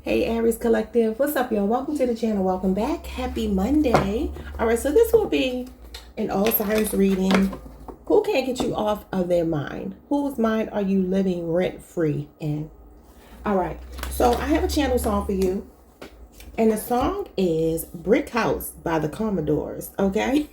Hey Aries Collective, what's up y'all? Welcome to the channel. Welcome back. Happy Monday. Alright, so this will be an all signs reading. Who can't get you off of their mind? Whose mind are you living rent free in? Alright, so I have a channel song for you. And the song is Brick House by the Commodores. Okay?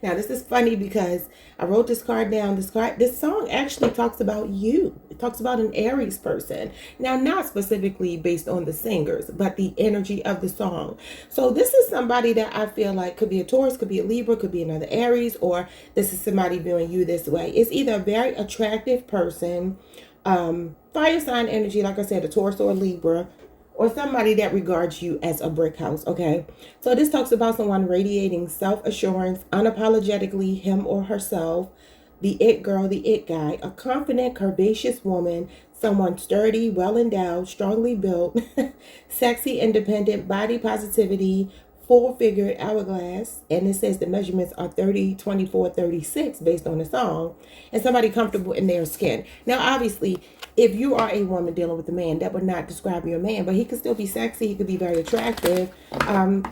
Now this is funny because I wrote this card down. This song actually talks about you. It talks about an Aries person. Now, not specifically based on the singers, but the energy of the song. So this is somebody that I feel like could be a Taurus, could be a Libra, could be another Aries, or this is somebody viewing you this way. It's either a very attractive person, fire sign energy, like I said, a Taurus or a Libra, or somebody that regards you as a brick house, okay? So this talks about someone radiating self-assurance, unapologetically him or herself, the it girl, the it guy, a confident, curvaceous woman, someone sturdy, well-endowed, strongly built, sexy, independent, body positivity, full-figured hourglass, and it says the measurements are 30, 24, 36 based on the song, and somebody comfortable in their skin. Now, obviously, if you are a woman dealing with a man, that would not describe your man, but he could still be sexy. He could be very attractive.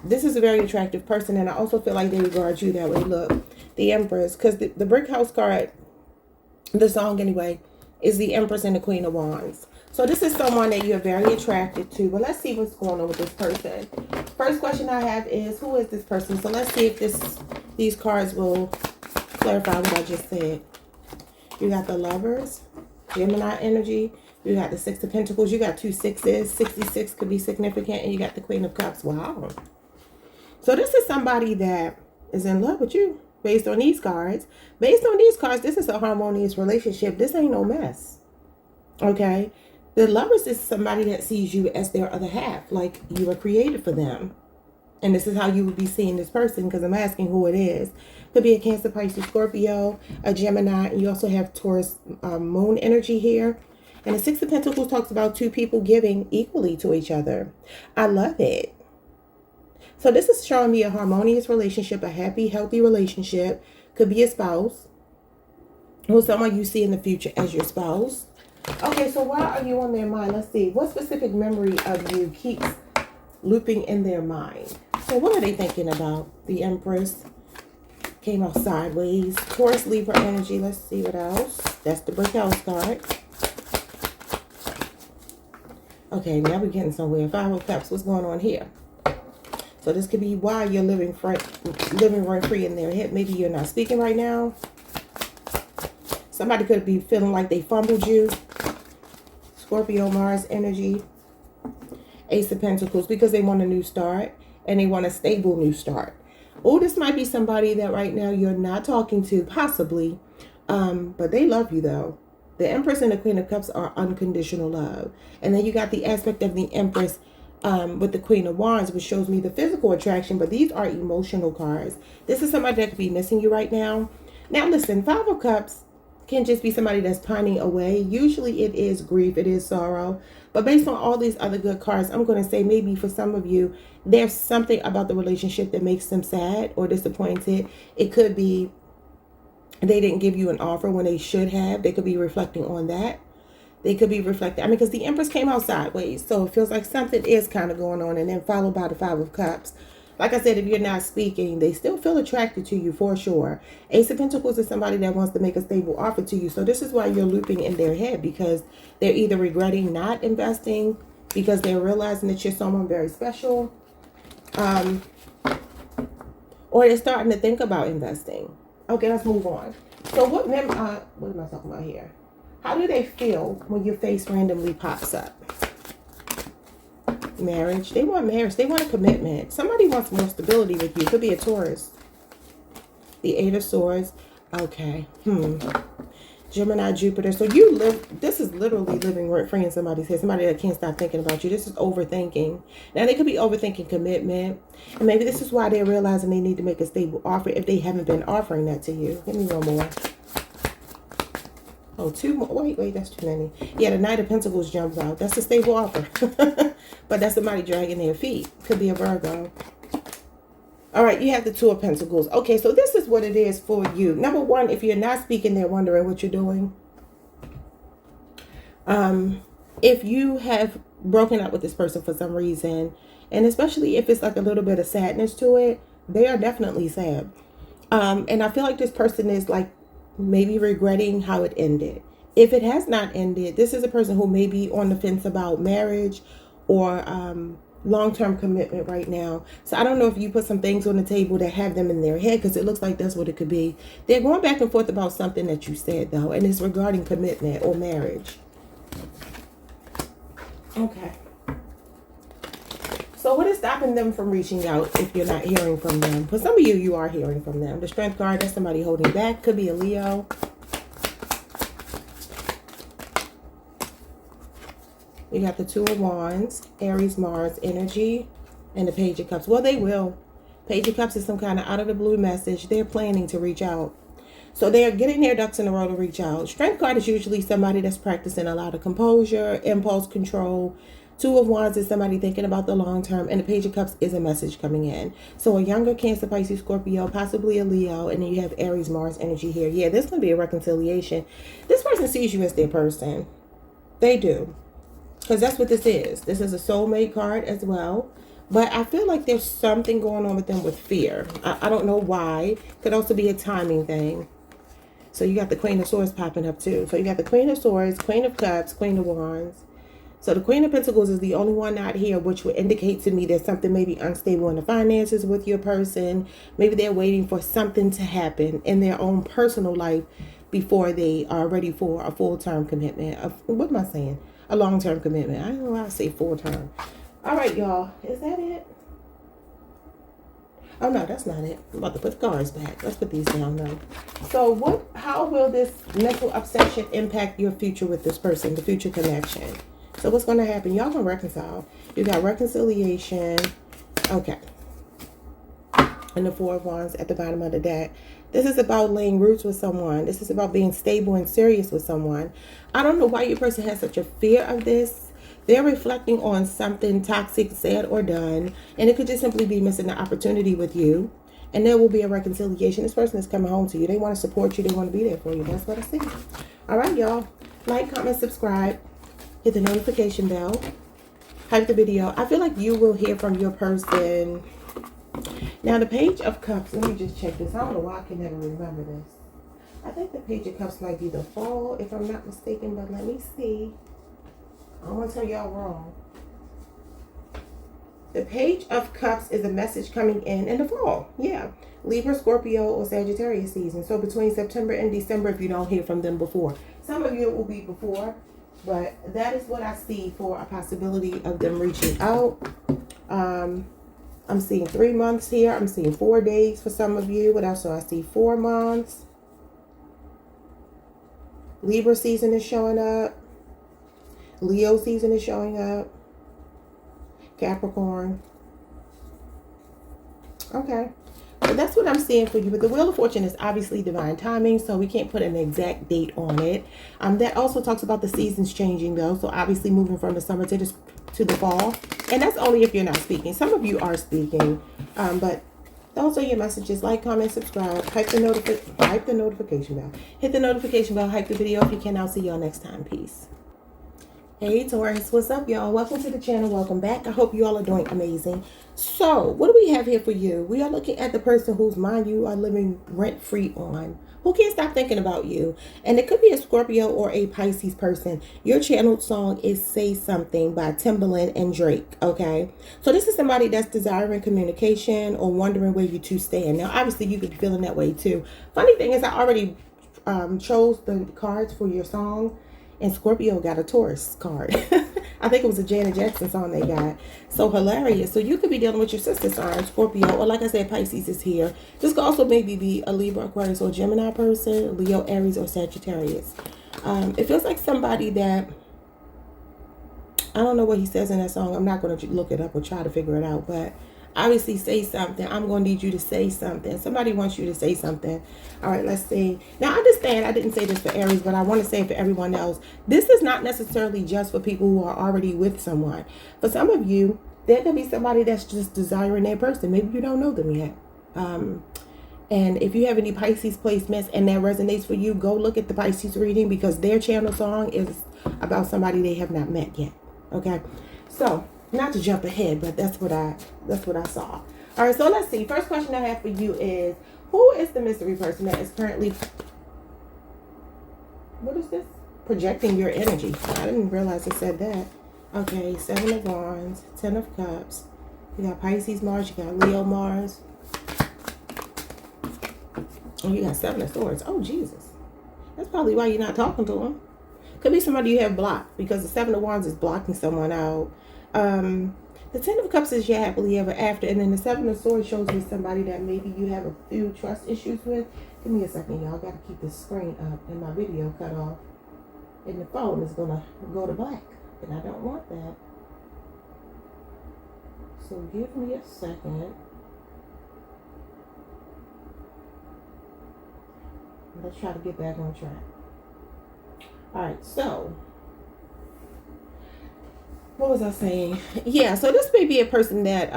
This is a very attractive person, and I also feel like they regard you that way. Look, the Empress, because the Brick House card, the song anyway, is the Empress and the Queen of Wands. So this is someone that you're very attracted to. But let's see what's going on with this person. First question I have is, who is this person? So let's see if these cards will clarify what I just said. You got the Lovers, Gemini energy. You got the Six of Pentacles. You got two sixes. 66 could be significant. And you got the Queen of Cups. Wow. So this is somebody that is in love with you based on these cards. Based on these cards, this is a harmonious relationship. This ain't no mess. Okay? The Lovers is somebody that sees you as their other half. Like you were created for them. And this is how you would be seeing this person, because I'm asking who it is. Could be a Cancer, Pisces, Scorpio, a Gemini. You also have Taurus moon energy here. And the Six of Pentacles talks about two people giving equally to each other. I love it. So this is showing me a harmonious relationship, a happy, healthy relationship. Could be a spouse or someone you see in the future as your spouse. Okay, so why are you on their mind? Let's see. What specific memory of you keeps looping in their mind? So what are they thinking about? The Empress came out sideways. Taurus, Libra energy. Let's see what else. That's the Brick House card. Okay, now we're getting somewhere. Five of Cups. What's going on here? So this could be why you're living rent free in their head. Maybe you're not speaking right now. Somebody could be feeling like they fumbled you. Scorpio, Mars energy. Ace of Pentacles, because they want a new start and they want a stable new start. Oh, this might be somebody that right now you're not talking to, possibly, but they love you though. The Empress and the Queen of Cups are unconditional love. And then you got the aspect of the Empress with the Queen of Wands, which shows me the physical attraction, but these are emotional cards. This is somebody that could be missing you right now. Now listen, Five of Cups can just be somebody that's pining away. Usually it is grief, it is sorrow. But based on all these other good cards, I'm going to say maybe for some of you, there's something about the relationship that makes them sad or disappointed. It could be they didn't give you an offer when they should have. They could be reflecting on that. They could be reflecting. I mean, because the Empress came out sideways. So it feels like something is kind of going on. And then followed by the Five of Cups. Like I said, if you're not speaking, they still feel attracted to you for sure. Ace of Pentacles is somebody that wants to make a stable offer to you. So this is why you're looping in their head, because they're either regretting not investing because they're realizing that you're someone very special, or they're starting to think about investing. Okay, let's move on. So what am I talking about here? How do they feel when your face randomly pops up? Marriage. They want marriage. They want a commitment. Somebody wants more stability with you. Could be a Taurus. The Eight of Swords. Okay. Gemini, Jupiter. So you live, this is literally living rent free in somebody's head. Somebody that can't stop thinking about you. This is overthinking. Now they could be overthinking commitment. And maybe this is why they're realizing they need to make a stable offer if they haven't been offering that to you. Give me one more. Oh, two more. Wait, that's too many. Yeah, the Knight of Pentacles jumps out. That's a stable offer. But that's somebody dragging their feet. Could be a Virgo. All right, you have the Two of Pentacles. Okay, so this is what it is for you. Number one, if you're not speaking, they're wondering what you're doing. If you have broken up with this person for some reason. And especially if it's like a little bit of sadness to it, they are definitely sad. And I feel like this person is like maybe regretting how it ended. If it has not ended, this is a person who may be on the fence about marriage or long-term commitment right now. So I don't know if you put some things on the table that have them in their head, because it looks like that's what it could be. They're going back and forth about something that you said, though, and it's regarding commitment or marriage. Okay. So what is stopping them from reaching out if you're not hearing from them? For some of you, you are hearing from them. The Strength card, that's somebody holding back. Could be a Leo. You got the Two of Wands, Aries, Mars energy, and the Page of Cups. Well, they will. Page of Cups is some kind of out of the blue message. They're planning to reach out. So they're getting their ducks in a row to reach out. Strength card is usually somebody that's practicing a lot of composure, impulse control. Two of Wands is somebody thinking about the long term, and the Page of Cups is a message coming in. So a younger Cancer, Pisces, Scorpio, possibly a Leo, and then you have Aries, Mars energy here. Yeah, there's going to be a reconciliation. This person sees you as their person. They do. Because that's what this is. This is a soulmate card as well. But I feel like there's something going on with them with fear. I don't know why. Could also be a timing thing. So you got the Queen of Swords popping up too. So you got the Queen of Swords, Queen of Cups, Queen of Wands. So the Queen of Pentacles is the only one not here, which would indicate to me there's something maybe unstable in the finances with your person. Maybe they're waiting for something to happen in their own personal life before they are ready for a full-term commitment. What am I saying? A long-term commitment. I don't know why I say full-term. All right, y'all. Is that it? Oh, no, that's not it. I'm about to put the cards back. Let's put these down, though. So how will this mental obsession impact your future with this person, the future connection? So what's going to happen? Y'all going to reconcile. You got reconciliation. Okay. And the Four of Wands at the bottom of the deck. This is about laying roots with someone. This is about being stable and serious with someone. I don't know why your person has such a fear of this. They're reflecting on something toxic said or done. And it could just simply be missing the opportunity with you. And there will be a reconciliation. This person is coming home to you. They want to support you. They want to be there for you. That's what I see. All right, y'all. Like, comment, subscribe. Hit the notification bell. Hype the video. I feel like you will hear from your person. Now, the Page of Cups, let me just check this. I don't know why I can never remember this. I think the Page of Cups might be the fall, if I'm not mistaken, but let me see. I don't want to tell y'all wrong. The Page of Cups is a message coming in the fall. Yeah. Libra, Scorpio, or Sagittarius season. So between September and December, if you don't hear from them before. Some of you it will be before, but that is what I see for a possibility of them reaching out. I'm seeing 3 months here. I'm seeing 4 days for some of you. What else do I see? 4 months. Libra season is showing up. Leo season is showing up. Capricorn. Okay. So that's what I'm seeing for you. But the Wheel of Fortune is obviously divine timing, so we can't put an exact date on it. That also talks about the seasons changing, though. So obviously moving from the summer to the fall. And that's only if you're not speaking. Some of you are speaking. But those are your messages. Like, comment, subscribe. Hype the notification bell. Hit the notification bell. Hype the video if you can. I'll see y'all next time. Peace. Hey Taurus, what's up y'all? Welcome to the channel. Welcome back. I hope you all are doing amazing. So what do we have here for you? We are looking at the person whose mind you are living rent-free on, who can't stop thinking about you. And it could be a Scorpio or a Pisces person. Your channeled song is Say Something by Timbaland and Drake. Okay, so this is somebody that's desiring communication or wondering where you two stand. Now obviously you could be feeling that way too. Funny thing is, I already chose the cards for your song, and Scorpio got a Taurus card. I think it was a Janet Jackson song they got. So hilarious. So you could be dealing with your sister sign, Scorpio, or like I said, Pisces is here. This could also maybe be a Libra, Aquarius, or Gemini person, Leo, Aries, or Sagittarius. It feels like somebody that, I don't know what he says in that song. I'm not going to look it up or try to figure it out, but obviously say something. I'm going to need you to say something. Somebody wants you to say something. All right, let's see. Now, I understand I didn't say this for Aries, but I want to say it for everyone else. This is not necessarily just for people who are already with someone. For some of you, there could be somebody that's just desiring their person. Maybe you don't know them yet. And if you have any Pisces placements and that resonates for you, go look at the Pisces reading, because their channel song is about somebody they have not met yet. Okay. So, not to jump ahead, but that's what I saw. All right, so let's see. First question I have for you is, who is the mystery person that is currently, what is this? Projecting your energy. I didn't realize it said that. Okay, 7 of Wands, 10 of Cups. You got Pisces Mars, you got Leo Mars. Oh, you got 7 of Swords. Oh, Jesus. That's probably why you're not talking to them. Could be somebody you have blocked, because the 7 of Wands is blocking someone out. The 10 of Cups is your happily ever after. And then the 7 of Swords shows me somebody that maybe you have a few trust issues with. Give me a second, y'all. Got to keep this screen up and my video cut off. And the phone is going to go to black. And I don't want that. So give me a second. Let's try to get back on track. Alright, so what was I saying? Yeah, so this may be a person that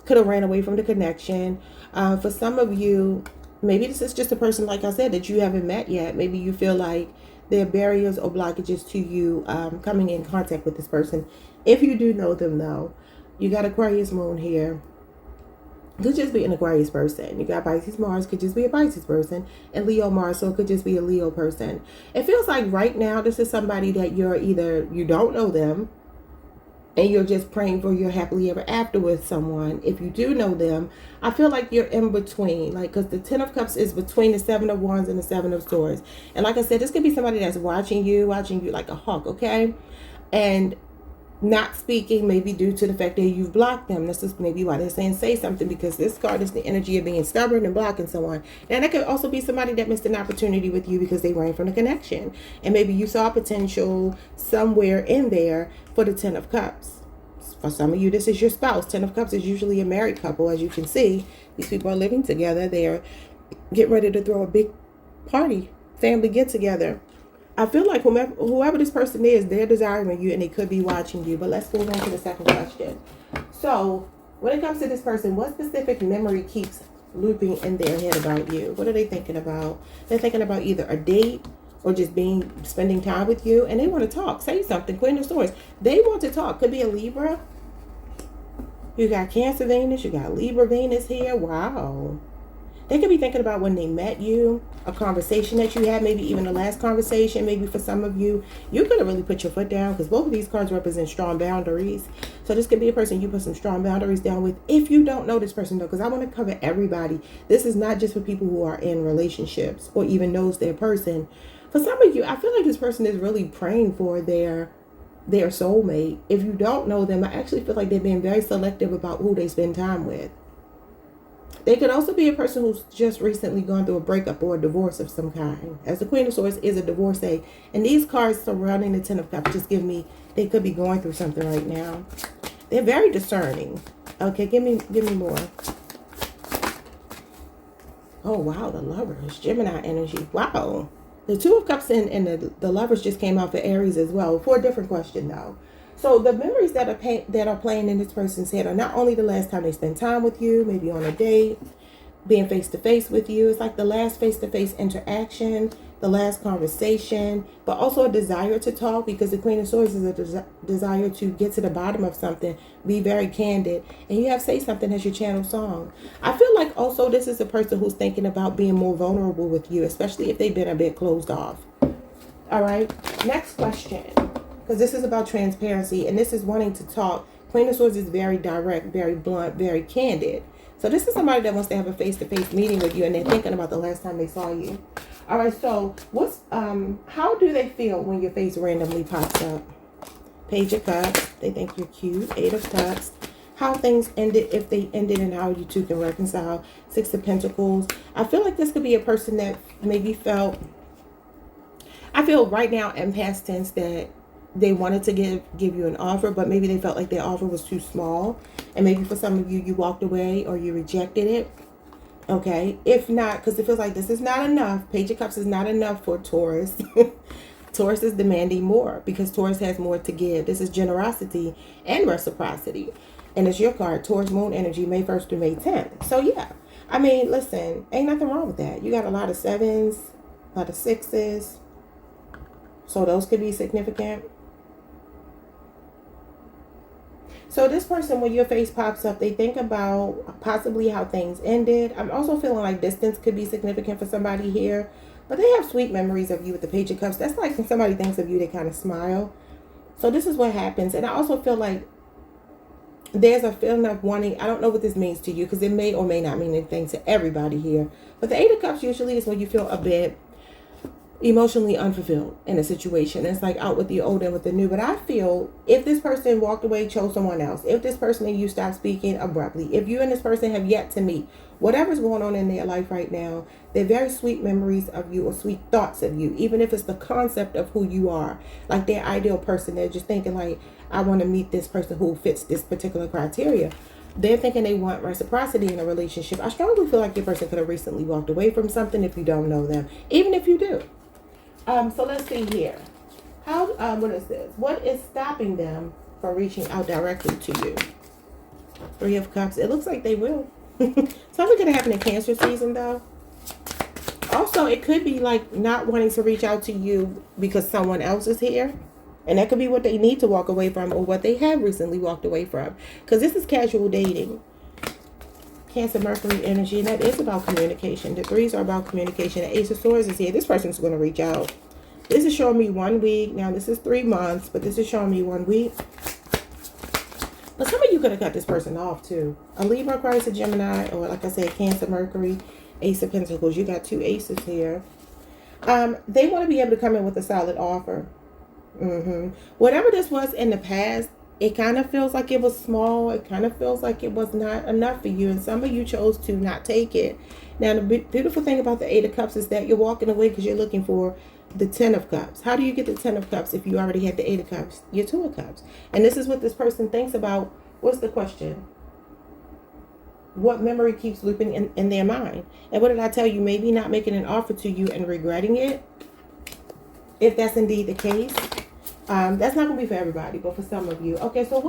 could have ran away from the connection. For some of you, maybe this is just a person, like I said, that you haven't met yet. Maybe you feel like there are barriers or blockages to you coming in contact with this person. If you do know them, though, you got Aquarius moon here. Could just be an Aquarius person. You got Pisces Mars, could just be a Pisces person, and Leo Mars, so it could just be a Leo person. It feels like right now this is somebody that you're either, you don't know them, and you're just praying for your happily ever after with someone. If you do know them, I feel like you're in between, like, because the 10 of Cups is between the 7 of Wands and the 7 of Swords. And like I said, this could be somebody that's watching you like a hawk, okay? And not speaking, maybe due to the fact that you've blocked them. This is maybe why they're saying say something, because this card is the energy of being stubborn and blocking someone. And it could also be somebody that missed an opportunity with you because they ran from the connection. And maybe you saw potential somewhere in there for the 10 of Cups. For some of you, this is your spouse. 10 of Cups is usually a married couple. As you can see, these people are living together. They're getting ready to throw a big party, family get together. I feel like whoever this person is, they're desiring you and they could be watching you. But let's move on to the second question. So when it comes to this person, what specific memory keeps looping in their head about you? What are they thinking about? They're thinking about either a date or just spending time with you. And they want to talk. Say something. Queen of Swords. They want to talk. Could be a Libra. You got Cancer Venus. You got Libra Venus here. Wow. They could be thinking about when they met you, a conversation that you had, maybe even the last conversation. Maybe for some of you, you could have really put your foot down, because both of these cards represent strong boundaries. So this could be a person you put some strong boundaries down with. If you don't know this person, though, because I want to cover everybody. This is not just for people who are in relationships or even knows their person. For some of you, I feel like this person is really praying for their soulmate. If you don't know them, I actually feel like they're being very selective about who they spend time with. They could also be a person who's just recently gone through a breakup or a divorce of some kind, as the Queen of Swords is a divorcee. And these cards surrounding the 10 of Cups just give me, they could be going through something right now. They're very discerning. Okay, give me more. Oh, wow, the Lovers, Gemini energy. Wow. The 2 of Cups and the Lovers just came out for Aries as well, for a different question, though. So the memories that are playing in this person's head are not only the last time they spent time with you, maybe on a date, being face-to-face with you. It's like the last face-to-face interaction, the last conversation, but also a desire to talk, because the Queen of Swords is a desire to get to the bottom of something, be very candid. And you have Say Something as your channel song. I feel like also this is a person who's thinking about being more vulnerable with you, especially if they've been a bit closed off. All right, next question. Because this is about transparency, and this is wanting to talk. Queen of Swords is very direct, very blunt, very candid. So this is somebody that wants to have a face-to-face meeting with you, and they're thinking about the last time they saw you. All right, so how do they feel when your face randomly pops up? Page of Cups. They think you're cute. 8 of Cups. How things ended, if they ended, and how you two can reconcile. 6 of Pentacles. I feel like this could be a person that maybe I feel right now in past tense that they wanted to give you an offer, but maybe they felt like their offer was too small. And maybe for some of you, you walked away or you rejected it. Okay. If not, because it feels like this is not enough. Page of Cups is not enough for Taurus. Taurus is demanding more, because Taurus has more to give. This is generosity and reciprocity. And it's your card, Taurus moon energy, May 1st through May 10th. So yeah, I mean, listen, ain't nothing wrong with that. You got a lot of 7s, a lot of 6s. So those could be significant. So this person, when your face pops up, they think about possibly how things ended. I'm also feeling like distance could be significant for somebody here. But they have sweet memories of you with the Page of Cups. That's like when somebody thinks of you, they kind of smile. So this is what happens. And I also feel like there's a feeling of wanting, I don't know what this means to you, because it may or may not mean anything to everybody here. But the Eight of Cups usually is when you feel a bit emotionally unfulfilled in a situation. It's like out with the old and with the new. But I feel if this person walked away, chose someone else, if this person and you stopped speaking abruptly, if you and this person have yet to meet, whatever's going on in their life right now, they're very sweet memories of you or sweet thoughts of you, even if it's the concept of who you are, like their ideal person. They're just thinking like, I want to meet this person who fits this particular criteria. They're thinking they want reciprocity in a relationship. I strongly feel like your person could have recently walked away from something if you don't know them, even if you do. So let's see here. How, what is this? What is stopping them from reaching out directly to you? Three of Cups. It looks like they will. Something going to happen in Cancer season, though. Also, it could be like not wanting to reach out to you because someone else is here. And that could be what they need to walk away from or what they have recently walked away from. Because this is casual dating. Cancer, Mercury energy, and that is about communication. The threes are about communication. The Ace of Swords is here. This person's going to reach out. This is showing me 1 week. Now, this is 3 months, but this is showing me 1 week. But some of you could have cut this person off, too. A Libra, Aquarius, a Gemini, or like I said, Cancer, Mercury, Ace of Pentacles. You got 2 aces here. They want to be able to come in with a solid offer. Whatever this was in the past, it kind of feels like it was small. It kind of feels like it was not enough for you. And some of you chose to not take it. Now, the beautiful thing about the Eight of Cups is that you're walking away because you're looking for the 10 of Cups. How do you get the 10 of Cups if you already had the Eight of Cups? Your 2 of Cups. And this is what this person thinks about. What's the question? What memory keeps looping in their mind? And what did I tell you? Maybe not making an offer to you and regretting it. If that's indeed the case. That's not going to be for everybody, but for some of you. Okay, so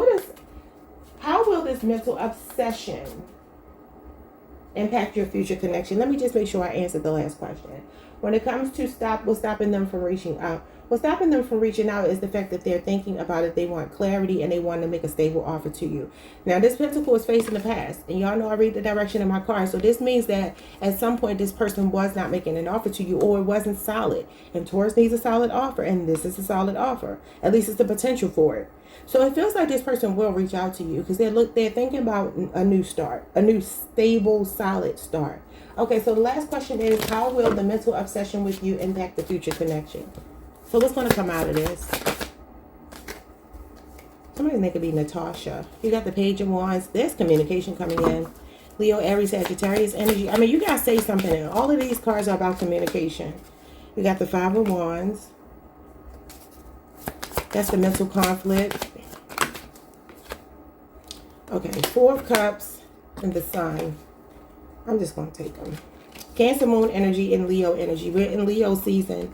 how will this mental obsession impact your future connection? Let me just make sure I answered the last question. When it comes to what's stopping them from reaching out, what's stopping them from reaching out is the fact that they're thinking about it. They want clarity and they want to make a stable offer to you. Now, this pentacle is facing the past, and y'all know I read the direction of my card. So this means that at some point this person was not making an offer to you, or it wasn't solid. And Taurus needs a solid offer, and this is a solid offer. At least it's the potential for it. So it feels like this person will reach out to you because they're thinking about a new start, a new stable, solid start. Okay, so the last question is, how will the mental obsession with you impact the future connection? So what's going to come out of this? Somebody think it could be Natasha. You got the Page of Wands. There's communication coming in. Leo, Aries, Sagittarius energy. I mean, you got to say something. And all of these cards are about communication. You got the Five of Wands. That's the mental conflict. Okay, Four of Cups and the Sun. I'm just going to take them. Cancer, Moon energy, and Leo energy. We're in Leo season.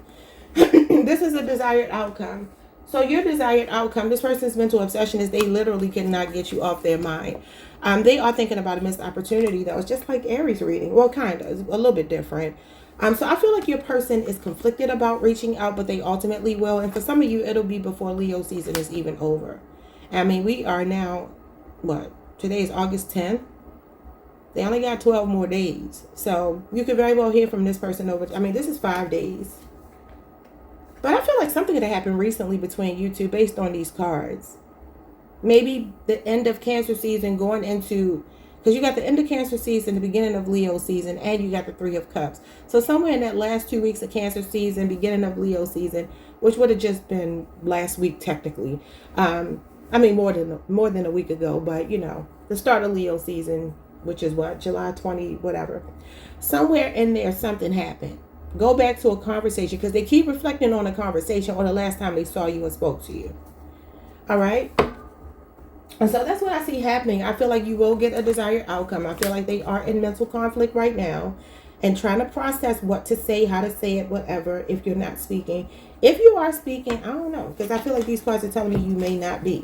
This is a desired outcome. So your desired outcome, this person's mental obsession is they literally cannot get you off their mind. They are thinking about a missed opportunity, though. It's just like Aries reading. Well, kind of. It's a little bit different. So I feel like your person is conflicted about reaching out, but they ultimately will. And for some of you, it'll be before Leo season is even over. I mean, we are now, what? Today is August 10th. They only got 12 more days. So you could very well hear from this person over. I mean, this is 5 days. But I feel like something could have happened recently between you two based on these cards. Maybe the end of Cancer season going into, because you got the end of Cancer season, the beginning of Leo season, and you got the Three of Cups. So somewhere in that last 2 weeks of Cancer season, beginning of Leo season, which would have just been last week technically. I mean, more than a week ago, but you know, the start of Leo season, which is what, July 20, whatever. Somewhere in there, something happened. Go back to a conversation because they keep reflecting on a conversation or the last time they saw you and spoke to you. All right. And so that's what I see happening. I feel like you will get a desired outcome. I feel like they are in mental conflict right now and trying to process what to say, how to say it, whatever, if you're not speaking. If you are speaking, I don't know, because I feel like these cards are telling me you may not be.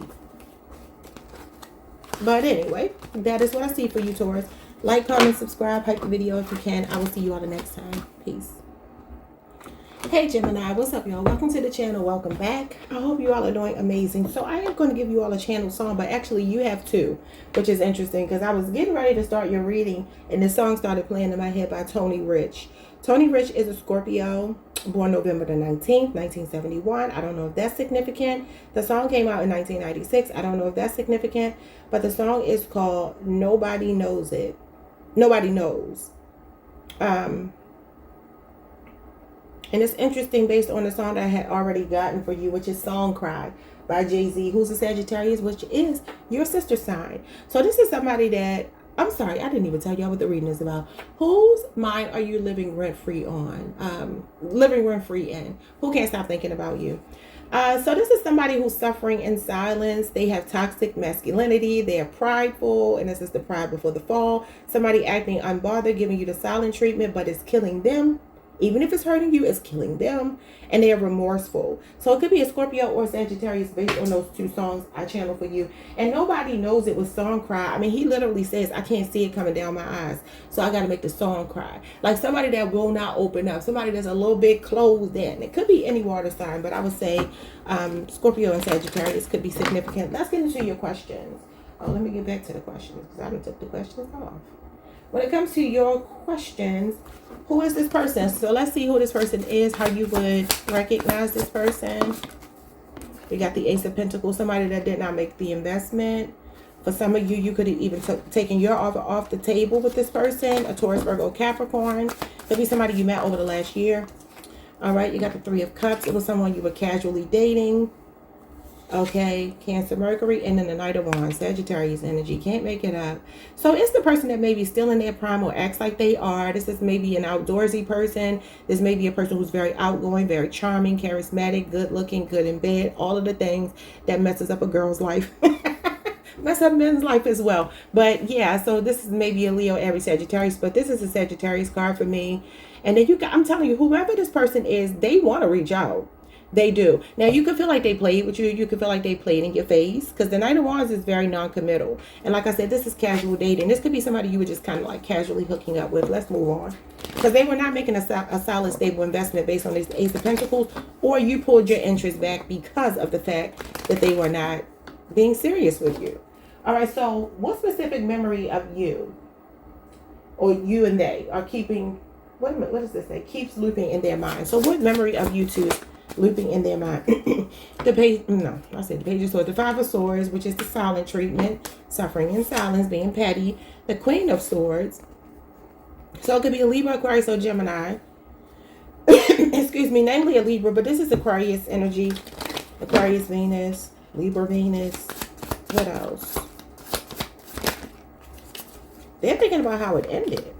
But anyway, that is what I see for you, Taurus. Like, comment, subscribe, hype the video if you can. I will see you all the next time. Peace. Hey Gemini, what's up y'all? Welcome to the channel. Welcome back. I hope you all are doing amazing. So I am going to give you all a channel song, but actually you have two, which is interesting because I was getting ready to start your reading and the song started playing in my head by Tony Rich. Tony Rich is a Scorpio, born November the 19th, 1971. I don't know if that's significant. The song came out in 1996. I don't know if that's significant, but the song is called Nobody Knows It. Nobody Knows. And it's interesting based on the song that I had already gotten for you, which is Song Cry by Jay-Z, who's a Sagittarius, which is your sister sign. So this is somebody that, I'm sorry, I didn't even tell y'all what the reading is about. Whose mind are you living rent-free on? Living rent-free in? Who can't stop thinking about you? So this is somebody who's suffering in silence. They have toxic masculinity. They are prideful, and this is the pride before the fall. Somebody acting unbothered, giving you the silent treatment, but it's killing them. Even if it's hurting you, it's killing them. And they are remorseful. So it could be a Scorpio or Sagittarius based on those two songs I channel for you. And Nobody Knows It with Song Cry. I mean, he literally says, I can't see it coming down my eyes. So I got to make the song cry. Like somebody that will not open up. Somebody that's a little bit closed in. It could be any water sign. But I would say Scorpio and Sagittarius could be significant. Let's get into your questions. Oh, let me get back to the questions because I done took the questions off. When it comes to your questions, who is this person? So let's see who this person is, how you would recognize this person. We got the Ace of Pentacles, somebody that did not make the investment. For some of you, you could have even taken your offer off the table with this person. A Taurus, Virgo, Capricorn. Could be somebody you met over the last year. All right, you got the Three of Cups. It was someone you were casually dating. Okay, Cancer, Mercury, and then the Knight of Wands, Sagittarius energy. Can't make it up. So it's the person that may be still in their prime or acts like they are. This is maybe an outdoorsy person. This may be a person who's very outgoing, very charming, charismatic, good looking, good in bed. All of the things that messes up a girl's life. Mess up men's life as well. But yeah, so this is maybe a Leo, Aries, Sagittarius, but this is a Sagittarius card for me. And then you got, I'm telling you, whoever this person is, they want to reach out. They do. Now, you can feel like they played with you. You can feel like they played in your face. Because the Knight of Wands is very non-committal. And like I said, this is casual dating. This could be somebody you were just kind of like casually hooking up with. Let's move on. Because they were not making a solid, stable investment based on this Ace of Pentacles. Or you pulled your interest back because of the fact that they were not being serious with you. All right, so what specific memory of you or you and they are keeping, what does this say? Keeps looping in their mind. So what memory of you two is looping in their mind? The Page of Swords, the Five of Swords, which is the silent treatment, suffering in silence, being petty, the Queen of Swords. So it could be a Libra, Aquarius, or Gemini. Excuse me, namely a Libra, but this is Aquarius energy. Aquarius, Venus, Libra, Venus. What else? They're thinking about how it ended.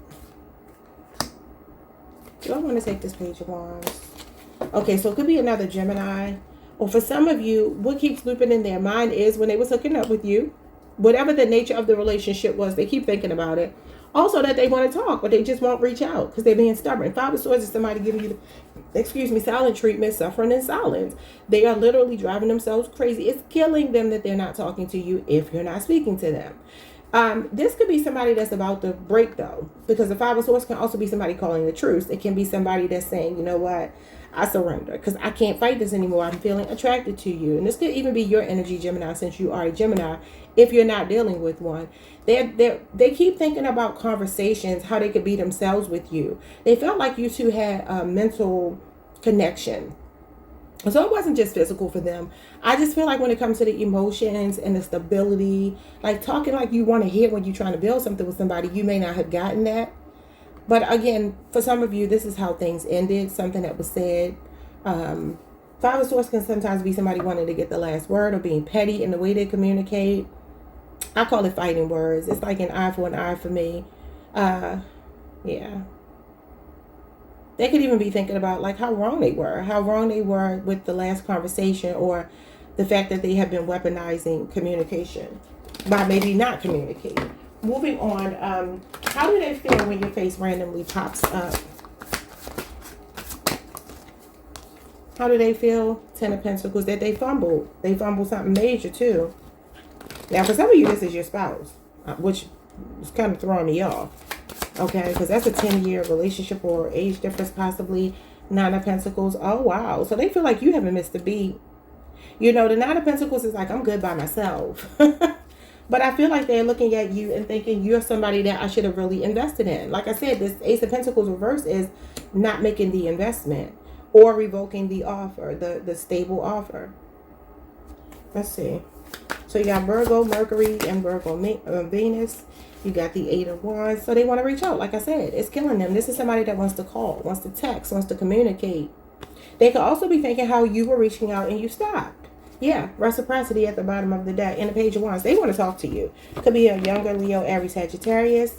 Do I want to take this Page of Wands? Okay, so it could be another Gemini. Or for some of you, what keeps looping in their mind is when they was hooking up with you, whatever the nature of the relationship was, they keep thinking about it. Also that they want to talk, but they just won't reach out because they're being stubborn. Five of Swords is somebody giving you, silent treatment, suffering in silence. They are literally driving themselves crazy. It's killing them that they're not talking to you if you're not speaking to them. This could be somebody that's about to break though, because the Five of Swords can also be somebody calling the truce. It can be somebody that's saying, you know what, I surrender because I can't fight this anymore. I'm feeling attracted to you. And this could even be your energy, Gemini, since you are a Gemini, if you're not dealing with one. They keep thinking about conversations, how they could be themselves with you. They felt like you two had a mental connection. So it wasn't just physical for them. I just feel like when it comes to the emotions and the stability, like talking like you want to hear when you're trying to build something with somebody, you may not have gotten that. But again, for some of you, this is how things ended, something that was said. Five of Swords can sometimes be somebody wanting to get the last word or being petty in the way they communicate. I call it fighting words. It's like an eye for an eye for me. Yeah. They could even be thinking about like how wrong they were with the last conversation, or the fact that they have been weaponizing communication by maybe not communicating. Moving on, how do they feel when your face randomly pops up? How do they feel? Ten of Pentacles, that they fumbled. They fumbled something major too. Now, for some of you, this is your spouse, which is kind of throwing me off. Okay, because that's a 10-year relationship or age difference possibly. Nine of Pentacles. Oh, wow. So they feel like you haven't missed a beat. You know, the Nine of Pentacles is like, I'm good by myself. But I feel like they're looking at you and thinking you're somebody that I should have really invested in. Like I said, this Ace of Pentacles reverse is not making the investment or revoking the offer, the stable offer. Let's see. So you got Virgo, Mercury, and Virgo, Venus. You got the Eight of Wands. So they want to reach out. Like I said, it's killing them. This is somebody that wants to call, wants to text, wants to communicate. They could also be thinking how you were reaching out and you stopped. Yeah, reciprocity at the bottom of the deck. And the Page of Wands, they want to talk to you. Could be a younger Leo, Aries, Sagittarius.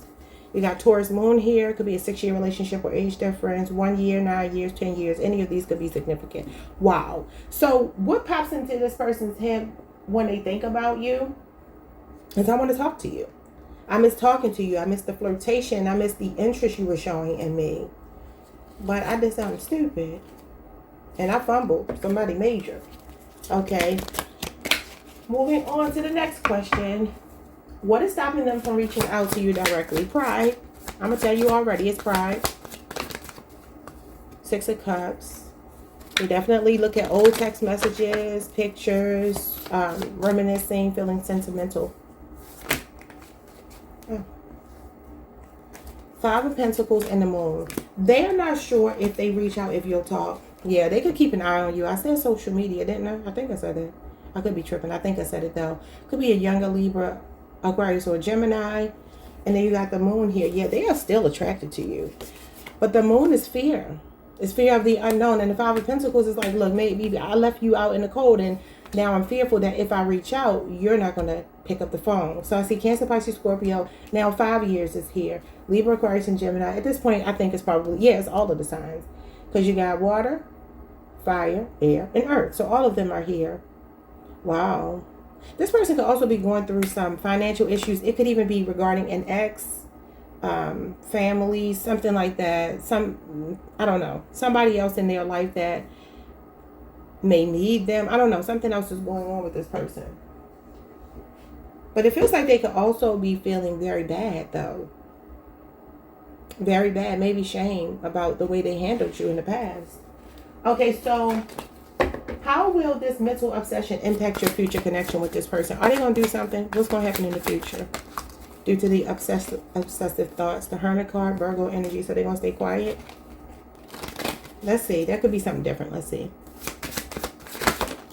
You got Taurus moon here. Could be a 6-year relationship or age difference. 1 year, 9 years, 10 years. Any of these could be significant. Wow. So what pops into this person's head when they think about you is I want to talk to you. I miss talking to you. I miss the flirtation. I miss the interest you were showing in me. But I did something stupid. And I fumbled. Somebody major. Okay, moving on to the next question. What is stopping them from reaching out to you directly? Pride. I'm going to tell you already, it's pride. Six of Cups. They definitely look at old text messages, pictures, reminiscing, feeling sentimental. Five of Pentacles and the Moon. They are not sure if they reach out, if you'll talk. Yeah, they could keep an eye on you. I said social media, didn't I? I think I said it. I could be tripping. I think I said it, though. Could be a younger Libra, Aquarius, or Gemini. And then you got the Moon here. Yeah, they are still attracted to you. But the Moon is fear. It's fear of the unknown. And the Five of Pentacles is like, look, maybe I left you out in the cold. And now I'm fearful that if I reach out, you're not going to pick up the phone. So I see Cancer, Pisces, Scorpio. Now 5 years is here. Libra, Aquarius, and Gemini. At this point, I think it's probably, yeah, it's all of the signs. Because you got water, fire, air, and earth. So all of them are here. Wow. This person could also be going through some financial issues. It could even be regarding an ex, family, something like that. I don't know. Somebody else in their life that may need them. I don't know. Something else is going on with this person. But it feels like they could also be feeling very bad, though. Very bad. Maybe shame about the way they handled you in the past. Okay, so how will this mental obsession impact your future connection with this person? Are they going to do something? What's going to happen in the future? Due to the obsessive thoughts. The Hermit card, Virgo energy. So they're going to stay quiet? Let's see. That could be something different. Let's see.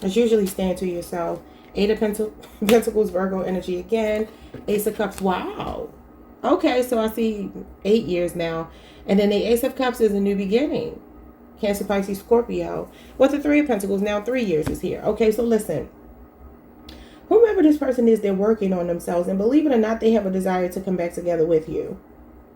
It's usually stand to yourself. Eight of Pentacles, Virgo energy again. Ace of Cups. Wow. Okay, so I see 8 years now. And then the Ace of Cups is a new beginning. Cancer, Pisces, Scorpio. With the Three of Pentacles, now 3 years is here. Okay, so listen. Whoever this person is, they're working on themselves. And believe it or not, they have a desire to come back together with you.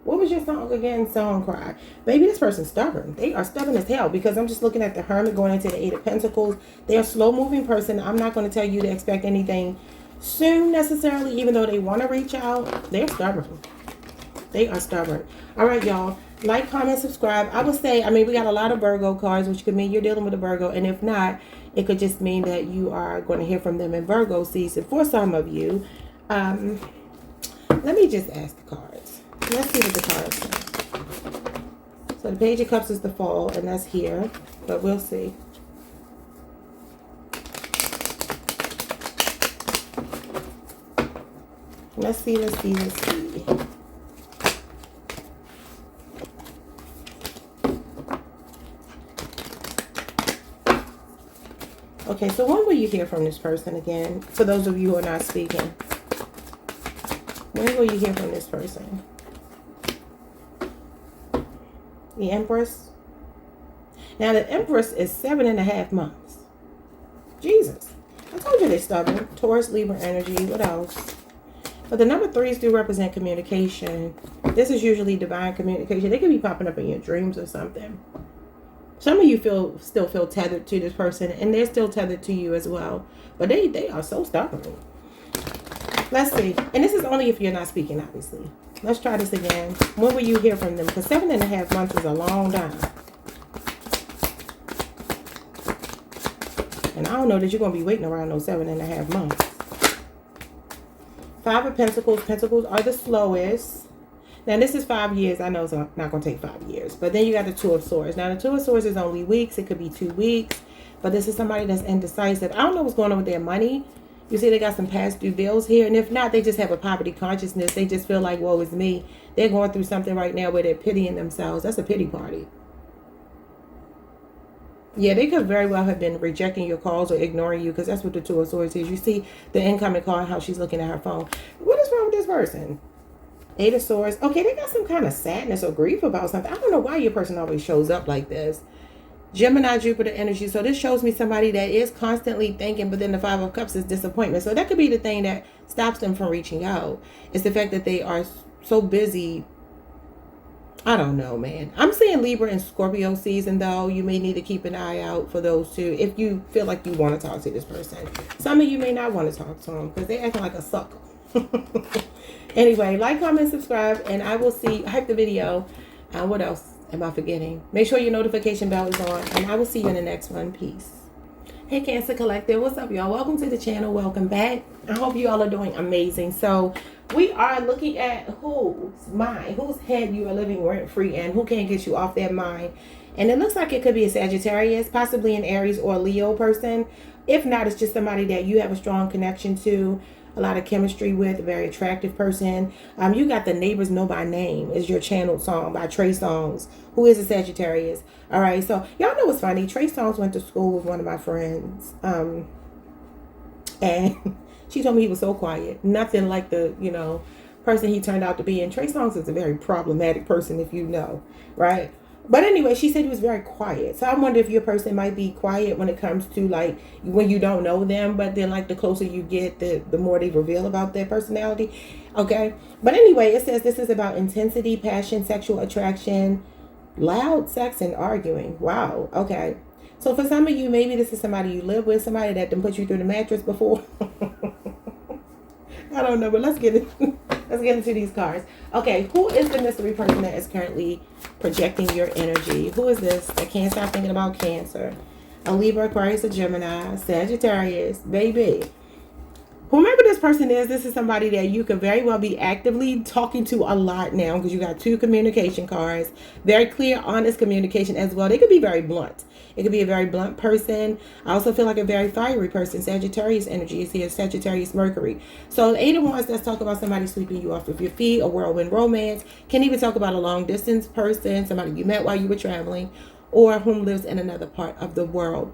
What was your song again? Song cry. Baby, this person's stubborn. They are stubborn as hell because I'm just looking at the Hermit going into the Eight of Pentacles. They're a slow-moving person. I'm not going to tell you to expect anything soon necessarily, even though they want to reach out. They're stubborn. They are stubborn. All right, y'all. Like, comment, subscribe. I would say, I mean, we got a lot of Virgo cards, which could mean you're dealing with a Virgo. And if not, it could just mean that you are going to hear from them in Virgo season for some of you. Let me just ask the cards. Let's see what the cards say. So the Page of Cups is the fall, and that's here. But we'll see. Let's see, let's see, let's see. Okay, so when will you hear from this person again? For those of you who are not speaking. When will you hear from this person? The Empress. Now, the Empress is 7.5 months. Jesus. I told you they're stubborn. Taurus, Libra energy. What else? But the number 3s do represent communication. This is usually divine communication. They could be popping up in your dreams or something. Some of you still feel tethered to this person, and they're still tethered to you as well. But they are so stubborn. Let's see. And this is only if you're not speaking, obviously. Let's try this again. When will you hear from them? Because 7.5 months is a long time. And I don't know that you're going to be waiting around those 7.5 months. Five of Pentacles. Pentacles are the slowest. Now, this is 5 years. I know it's not going to take 5 years. But then you got the Two of Swords. Now, the Two of Swords is only weeks. It could be 2 weeks. But this is somebody that's indecisive. I don't know what's going on with their money. You see, they got some past due bills here. And if not, they just have a poverty consciousness. They just feel like, woe is me. They're going through something right now where they're pitying themselves. That's a pity party. Yeah, they could very well have been rejecting your calls or ignoring you, because that's what the Two of Swords is. You see the incoming call, how she's looking at her phone. What is wrong with this person? Eight of Swords. Okay, they got some kind of sadness or grief about something. I don't know why your person always shows up like this. Gemini, Jupiter energy. So this shows me somebody that is constantly thinking, but then the Five of Cups is disappointment. So that could be the thing that stops them from reaching out. It's the fact that they are so busy. I don't know, man. I'm seeing Libra and Scorpio season, though. You may need to keep an eye out for those two if you feel like you want to talk to this person. Some of you may not want to talk to them because they're acting like a sucker. Anyway, like, comment, subscribe, and I will see. Hype the video. What else am I forgetting? Make sure your notification bell is on, and I will see you in the next one. Peace. Hey, Cancer Collective. What's up, y'all? Welcome to the channel. Welcome back. I hope you all are doing amazing. So we are looking at whose mind, whose head you are living rent-free in, who can't get you off their mind. And it looks like it could be a Sagittarius, possibly an Aries or a Leo person. If not, it's just somebody that you have a strong connection to, a lot of chemistry with, a very attractive person. You got The Neighbors Know My Name is your channeled song by Trey Songz, who is a Sagittarius. All right, so y'all know what's funny. Trey Songz went to school with one of my friends. And she told me he was so quiet. Nothing like the, person he turned out to be. And Trey Songz is a very problematic person, if you know, right? But anyway, she said he was very quiet. So I wonder if your person might be quiet when it comes to, like, when you don't know them. But then, like, the closer you get, the more they reveal about their personality. Okay? But anyway, it says this is about intensity, passion, sexual attraction, loud sex, and arguing. Wow. Okay. So for some of you, maybe this is somebody you live with, somebody that done put you through the mattress before. I don't know, but let's get into these cards. Okay, who is the mystery person that is currently projecting your energy? Who is this that can't stop thinking about Cancer? A Libra, Aquarius, a Gemini, Sagittarius, baby. Whomever this person is, this is somebody that you could very well be actively talking to a lot now, because you got 2 communication cards. Very clear, honest communication as well. They could be very blunt. It could be a very blunt person. I also feel like a very fiery person. Sagittarius energy is here. Sagittarius Mercury. So 8 of Wands, let's talk about somebody sweeping you off of your feet, a whirlwind romance. Can even talk about a long distance person, somebody you met while you were traveling, or whom lives in another part of the world.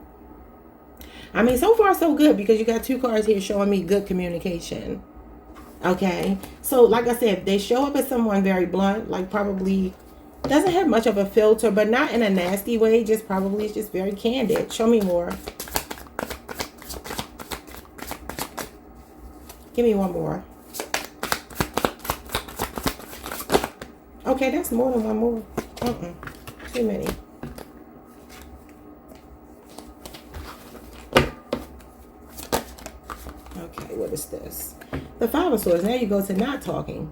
I mean, so far so good, because you got 2 cards here showing me good communication. Okay. So like I said, they show up as someone very blunt, like probably doesn't have much of a filter, but not in a nasty way. Just probably is just very candid. Show me more. Give me one more. Okay, that's more than one more. Too many. Okay, what is this? The Five of Swords. Now you go to not talking.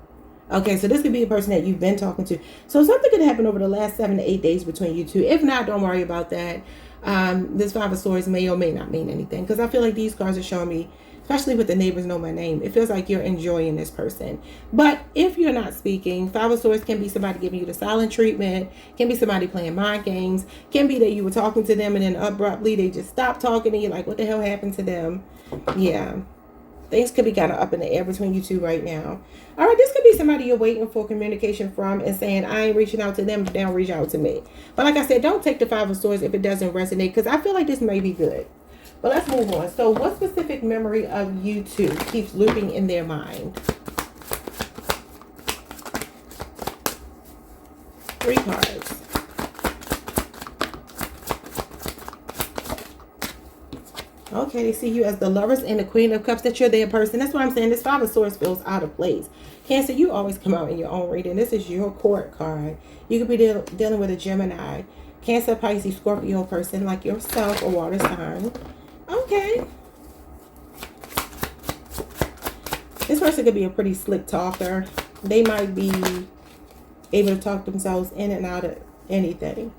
Okay, so this could be a person that you've been talking to. So something could happen over the last 7 to 8 days between you two. If not, don't worry about that. This Five of Swords may or may not mean anything, because I feel like these cards are showing me, especially with The Neighbors Know My Name, it feels like you're enjoying this person. But if you're not speaking, Five of Swords can be somebody giving you the silent treatment, can be somebody playing mind games, can be that you were talking to them and then abruptly they just stopped talking and you're like, what the hell happened to them? Yeah. Things could be kind of up in the air between you two right now. All right, this could be somebody you're waiting for communication from and saying, I ain't reaching out to them, but they don't reach out to me. But like I said, don't take the Five of Swords if it doesn't resonate, because I feel like this may be good. But let's move on. So what specific memory of you two keeps looping in their mind? 3 cards. Okay, they see you as the Lovers and the Queen of Cups, that you're their person. That's what I'm saying. This Five of Swords feels out of place. Cancer, you always come out in your own reading. This is your court card. You could be dealing with a Gemini, Cancer, Pisces, Scorpio person like yourself, a water sign. Okay. This person could be a pretty slick talker. They might be able to talk themselves in and out of anything.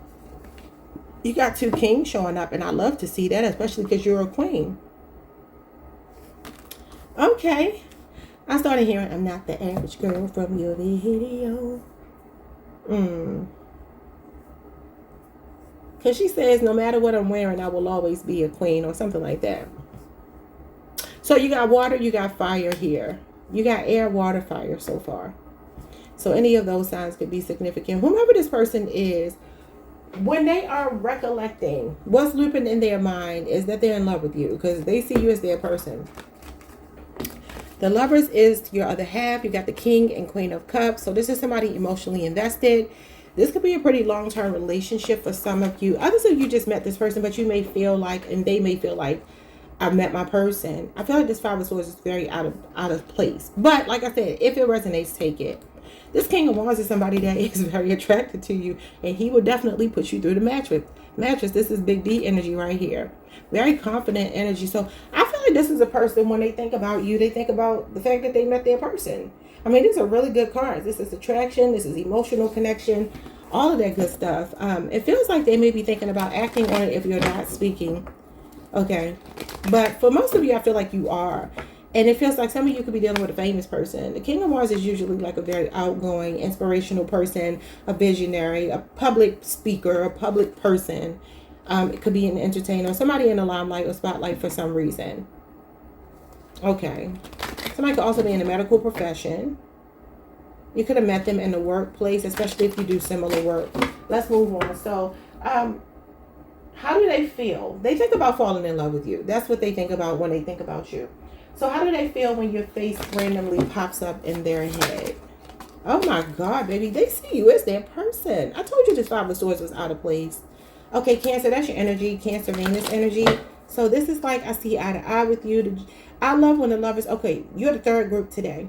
You got 2 kings showing up, and I love to see that, especially because you're a queen. Okay. I started hearing, I'm not the average girl from your video. Because she says, no matter what I'm wearing, I will always be a queen, or something like that. So you got water, you got fire here. You got air, water, fire so far. So any of those signs could be significant. Whomever this person is, when they are recollecting, what's looping in their mind is that they're in love with you, because they see you as their person. The Lovers is your other half. You got the King and Queen of Cups. So this is somebody emotionally invested. This could be a pretty long-term relationship for some of you. Others of you just met this person, but you may feel like, and they may feel like, I've met my person. I feel like this Five of Swords is very out of place. But like I said, if it resonates, take it. This King of Wands is somebody that is very attracted to you, and he will definitely put you through the mattress. This is big D energy right here. Very confident energy. So I feel like this is a person, when they think about you, they think about the fact that they met their person. I mean, these are really good cards. This is attraction. This is emotional connection. All of that good stuff. It feels like they may be thinking about acting on it if you're not speaking. Okay. But for most of you, I feel like you are. And it feels like some of you could be dealing with a famous person. The King of Wands is usually like a very outgoing, inspirational person, a visionary, a public speaker, a public person. It could be an entertainer, somebody in the limelight or spotlight for some reason. Okay. Somebody could also be in the medical profession. You could have met them in the workplace, especially if you do similar work. Let's move on. So, how do they feel? They think about falling in love with you. That's what they think about when they think about you. So how do they feel when your face randomly pops up in their head? Oh my God, baby. They see you as their person. I told you this Five of Swords was out of place. Okay, Cancer, that's your energy. Cancer, Venus energy. So this is like, I see eye to eye with you. I love when the Lovers, okay, you're the third group today.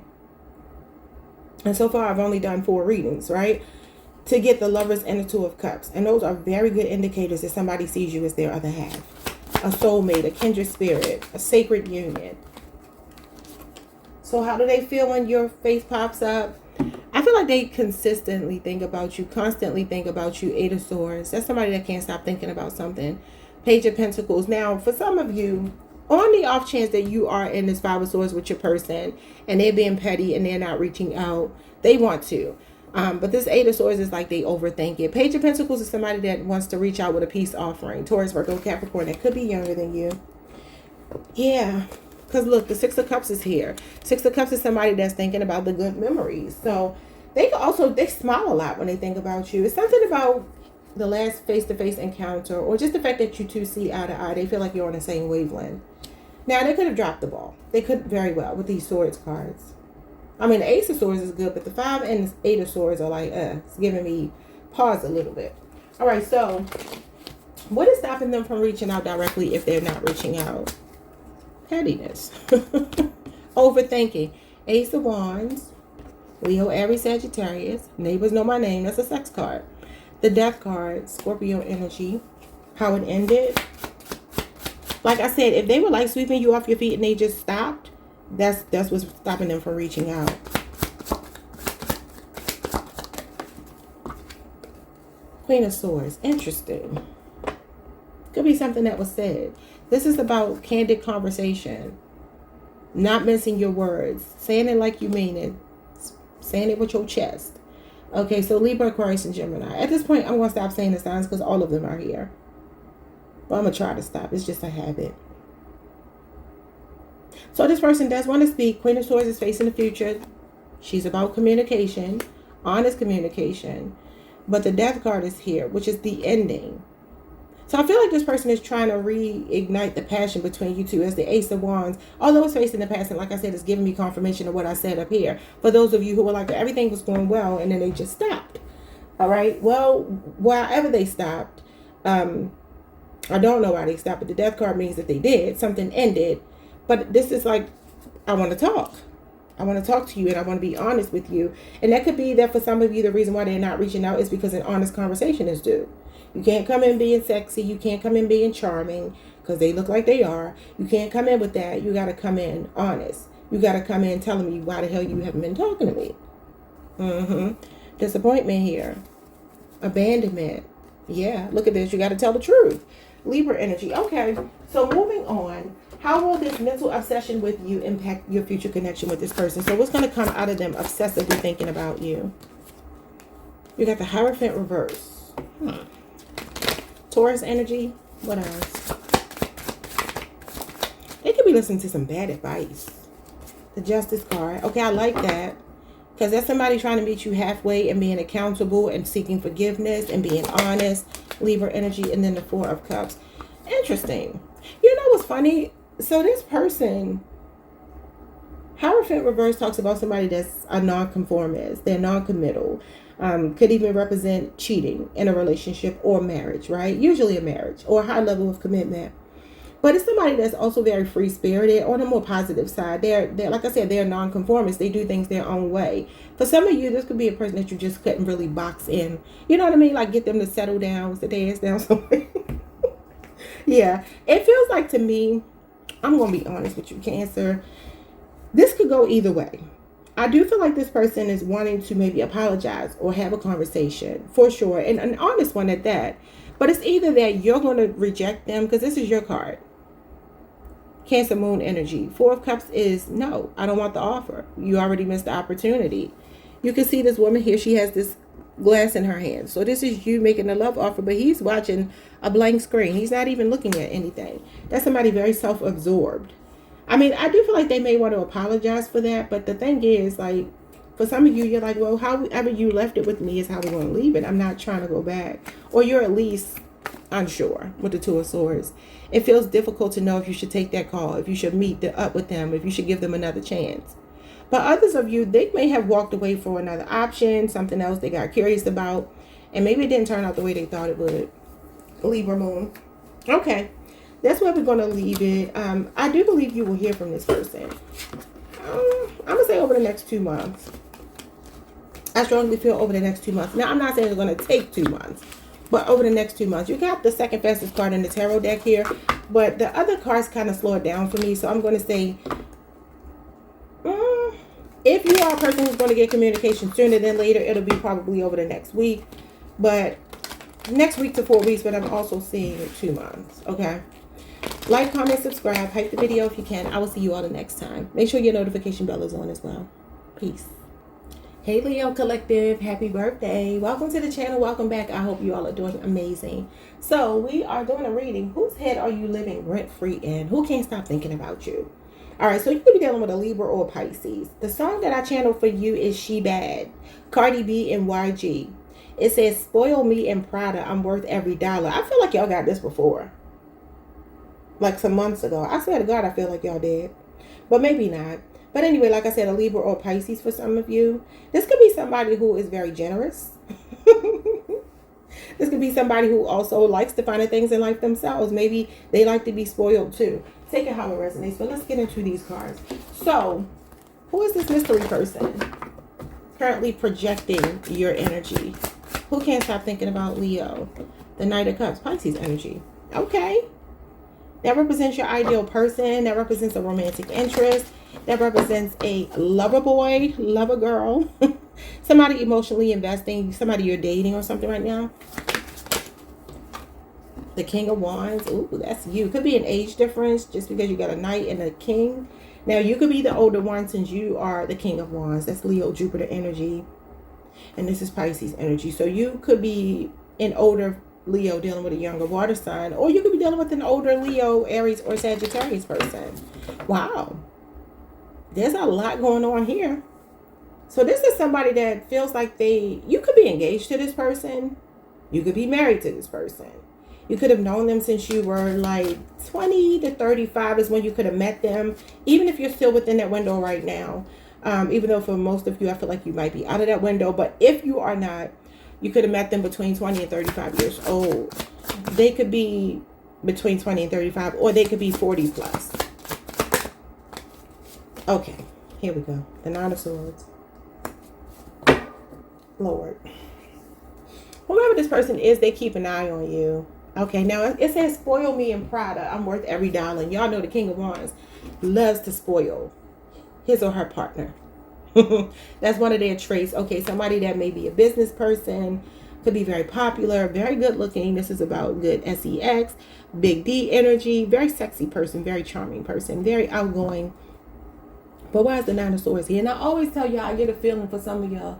And so far, I've only done 4 readings, right? To get the Lovers and the Two of Cups. And those are very good indicators that somebody sees you as their other half. A soulmate, a kindred spirit, a sacred union. So how do they feel when your face pops up? I feel like they consistently think about you, constantly think about you. 8 of Swords. That's somebody that can't stop thinking about something. Page of Pentacles. Now, for some of you, on the off chance that you are in this Five of Swords with your person and they're being petty and they're not reaching out, they want to. But this 8 of Swords is like they overthink it. Page of Pentacles is somebody that wants to reach out with a peace offering. Taurus, Virgo, Capricorn. That could be younger than you. Yeah. Because look, the 6 of Cups is here. 6 of Cups is somebody that's thinking about the good memories. So they smile a lot when they think about you. It's something about the last face-to-face encounter, or just the fact that you two see eye to eye. They feel like you're on the same wavelength. Now, they could have dropped the ball. They could very well with these Swords cards. I mean, the Ace of Swords is good, but the 5 and the 8 of Swords are like, it's giving me pause a little bit. All right, so what is stopping them from reaching out directly if they're not reaching out? Pettiness. Overthinking. Ace of Wands. Leo, Aries, Sagittarius. Neighbors know my name. That's a sex card. The Death card. Scorpio energy. How it ended. Like I said, if they were like sweeping you off your feet and they just stopped, that's what's stopping them from reaching out. Queen of Swords. Interesting. Could be something that was said. This is about candid conversation. Not mincing your words. Saying it like you mean it. Saying it with your chest. Okay, so Libra, Aquarius, and Gemini. At this point, I'm going to stop saying the signs because all of them are here. But I'm going to try to stop. It's just a habit. So this person does want to speak. Queen of Swords is facing the future. She's about communication. Honest communication. But the Death card is here, which is the ending. So I feel like this person is trying to reignite the passion between you two as the Ace of Wands. Although it's facing the past, and like I said, it's giving me confirmation of what I said up here. For those of you who were like, everything was going well, and then they just stopped. All right. Well, wherever they stopped, I don't know why they stopped, but the Death card means that they did. Something ended. But this is like, I want to talk. I want to talk to you, and I want to be honest with you. And that could be that for some of you, the reason why they're not reaching out is because an honest conversation is due. You can't come in being sexy. You can't come in being charming because they look like they are. You can't come in with that. You got to come in honest. You got to come in telling me why the hell you haven't been talking to me. Disappointment here. Abandonment. Yeah, look at this. You got to tell the truth. Libra energy. Okay, so moving on. How will this mental obsession with you impact your future connection with this person? So what's going to come out of them obsessively thinking about you? You got the Hierophant reverse. Taurus energy. What else? They could be listening to some bad advice. The Justice card. Okay, I like that. Because that's somebody trying to meet you halfway and being accountable and seeking forgiveness and being honest. Libra energy. And then the Four of Cups. Interesting. You know what's funny? So this person, Hierophant reverse talks about somebody that's a nonconformist. They're non-committal. Could even represent cheating in a relationship or marriage, right? Usually a marriage or a high level of commitment. But it's somebody that's also very free-spirited on the more positive side. They're like I said, they're nonconformists. They do things their own way. For some of you, this could be a person that you just couldn't really box in. You know what I mean? Like get them to settle down, sit their ass down somewhere. Yeah. It feels like to me, I'm going to be honest with you, Cancer. This could go either way. I do feel like this person is wanting to maybe apologize or have a conversation for sure. And an honest one at that. But it's either that you're going to reject them because this is your card. Cancer moon energy. Four of Cups is no, I don't want the offer. You already missed the opportunity. You can see this woman here. She has this glass in her hand. So this is you making a love offer, but he's watching a blank screen. He's not even looking at anything. That's somebody very self-absorbed. I mean, I do feel like they may want to apologize for that, but the thing is, like, for some of you, you're like, well, however you left it with me is how we're going to leave it. I'm not trying to go back. Or you're at least unsure with the Two of Swords. It feels difficult to know if you should take that call, if you should meet up with them, if you should give them another chance. But others of you, they may have walked away for another option, something else they got curious about, and maybe it didn't turn out the way they thought it would. Libra moon. Okay. That's where we're going to leave it. I do believe you will hear from this person. I'm going to say over the next 2 months. I strongly feel over the next 2 months. Now, I'm not saying it's going to take 2 months, but over the next 2 months. You got the second fastest card in the tarot deck here, but the other cards kind of slow it down for me. So I'm going to say, if you are a person who's going to get communication sooner than later, it'll be probably over the next week. But next week to 4 weeks, but I'm also seeing 2 months. Okay. Like, comment, subscribe, hype the video if you can. I will see you all the next time. Make sure your notification bell is on as well. Peace. Hey Leo Collective, happy birthday. Welcome to the channel. Welcome back. I hope you all are doing amazing. So we are doing a reading. Whose head are you living rent-free in? Who can't stop thinking about you? All right, so you could be dealing with a Libra or a Pisces. The song that I channeled for you is She Bad, Cardi B and YG. It says, spoil me in Prada, I'm worth every dollar. I feel like y'all got this before. Like some months ago. I swear to God, I feel like y'all did. But maybe not. But anyway, like I said, a Libra or Pisces for some of you. This could be somebody who is very generous. This could be somebody who also likes to find things in life themselves. Maybe they like to be spoiled too. Take it how it resonates. But let's get into these cards. So, who is this mystery person currently projecting your energy? Who can't stop thinking about Leo? The Knight of Cups, Pisces energy. Okay. That represents your ideal person. That represents a romantic interest. That represents a lover boy, lover girl. Somebody emotionally investing. Somebody you're dating or something right now. The King of Wands. Ooh, that's you. Could be an age difference just because you got a Knight and a King. Now, you could be the older one since you are the King of Wands. That's Leo, Jupiter energy. And this is Pisces energy. So you could be an older Leo dealing with a younger water sign, or you could be dealing with an older Leo, Aries, or Sagittarius person. Wow. There's a lot going on here. So this is somebody that feels like you could be engaged to this person. You could be married to this person. You could have known them since you were like 20 to 35 is when you could have met them. Even if you're still within that window right now. Even though for most of you, I feel like you might be out of that window. But if you are not, you could have met them between 20 and 35 years old. They could be between 20 and 35, or they could be 40 plus. Okay, here we go. The Nine of Swords. Lord. Whoever this person is, they keep an eye on you. Okay, now it says, spoil me in Prada. I'm worth every dollar. And y'all know the King of Wands loves to spoil his or her partner. That's one of their traits. Okay, somebody that may be a business person, Could be very popular, very good looking. This is about good sex, big D energy, very sexy person, very charming person, very outgoing. But why is the Nine of Swords here? And I always tell y'all, I get a feeling for some of y'all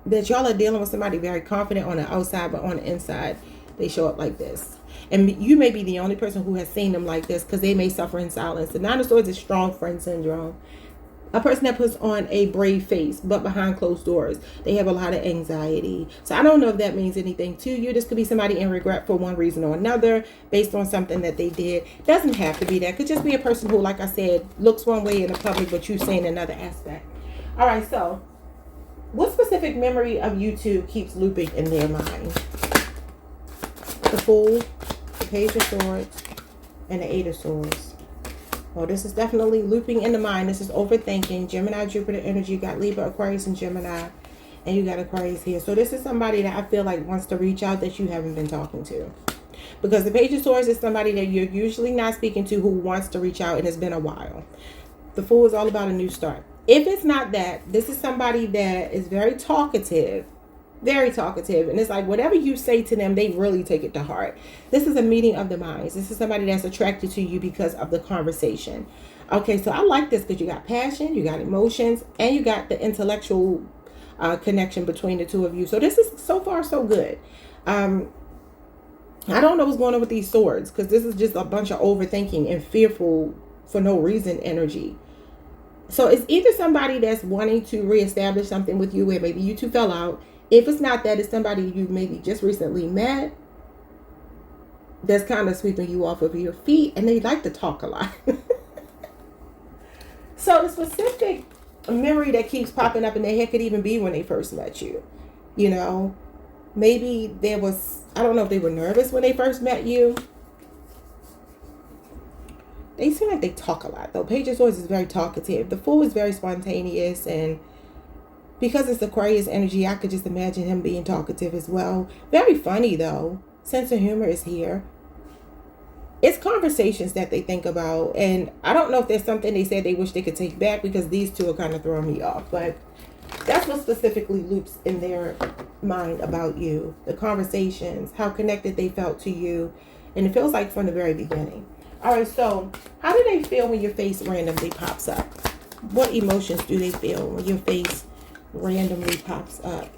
that y'all are dealing with somebody very confident on the outside, but on the inside, they show up like this. And you may be the only person who has seen them like this, because they may suffer in silence. The Nine of Swords is strong friend syndrome. A person that puts on a brave face, but behind closed doors, they have a lot of anxiety. So I don't know if that means anything to you. This could be somebody in regret for one reason or another, based on something that they did. Doesn't have to be that. Could just be a person who, like I said, looks one way in the public, but you seeing another aspect. All right, so what specific memory of you two keeps looping in their mind? The Fool, the Page of Swords, and the Eight of Swords. Well, this is definitely looping in the mind. This is overthinking. Gemini, Jupiter energy. You got Libra, Aquarius, and Gemini. And you got Aquarius here. So this is somebody that I feel like wants to reach out that you haven't been talking to. Because the Page of Swords is somebody that you're usually not speaking to who wants to reach out, and it's been a while. The Fool is all about a new start. If it's not that, this is somebody that is very talkative. Very talkative. And it's like whatever you say to them, they really take it to heart. This is a meeting of the minds. This is somebody that's attracted to you because of the conversation. Okay, so I like this because you got passion, you got emotions, and you got the intellectual connection between the two of you. So this is so far so good. I don't know what's going on with these swords, because this is just a bunch of overthinking and fearful for no reason energy. So it's either somebody that's wanting to reestablish something with you where maybe you two fell out. If it's not that, it's somebody you maybe just recently met that's kind of sweeping you off of your feet, and they like to talk a lot. So the specific memory that keeps popping up in their head could even be when they first met you. You know, maybe there was, I don't know if they were nervous when they first met you. They seem like they talk a lot, though. Page of Swords is very talkative. The Fool is very spontaneous, and because it's Aquarius energy, I could just imagine him being talkative as well. Very funny, though. Sense of humor is here. It's conversations that they think about. And I don't know if there's something they said they wish they could take back, because these two are kind of throwing me off. But that's what specifically loops in their mind about you. The conversations, how connected they felt to you. And it feels like from the very beginning. All right, so how do they feel when your face randomly pops up? What emotions do they feel when your face randomly pops up?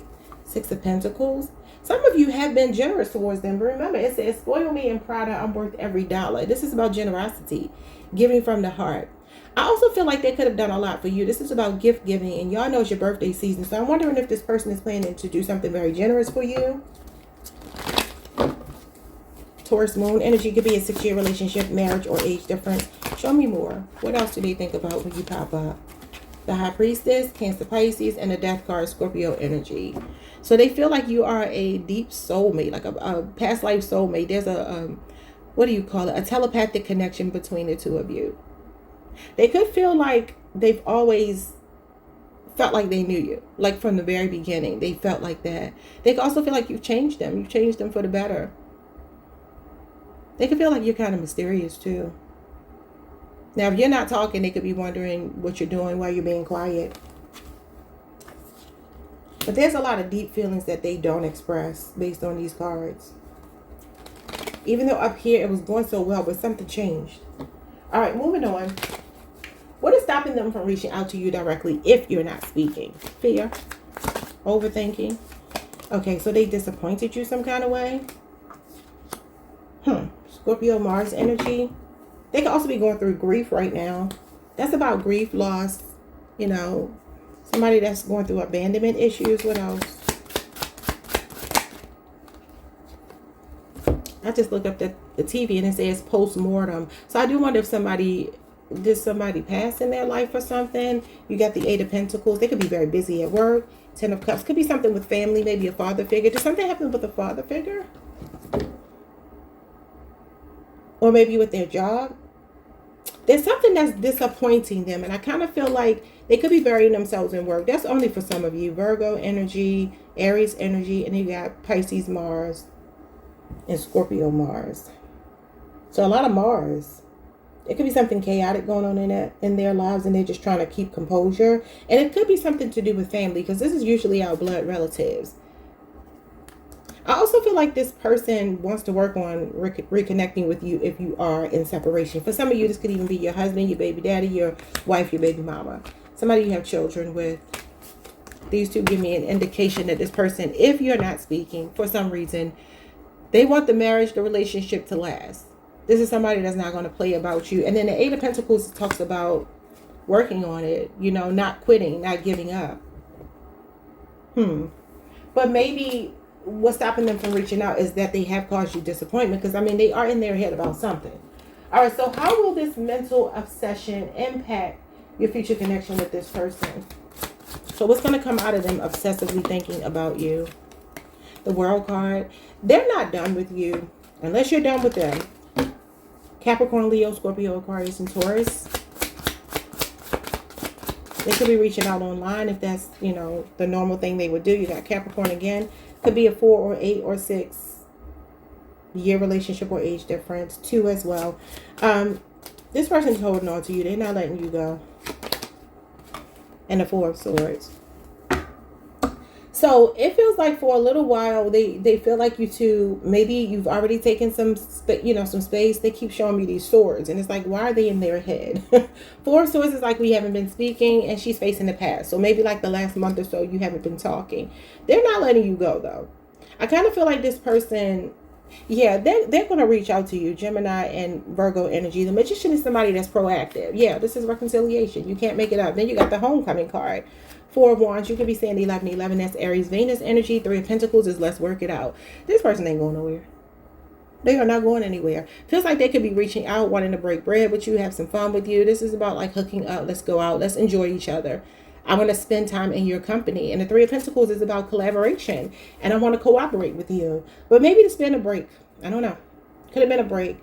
Six of Pentacles. Some of you have been generous towards them, but remember, it says, spoil me and Prada, I'm worth every dollar. This is about generosity, giving from the heart. I also feel like they could have done a lot for you. This is about gift giving, and y'all know it's your birthday season, so I'm wondering if this person is planning to do something very generous for you. Taurus moon energy could be a 6-year relationship, marriage, or age difference. Show me more. What else do they think about when you pop up? The High Priestess, Cancer, Pisces, and the Death card, Scorpio energy. So they feel like you are a deep soulmate, like a past life soulmate. There's a, what do you call it? A telepathic connection between the two of you. They could feel like they've always felt like they knew you. Like from the very beginning, they felt like that. They could also feel like you've changed them. You've changed them for the better. They could feel like you're kind of mysterious too. Now, if you're not talking, they could be wondering what you're doing while you're being quiet. But there's a lot of deep feelings that they don't express based on these cards. Even though up here it was going so well, but something changed. All right, moving on. What is stopping them from reaching out to you directly if you're not speaking? Fear, overthinking. Okay, so they disappointed you some kind of way. Scorpio, Mars energy. They could also be going through grief right now. That's about grief, loss, you know, somebody that's going through abandonment issues. What else? I just looked up the TV and it says post-mortem. So I do wonder if somebody pass in their life or something. You got the Eight of Pentacles. They could be very busy at work. Ten of Cups. Could be something with family, maybe a father figure. Did something happen with a father figure? Or maybe with their job. There's something that's disappointing them. And I kind of feel like they could be burying themselves in work. That's only for some of you. Virgo energy, Aries energy, and you got Pisces Mars and Scorpio Mars. So a lot of Mars. It could be something chaotic going on in their lives, and they're just trying to keep composure. And it could be something to do with family, because this is usually our blood relatives. I also feel like this person wants to work on reconnecting with you if you are in separation. For some of you, this could even be your husband, your baby daddy, your wife, your baby mama. Somebody you have children with. These two give me an indication that this person, if you're not speaking for some reason, they want the marriage, the relationship to last. This is somebody that's not going to play about you. And then the Eight of Pentacles talks about working on it, you know, not quitting, not giving up. But maybe what's stopping them from reaching out is that they have caused you disappointment, because I mean they are in their head about something. All right, so how will this mental obsession impact your future connection with this person? So what's going to come out of them obsessively thinking about you? The World card. They're not done with you unless you're done with them. Capricorn, Leo, Scorpio, Aquarius, and Taurus. They could be reaching out online if that's, you know, the normal thing they would do. You got Capricorn again. Could be a 4 or 8 or 6 year relationship or age difference. 2 as well. This person's holding on to you. They're not letting you go. And the 4 of Swords. So it feels like for a little while they feel like you two, maybe you've already taken some space. They keep showing me these swords, and it's like, why are they in their head? 4 of Swords is like we haven't been speaking, and she's facing the past. So maybe like the last month or so you haven't been talking. They're not letting you go though. I kind of feel like this person, yeah, they're going to reach out to you. Gemini and Virgo energy. The Magician is somebody that's proactive. Yeah, this is reconciliation. You can't make it up. Then you got the Homecoming card. 4 of Wands, you could be saying 11-11. That's Aries, Venus energy. 3 of Pentacles is let's work it out. This person ain't going nowhere. They are not going anywhere. Feels like they could be reaching out, wanting to break bread with you, have some fun with you. This is about like hooking up. Let's go out. Let's enjoy each other. I want to spend time in your company. And the 3 of Pentacles is about collaboration. And I want to cooperate with you. But maybe to spend a break. I don't know. Could have been a break.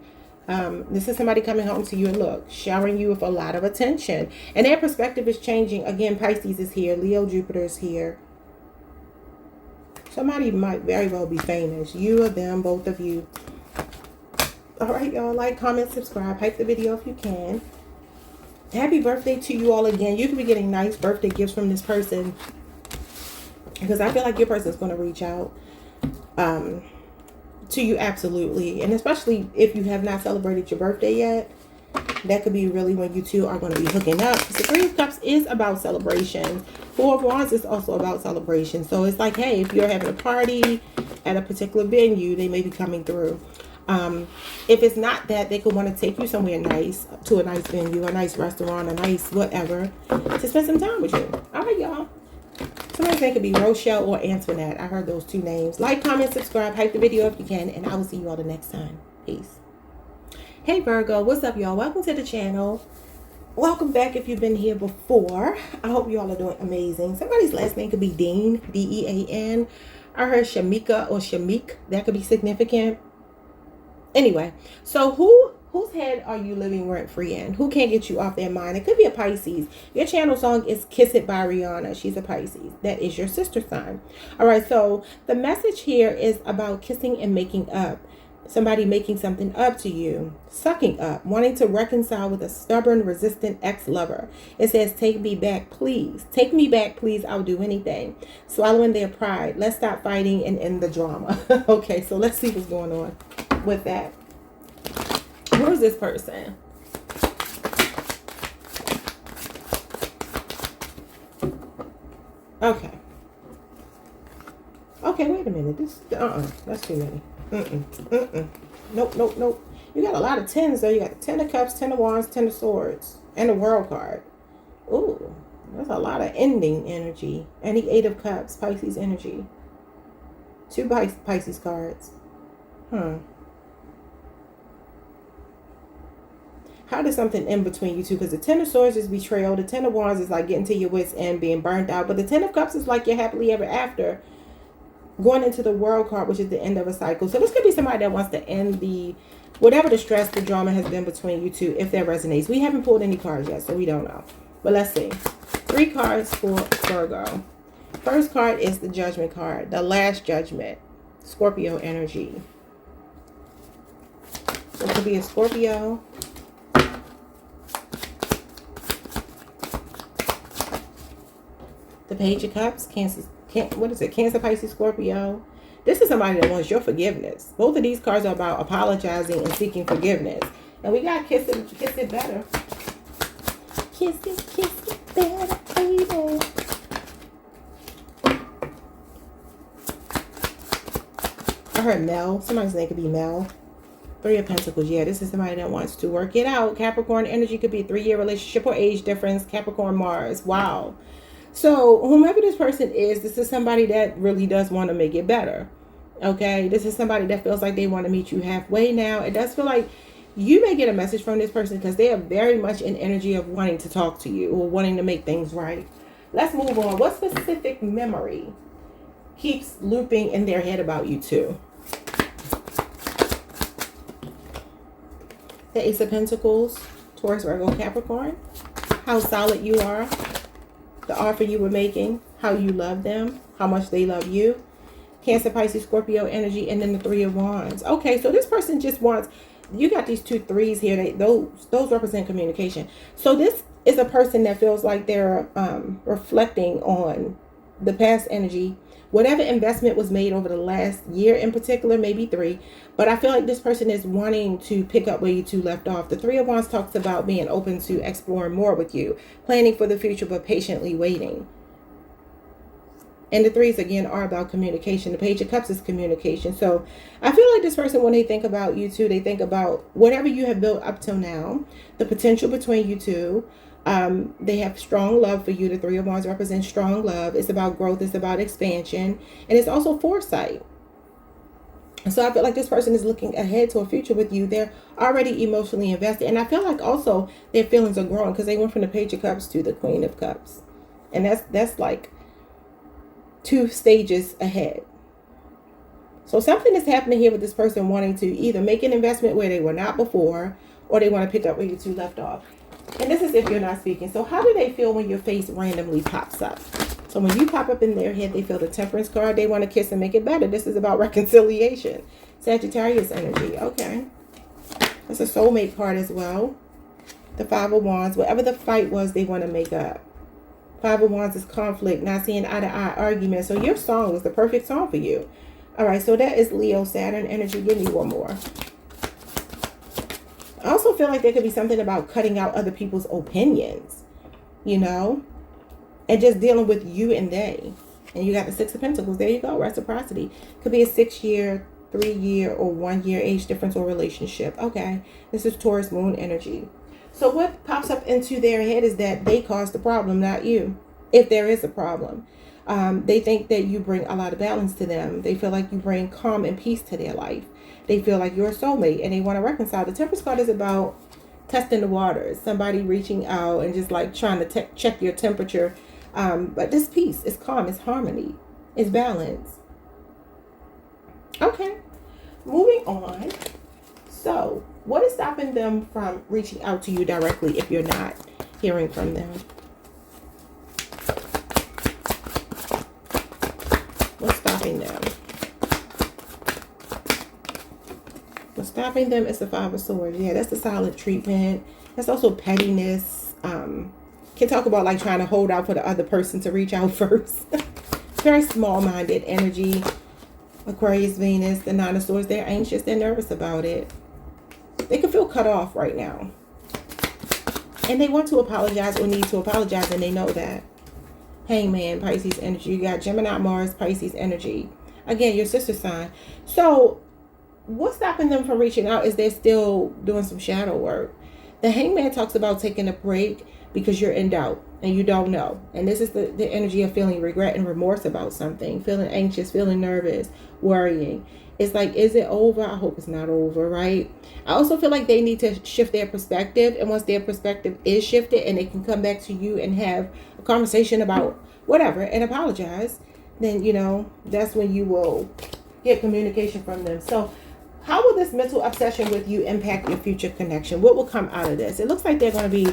This is somebody coming home to you and look, showering you with a lot of attention. And their perspective is changing. Again, Pisces is here. Leo, Jupiter is here. Somebody might very well be famous. You or them, both of you. All right, y'all. Like, comment, subscribe. Hype the video if you can. Happy birthday to you all again. You could be getting nice birthday gifts from this person, because I feel like your person is going to reach out to you, absolutely. And especially if you have not celebrated your birthday yet, that could be really when you two are going to be hooking up. The 3 of Cups is about celebration. 4 of Wands is also about celebration. So it's like, hey, if you're having a party at a particular venue, they may be coming through. If it's not that, they could want to take you somewhere nice, to a nice venue, a nice restaurant, a nice whatever, to spend some time with you. All right, y'all. Somebody think it could be Rochelle or Antoinette. I heard those 2 names. Like, comment, subscribe, hype the video if you can, and I will see you all the next time. Peace. Hey Virgo, what's up y'all? Welcome to the channel. Welcome back if you've been here before. I hope you all are doing amazing. Somebody's last name could be Dean, D-E-A-N. I heard Shamika or Shamik. That could be significant. Anyway, so whose head are you living rent-free in? Who can't get you off their mind? It could be a Pisces. Your channel song is Kiss It by Rihanna. She's a Pisces. That is your sister sign. All right, so the message here is about kissing and making up. Somebody making something up to you. Sucking up. Wanting to reconcile with a stubborn, resistant ex-lover. It says, take me back, please. Take me back, please. I'll do anything. Swallowing their pride. Let's stop fighting and end the drama. Okay, so let's see what's going on with that. Who is this person? Okay. Okay, wait a minute. This, that's too many. Nope. You got a lot of 10s, though. You got the 10 of Cups, 10 of Wands, 10 of Swords, and the World card. Ooh, that's a lot of ending energy. And the 8 of Cups, Pisces energy. 2 Pisces cards. How does something end between you two? Because the 10 of Swords is betrayal. The 10 of Wands is like getting to your wits' end, being burnt out. But the 10 of Cups is like you're happily ever after. Going into the World card, which is the end of a cycle. So this could be somebody that wants to end the, whatever the stress, the drama has been between you two, if that resonates. We haven't pulled any cards yet, so we don't know. But let's see. 3 cards for Virgo. First card is the Judgment card. The Last Judgment. Scorpio energy. So it could be a Scorpio. The Page of Cups, Cancer, what is it? Cancer, Pisces, Scorpio. This is somebody that wants your forgiveness. Both of these cards are about apologizing and seeking forgiveness. And we got kiss it better. Kiss it better, baby. I heard Mel. Somebody's name could be Mel. 3 of Pentacles. Yeah, this is somebody that wants to work it out. Capricorn energy could be a 3-year relationship or age difference. Capricorn Mars. Wow. So whomever this person is, this is somebody that really does want to make it better. Okay. This is somebody that feels like they want to meet you halfway now. It does feel like you may get a message from this person because they are very much in energy of wanting to talk to you or wanting to make things right. Let's move on. What specific memory keeps looping in their head about you two? The Ace of Pentacles, Taurus, Virgo, Capricorn. How solid you are. The offer you were making. How you love them. How much they love you. Cancer, Pisces, Scorpio energy. And then the 3 of Wands. Okay, so this person just wants... You got these 2 3s here. Those represent communication. So this is a person that feels like they're reflecting on the past energy. Whatever investment was made over the last year in particular, maybe 3. But I feel like this person is wanting to pick up where you two left off. The 3 of Wands talks about being open to exploring more with you. Planning for the future, but patiently waiting. And the 3s, again, are about communication. The Page of Cups is communication. So I feel like this person, when they think about you two, they think about whatever you have built up till now. The potential between you two. They have strong love for you. The 3 of Wands represents strong love. It's about growth. It's about expansion. And it's also foresight. So I feel like this person is looking ahead to a future with you. They're already emotionally invested. And I feel like also their feelings are growing because they went from the Page of Cups to the Queen of Cups. And that's like 2 stages ahead. So something is happening here with this person wanting to either make an investment where they were not before, or they want to pick up where you two left off. And this is if you're not speaking. So how do they feel when your face randomly pops up? So when you pop up in their head, they feel the Temperance card. They want to kiss and make it better. This is about reconciliation. Sagittarius energy. Okay. That's a soulmate card as well. The 5 of Wands. Whatever the fight was, they want to make up. 5 of Wands is conflict, not seeing eye-to-eye argument. So your song was the perfect song for you. All right, so that is Leo, Saturn energy. Give me one more. I also feel like there could be something about cutting out other people's opinions, you know, and just dealing with you and they. And you got the 6 of Pentacles. There you go. Reciprocity. Could be a 6-year, 3-year, or 1-year age difference or relationship. Okay. This is Taurus moon energy. So what pops up into their head is that they caused the problem, not you. If there is a problem. They think that you bring a lot of balance to them. They feel like you bring calm and peace to their life. They feel like you're a soulmate and they want to reconcile. The Temperance card is about testing the waters. Somebody reaching out and just like trying to check your temperature. But this peace is calm. It's harmony. It's balance. Okay. Moving on. So what is stopping them from reaching out to you directly if you're not hearing from them? What's stopping them? What's stopping them is the 5 of Swords. Yeah, that's the solid treatment. That's also pettiness. Can talk about like trying to hold out for the other person to reach out first. Very small-minded energy. Aquarius, Venus, the 9 of Swords. They're anxious. They're nervous about it. They can feel cut off right now. And they want to apologize or need to apologize, and they know that. Hangman, Pisces energy. You got Gemini, Mars, Pisces energy. Again, your sister sign. So what's stopping them from reaching out is they're still doing some shadow work. The Hangman talks about taking a break because you're in doubt and you don't know. And this is the energy of feeling regret and remorse about something. Feeling anxious, feeling nervous, worrying. It's like, is it over? I hope it's not over, right? I also feel like they need to shift their perspective. And once their perspective is shifted and they can come back to you and have a conversation about whatever and apologize, then, you know, that's when you will get communication from them. So how will this mental obsession with you impact your future connection? What will come out of this? It looks like they're going to be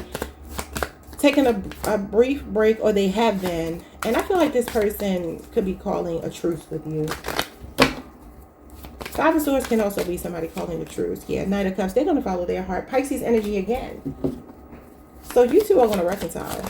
taking a brief break, or they have been. And I feel like this person could be calling a truce with you. 5 of Swords can also be somebody calling the truce. Yeah, Knight of Cups. They're going to follow their heart. Pisces energy again. So you two are going to reconcile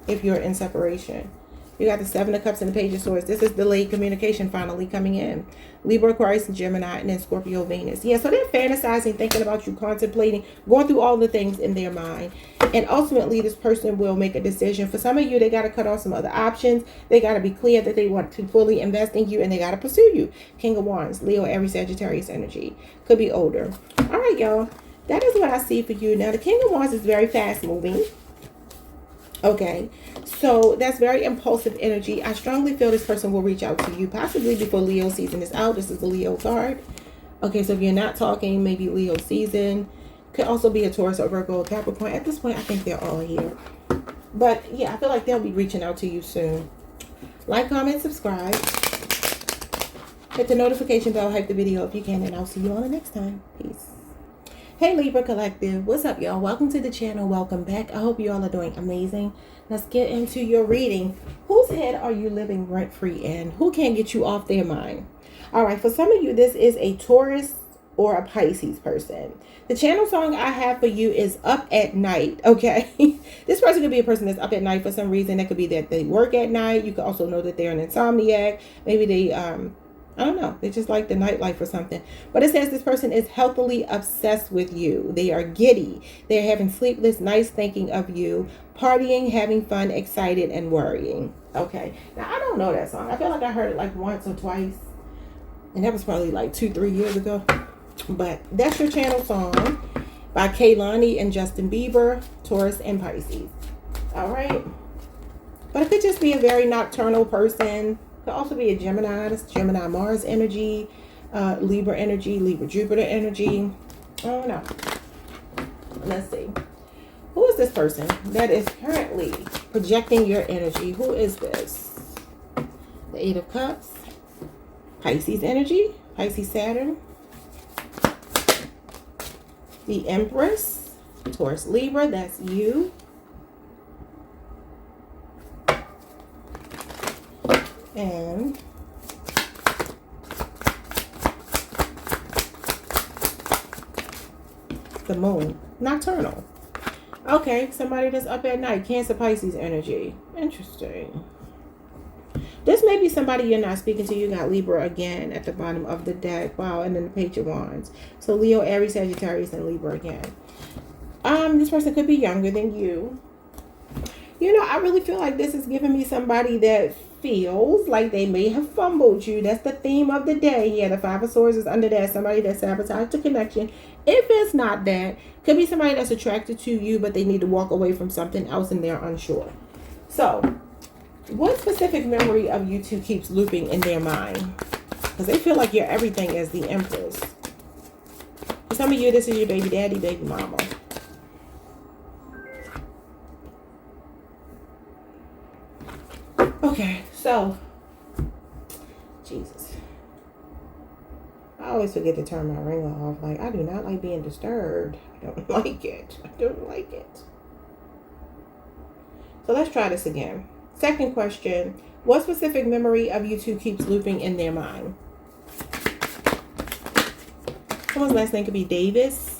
if you're in separation. You got the Seven of Cups and the Page of Swords. This is delayed communication finally coming in. Libra, Aquarius, and Gemini, and then Scorpio, Venus. Yeah, so they're fantasizing, thinking about you, contemplating, going through all the things in their mind. And ultimately, this person will make a decision. For some of you, they got to cut off some other options. They got to be clear that they want to fully invest in you, and they got to pursue you. King of Wands, Leo, Aries, Sagittarius energy. Could be older. All right, y'all. That is what I see for you. Now, the King of Wands is very fast moving. Okay, so that's very impulsive energy. I strongly feel this person will reach out to you, possibly before Leo season is out. This is a Leo card. Okay, so if you're not talking, maybe Leo season. Could also be a Taurus or Virgo or Capricorn. At this point, I think they're all here. But yeah, I feel like they'll be reaching out to you soon. Like, comment, subscribe. Hit the notification bell, hype the video if you can, and I'll see you all the next time. Peace. Hey Libra Collective, what's up y'all? Welcome to the channel. Welcome back. I hope you all are doing amazing. Let's get into your reading. Whose head are you living rent-free in? Who can't get you off their mind? All right, for some of you, this is a Taurus or a Pisces person. The channel song I have for you is Up at Night, okay? This person could be a person that's up at night for some reason. That could be that they work at night. You could also know that they're an insomniac. Maybe they, I don't know. They just like the nightlife or something. But it says this person is healthily obsessed with you. They are giddy. They're having sleepless nights thinking of you. Partying, having fun, excited, and worrying. Okay. Now, I don't know that song. I feel like I heard it like once or twice. And that was probably like 2-3 years ago. But that's your channel song by Kehlani and Justin Bieber, Taurus and Pisces. All right. But it could just be a very nocturnal person. Could also be a Gemini. That's Gemini Mars energy, Libra energy, Libra Jupiter energy. I don't know. Let's see. Who is this person that is currently projecting your energy? Who is this? The Eight of Cups. Pisces energy. Pisces Saturn. The Empress. Taurus Libra. That's you. And the Moon. Nocturnal. Okay, somebody that's up at night. Cancer, Pisces energy. Interesting. This may be somebody you're not speaking to. You got Libra again at the bottom of the deck. Wow, and then the Page of Wands. So Leo, Aries, Sagittarius, and Libra again. This person could be younger than you. You know, I really feel like this is giving me somebody that feels like they may have fumbled you. That's the theme of the day. Yeah, the Five of Swords is under that. Somebody that sabotaged the connection. If it's not that, could be somebody that's attracted to you, but they need to walk away from something else and they're unsure. So, what specific memory of you two keeps looping in their mind? Because they feel like you're everything as the Empress. For some of you, this is your baby daddy, baby mama. Okay, so, Jesus. I always forget to turn my ringer off. Like, I do not like being disturbed. I don't like it. I don't like it. So let's try this again. Second question. What specific memory of you two keeps looping in their mind? Someone's last name could be Davis.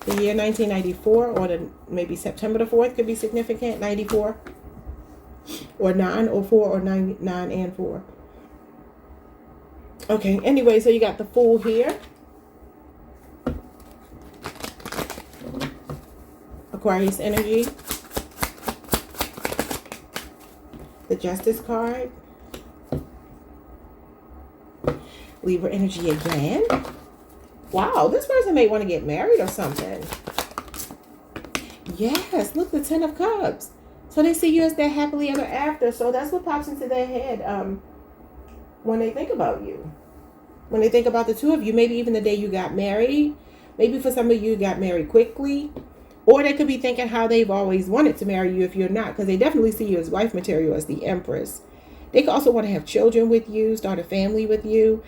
The year 1994 or maybe September the 4th could be significant. 94. Or 9 or 4 or 9 and 4. Okay, anyway, so you got the Fool here. Aquarius energy. The Justice card. Libra energy again. Wow, this person may want to get married or something. Yes, look, the Ten of Cups. So they see you as their happily ever after. So that's what pops into their head when they think about you. When they think about the two of you, maybe even the day you got married. Maybe for some of you got married quickly. Or they could be thinking how they've always wanted to marry you if you're not. Because they definitely see you as wife material, as the Empress. They could also want to have children with you, start a family with you.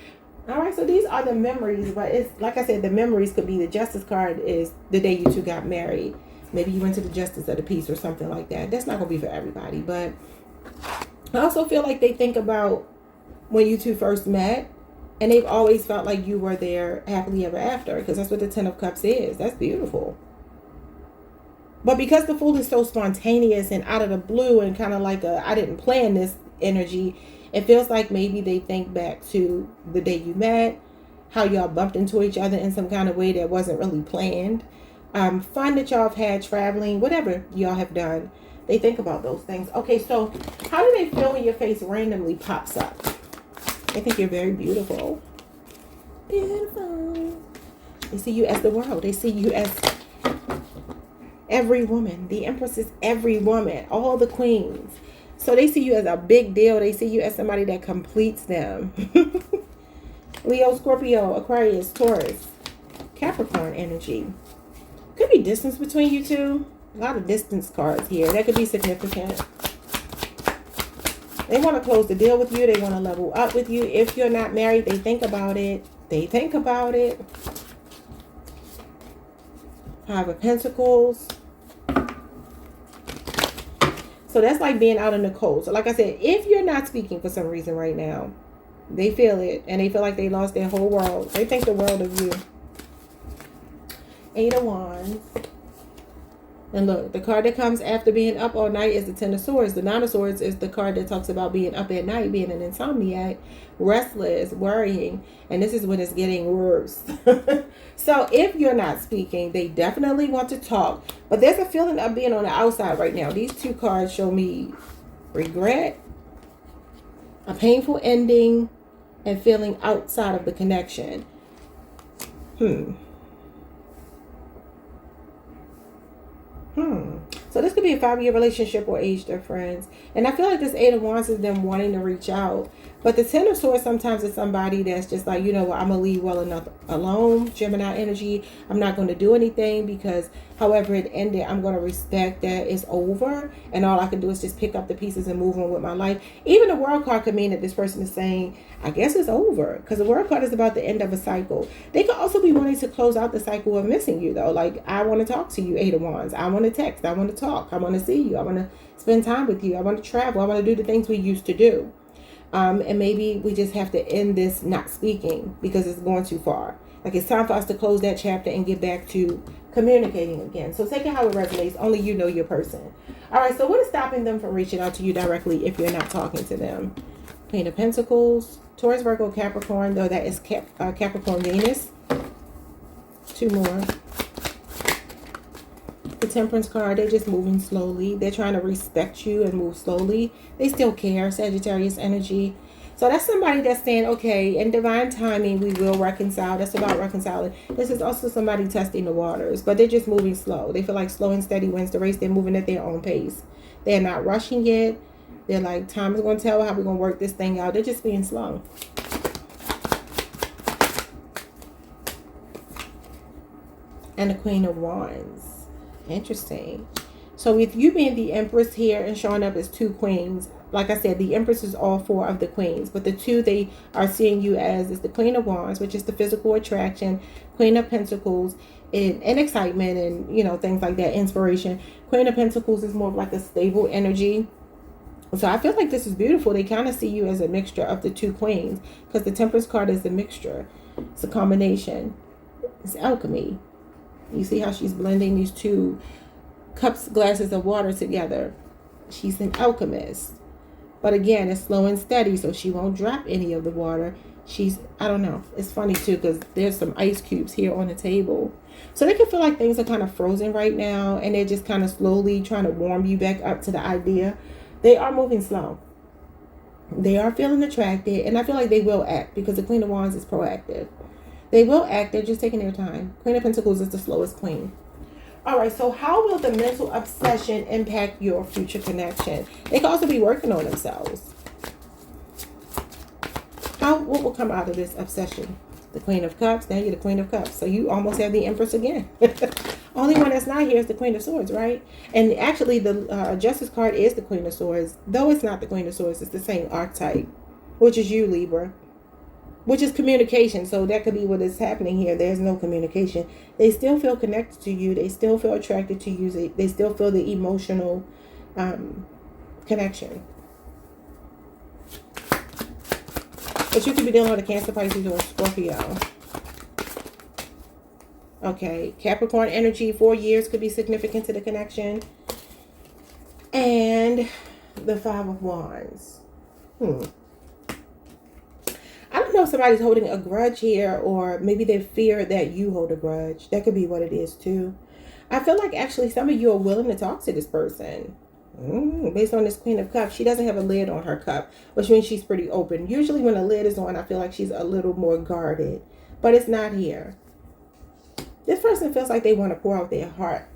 All right, so these are the memories. But it's like I said, the memories could be the Justice card is the day you two got married. Maybe you went to the Justice of the Peace or something like that. That's not going to be for everybody. But I also feel like they think about when you two first met. And they've always felt like you were there happily ever after. Because that's what the Ten of Cups is. That's beautiful. All right, so these are the memories of you two keeps looping in their mind. What specific memory of you two keeps looping in their mind? Someone's last name could be Davis. The year 1994 or maybe September the 4th could be significant. 94. Or 9 or 4 or 9 and 4. Okay, anyway, so you got the Fool here. But because the Fool is so spontaneous and out of the blue and kind of like a I didn't plan this energy, it feels like maybe they think back to the day you met, how y'all bumped into each other in some kind of way that wasn't really planned. Fun that y'all have had traveling, whatever y'all have done. They think about those things. Okay, so how do they feel when your face randomly pops up? They think you're very beautiful. Beautiful. They see you as the world. They see you as every woman. The Empress is every woman. All the queens. So they see you as a big deal. They see you as somebody that completes them. Leo, Scorpio, Aquarius, Taurus, Capricorn energy. Could be distance between you two. A lot of distance cards here. That could be significant. They want to close the deal with you. They want to level up with you. If you're not married, they think about it. They think about it. Five of Pentacles. So that's like being out in the cold. So like I said, if you're not speaking for some reason right now, they feel it. And they feel like they lost their whole world. They think the world of you. Eight of Wands. And look, the card that comes after being up all night is the Ten of Swords. The Nine of Swords is the card that talks about being up at night, being an insomniac, restless, worrying. And this is when it's getting worse. So if you're not speaking, they definitely want to talk. But there's a feeling of being on the outside right now. These two cards show me regret, a painful ending, and feeling outside of the connection. So this could be a 5-year relationship or age difference. And I feel like this Eight of Wands is them wanting to reach out. But the Ten of Swords sometimes is somebody that's just like, you know what, I'm going to leave well enough alone. Gemini energy. I'm not going to do anything because however it ended, I'm going to respect that it's over. And all I can do is just pick up the pieces and move on with my life. Even the World card could mean that this person is saying, I guess it's over. Because the World card is about the end of a cycle. They could also be wanting to close out the cycle of missing you though. Like, I want to talk to you, Eight of Wands. I want to text. I want to talk. I want to see you. I want to spend time with you. I want to travel. I want to do the things we used to do. And maybe we just have to end this not speaking because it's going too far. Like, it's time for us to close that chapter and get back to communicating again. So take it how it resonates. Only you know your person. All right, so what is stopping them from reaching out to you directly if you're not talking to them? Queen of Pentacles, Taurus, Virgo, Capricorn, though that is Capricorn Venus. Two more. The Temperance card, they're just moving slowly. They're trying to respect you and move slowly. They still care, Sagittarius energy. So that's somebody that's saying, okay, in divine timing, we will reconcile. That's about reconciling. This is also somebody testing the waters, but they're just moving slow. They feel like slow and steady wins the race. They're moving at their own pace. They're not rushing it. They're like, time is going to tell how we're going to work this thing out. They're just being slow. And the Queen of Wands. Interesting. So with you being the Empress here and showing up as two queens, like I said, the Empress is all four of the queens, but the two they are seeing you as is the Queen of Wands, which is the physical attraction, Queen of Pentacles, and excitement and, you know, things like that, inspiration. Queen of Pentacles is more of like a stable energy. So I feel like this is beautiful. They kind of see you as a mixture of the two queens because the Temperance card is a mixture. It's a combination. It's alchemy. You see how she's blending these two glasses of water together. She's an alchemist. But again, it's slow and steady, so she won't drop any of the water. I don't know. It's funny too because there's some ice cubes here on the table. So they can feel like things are kind of frozen right now and they're just kind of slowly trying to warm you back up to the idea. They are moving slow. They are feeling attracted, and I feel like they will act because the Queen of Wands is proactive. They will act. They're just taking their time. Queen of Pentacles is the slowest queen. All right, so how will the mental obsession impact your future connection? They can also be working on themselves. What will come out of this obsession? The Queen of Cups. Now you're the Queen of Cups. So you almost have the Empress again. Only one that's not here is the Queen of Swords, right? And actually the Justice card is the Queen of Swords. Though it's not the Queen of Swords, it's the same archetype, which is you, Libra. Which is communication. So that could be what is happening here. There's no communication. They still feel connected to you. They still feel attracted to you. They still feel the emotional connection. But you could be dealing with a Cancer, Pisces, or a Scorpio. Okay, Capricorn energy, 4 years could be significant to the connection. And the Five of Wands. I don't know if somebody's holding a grudge here, or maybe they fear that you hold a grudge. That could be what it is too. I feel like actually some of you are willing to talk to this person. Based on this Queen of Cups, she doesn't have a lid on her cup, which means she's pretty open. Usually when a lid is on, I feel like she's a little more guarded, but it's not here. This person feels like they want to pour out their heart.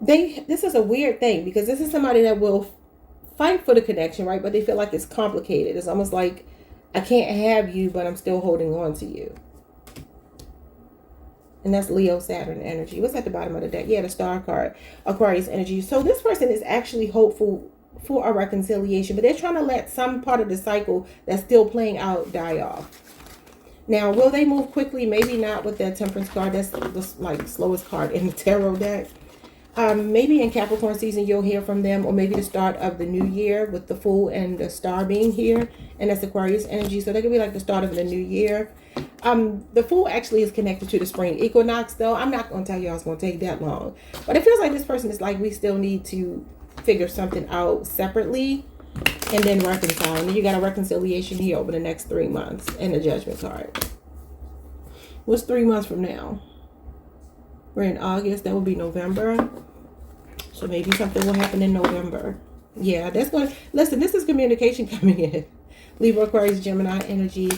This is a weird thing, because this is somebody that will fight for the connection, right? But they feel like it's complicated. It's almost like, I can't have you, but I'm still holding on to you. And that's Leo, Saturn energy. What's at the bottom of the deck? Yeah, the Star card, Aquarius energy. So this person is actually hopeful for a reconciliation, but they're trying to let some part of the cycle that's still playing out die off. Now, will they move quickly? Maybe not with that Temperance card. That's the like slowest card in the tarot deck. Maybe in Capricorn season you'll hear from them, or maybe the start of the new year with the Fool and the Star being here, and that's Aquarius energy. So that could be like the start of the new year. The Fool actually is connected to the spring equinox, though. I'm not going to tell you it's going to take that long, but it feels like this person is like, we still need to figure something out separately and then reconcile. And then you got a reconciliation here over the next 3 months, and the Judgment card. What's 3 months from now? We're in August. That will be November. So maybe something will happen in November. Yeah, that's going to... Listen, this is communication coming in. Libra, Aquarius, Gemini energy.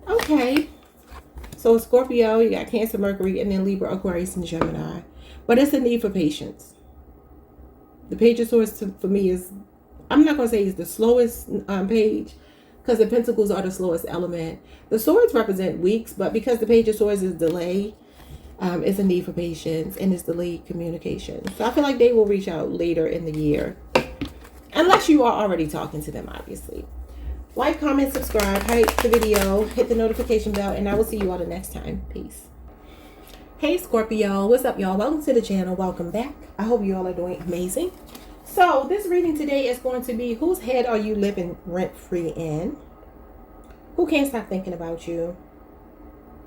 Okay. So Scorpio, you got Cancer, Mercury, and then Libra, Aquarius, and Gemini. But it's a need for patience. The Page of Swords for me is... I'm not going to say it's the slowest page, because the Pentacles are the slowest element. The Swords represent weeks, but because the Page of Swords is delay... it's a need for patience, and it's delayed communication. So I feel like they will reach out later in the year, unless you are already talking to them, obviously. Like, comment, subscribe, hype the video, hit the notification bell, and I will see you all the next time. Peace. Hey Scorpio, what's up y'all? Welcome to the channel. Welcome back. I hope you all are doing amazing. So this reading today is going to be, whose head are you living rent-free in? Who can't stop thinking about you?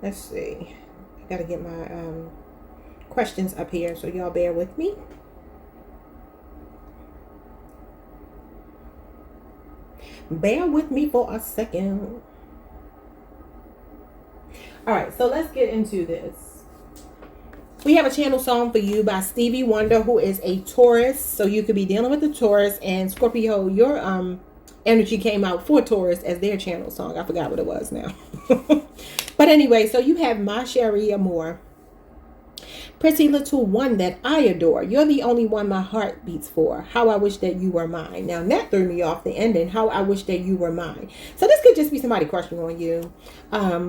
Let's see. Got to get my questions up here, so y'all bear with me. Bear with me for a second. All right, so let's get into this. We have a channel song for you by Stevie Wonder, who is a Taurus. So you could be dealing with the Taurus, and Scorpio, your energy came out for Taurus as their channel song. I forgot what it was now. But anyway, so you have My Cherie Amour. Pretty little one that I adore. You're the only one my heart beats for. How I wish that you were mine. Now that threw me off the ending. How I wish that you were mine. So this could just be somebody crushing on you.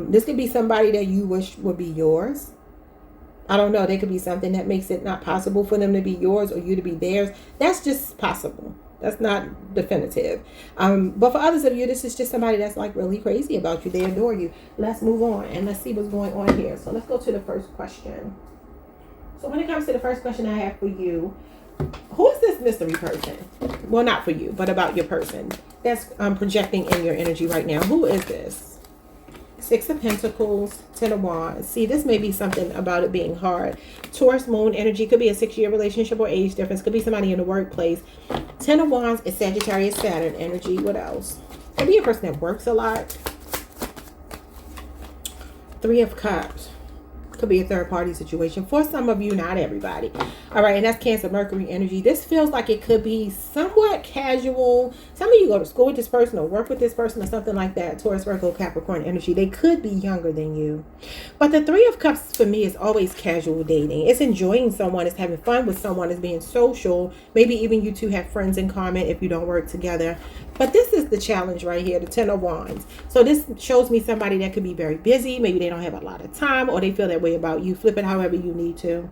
This could be somebody that you wish would be yours. I don't know. There could be something that makes it not possible for them to be yours or you to be theirs. That's just possible. That's not definitive. But for others of you, this is just somebody that's like really crazy about you. They adore you. Let's move on and let's see what's going on here. So let's go to the first question. So when it comes to the first question I have for you, who is this mystery person? Well, not for you, but about your person that's projecting in your energy right now. Who is this? Six of Pentacles, Ten of Wands. See, this may be something about it being hard. Taurus moon energy. Could be a 6-year relationship or age difference. Could be somebody in the workplace. Ten of Wands is Sagittarius, Saturn energy. What else? Could be a person that works a lot. Three of Cups. Could be a third-party situation. For some of you, not everybody. All right, and that's Cancer, Mercury energy. This feels like it could be somewhat casual. Some of you go to school with this person or work with this person or something like that. Taurus, Virgo, Capricorn energy. They could be younger than you. But the Three of Cups for me is always casual dating. It's enjoying someone. It's having fun with someone. It's being social. Maybe even you two have friends in common if you don't work together. But this is the challenge right here, the Ten of Wands. So this shows me somebody that could be very busy. Maybe they don't have a lot of time, or they feel that way about you. Flip it however you need to.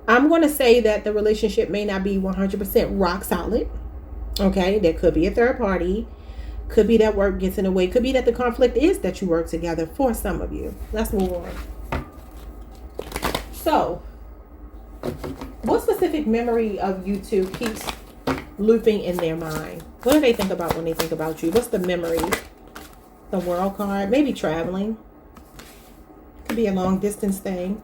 I'm going to say that the relationship may not be 100% rock solid. Okay, there could be a third party. Could be that work gets in the way. Could be that the conflict is that you work together for some of you. Let's move on. So, what specific memory of you two keeps looping in their mind? What do they think about when they think about you? What's the memory? The World card. Maybe traveling. Could be a long distance thing.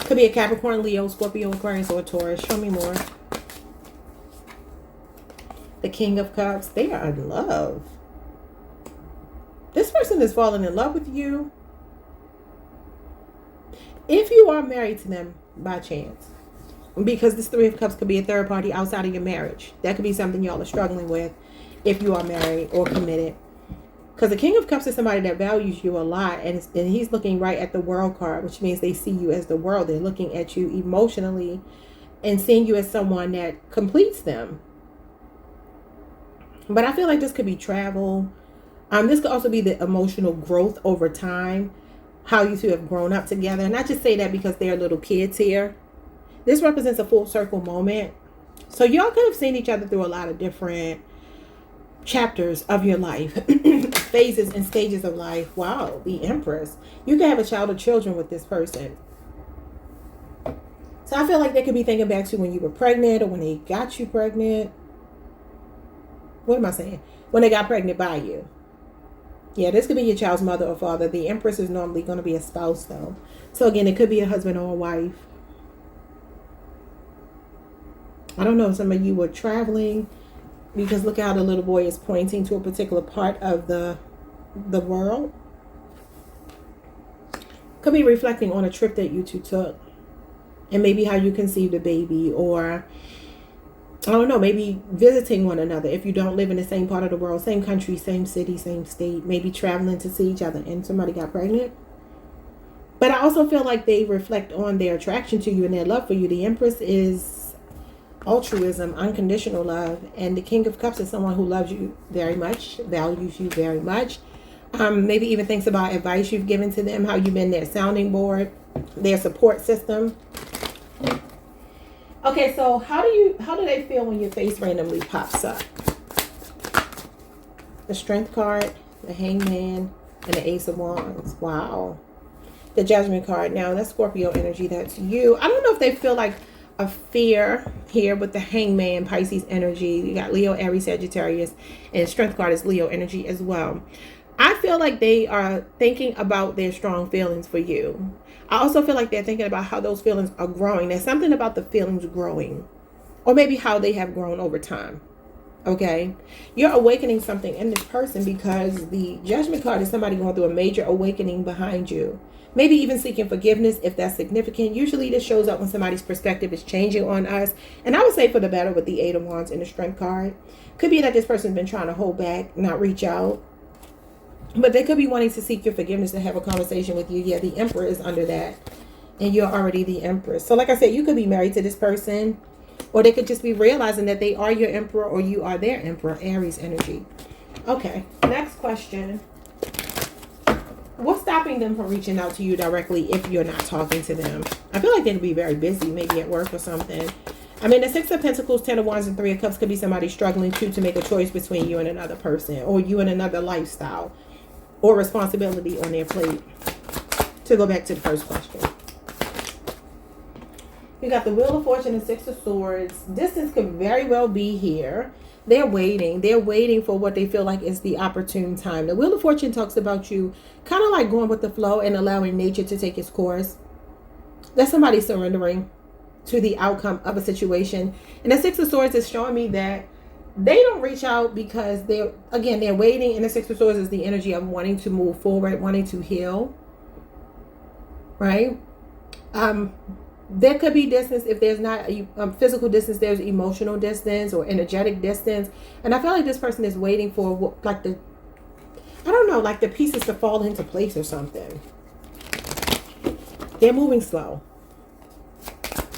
Could be a Capricorn, Leo, Scorpio, Aquarius, or Taurus. Show me more. The King of Cups. They are in love. This person is falling in love with you. If you are married to them by chance. Because this Three of Cups could be a third party outside of your marriage. That could be something y'all are struggling with if you are married or committed. Because the King of Cups is somebody that values you a lot. And he's looking right at the World card, which means they see you as the world. They're looking at you emotionally and seeing you as someone that completes them. But I feel like this could be travel. This could also be the emotional growth over time. How you two have grown up together. And I just say that because they're little kids here. This represents a full circle moment. So y'all could have seen each other through a lot of different chapters of your life. Phases and stages of life. Wow, the Empress. You could have a child or children with this person. So I feel like they could be thinking back to when you were pregnant or when they got you pregnant. What am I saying? When they got pregnant by you. Yeah, this could be your child's mother or father. The Empress is normally going to be a spouse, though. So again, it could be a husband or a wife. I don't know if some of you were traveling, because look how the little boy is pointing to a particular part of the world. Could be reflecting on a trip that you two took, and maybe how you conceived a baby, or I don't know, maybe visiting one another if you don't live in the same part of the world, same country, same city, same state, maybe traveling to see each other and somebody got pregnant. But I also feel like they reflect on their attraction to you and their love for you. The Empress is altruism, unconditional love, and the King of Cups is someone who loves you very much, values you very much, maybe even thinks about advice you've given to them, how you've been their sounding board, their support system. Okay, so how do they feel when your face randomly pops up? The Strength card, the Hangman, and the Ace of Wands. Wow. The Judgment card. Now, that's Scorpio energy. That's you. I don't know if they feel like a fear here with the Hangman, Pisces energy. You got Leo, Aries, Sagittarius, and the Strength card is Leo energy as well. I feel like they are thinking about their strong feelings for you. I also feel like they're thinking about how those feelings are growing. There's something about the feelings growing, or maybe how they have grown over time. Okay, you're awakening something in this person, because the Judgment card is somebody going through a major awakening behind you. Maybe even seeking forgiveness if that's significant. Usually this shows up when somebody's perspective is changing on us. And I would say for the better with the Eight of Wands and the Strength card. Could be that this person's been trying to hold back, not reach out. But they could be wanting to seek your forgiveness, to have a conversation with you. Yeah, the Emperor is under that. And you're already the Empress. So like I said, you could be married to this person. Or they could just be realizing that they are your Emperor, or you are their Emperor. Aries energy. Okay, next question. What's stopping them from reaching out to you directly if you're not talking to them? I feel like they'd be very busy, maybe at work or something. I mean, the Six of Pentacles, Ten of Wands, and Three of Cups could be somebody struggling to make a choice between you and another person, or you and another lifestyle, or responsibility on their plate. To go back to the first question. You got the Wheel of Fortune and Six of Swords. Distance could very well be here. They're waiting. They're waiting for what they feel like is the opportune time. The Wheel of Fortune talks about you kind of like going with the flow and allowing nature to take its course. That's somebody surrendering to the outcome of a situation. And the Six of Swords is showing me that they don't reach out because they're waiting. And the Six of Swords is the energy of wanting to move forward, wanting to heal. Right? There could be distance. If there's not physical distance, there's emotional distance or energetic distance. And I feel like this person is waiting for like the pieces to fall into place or something. They're moving slow.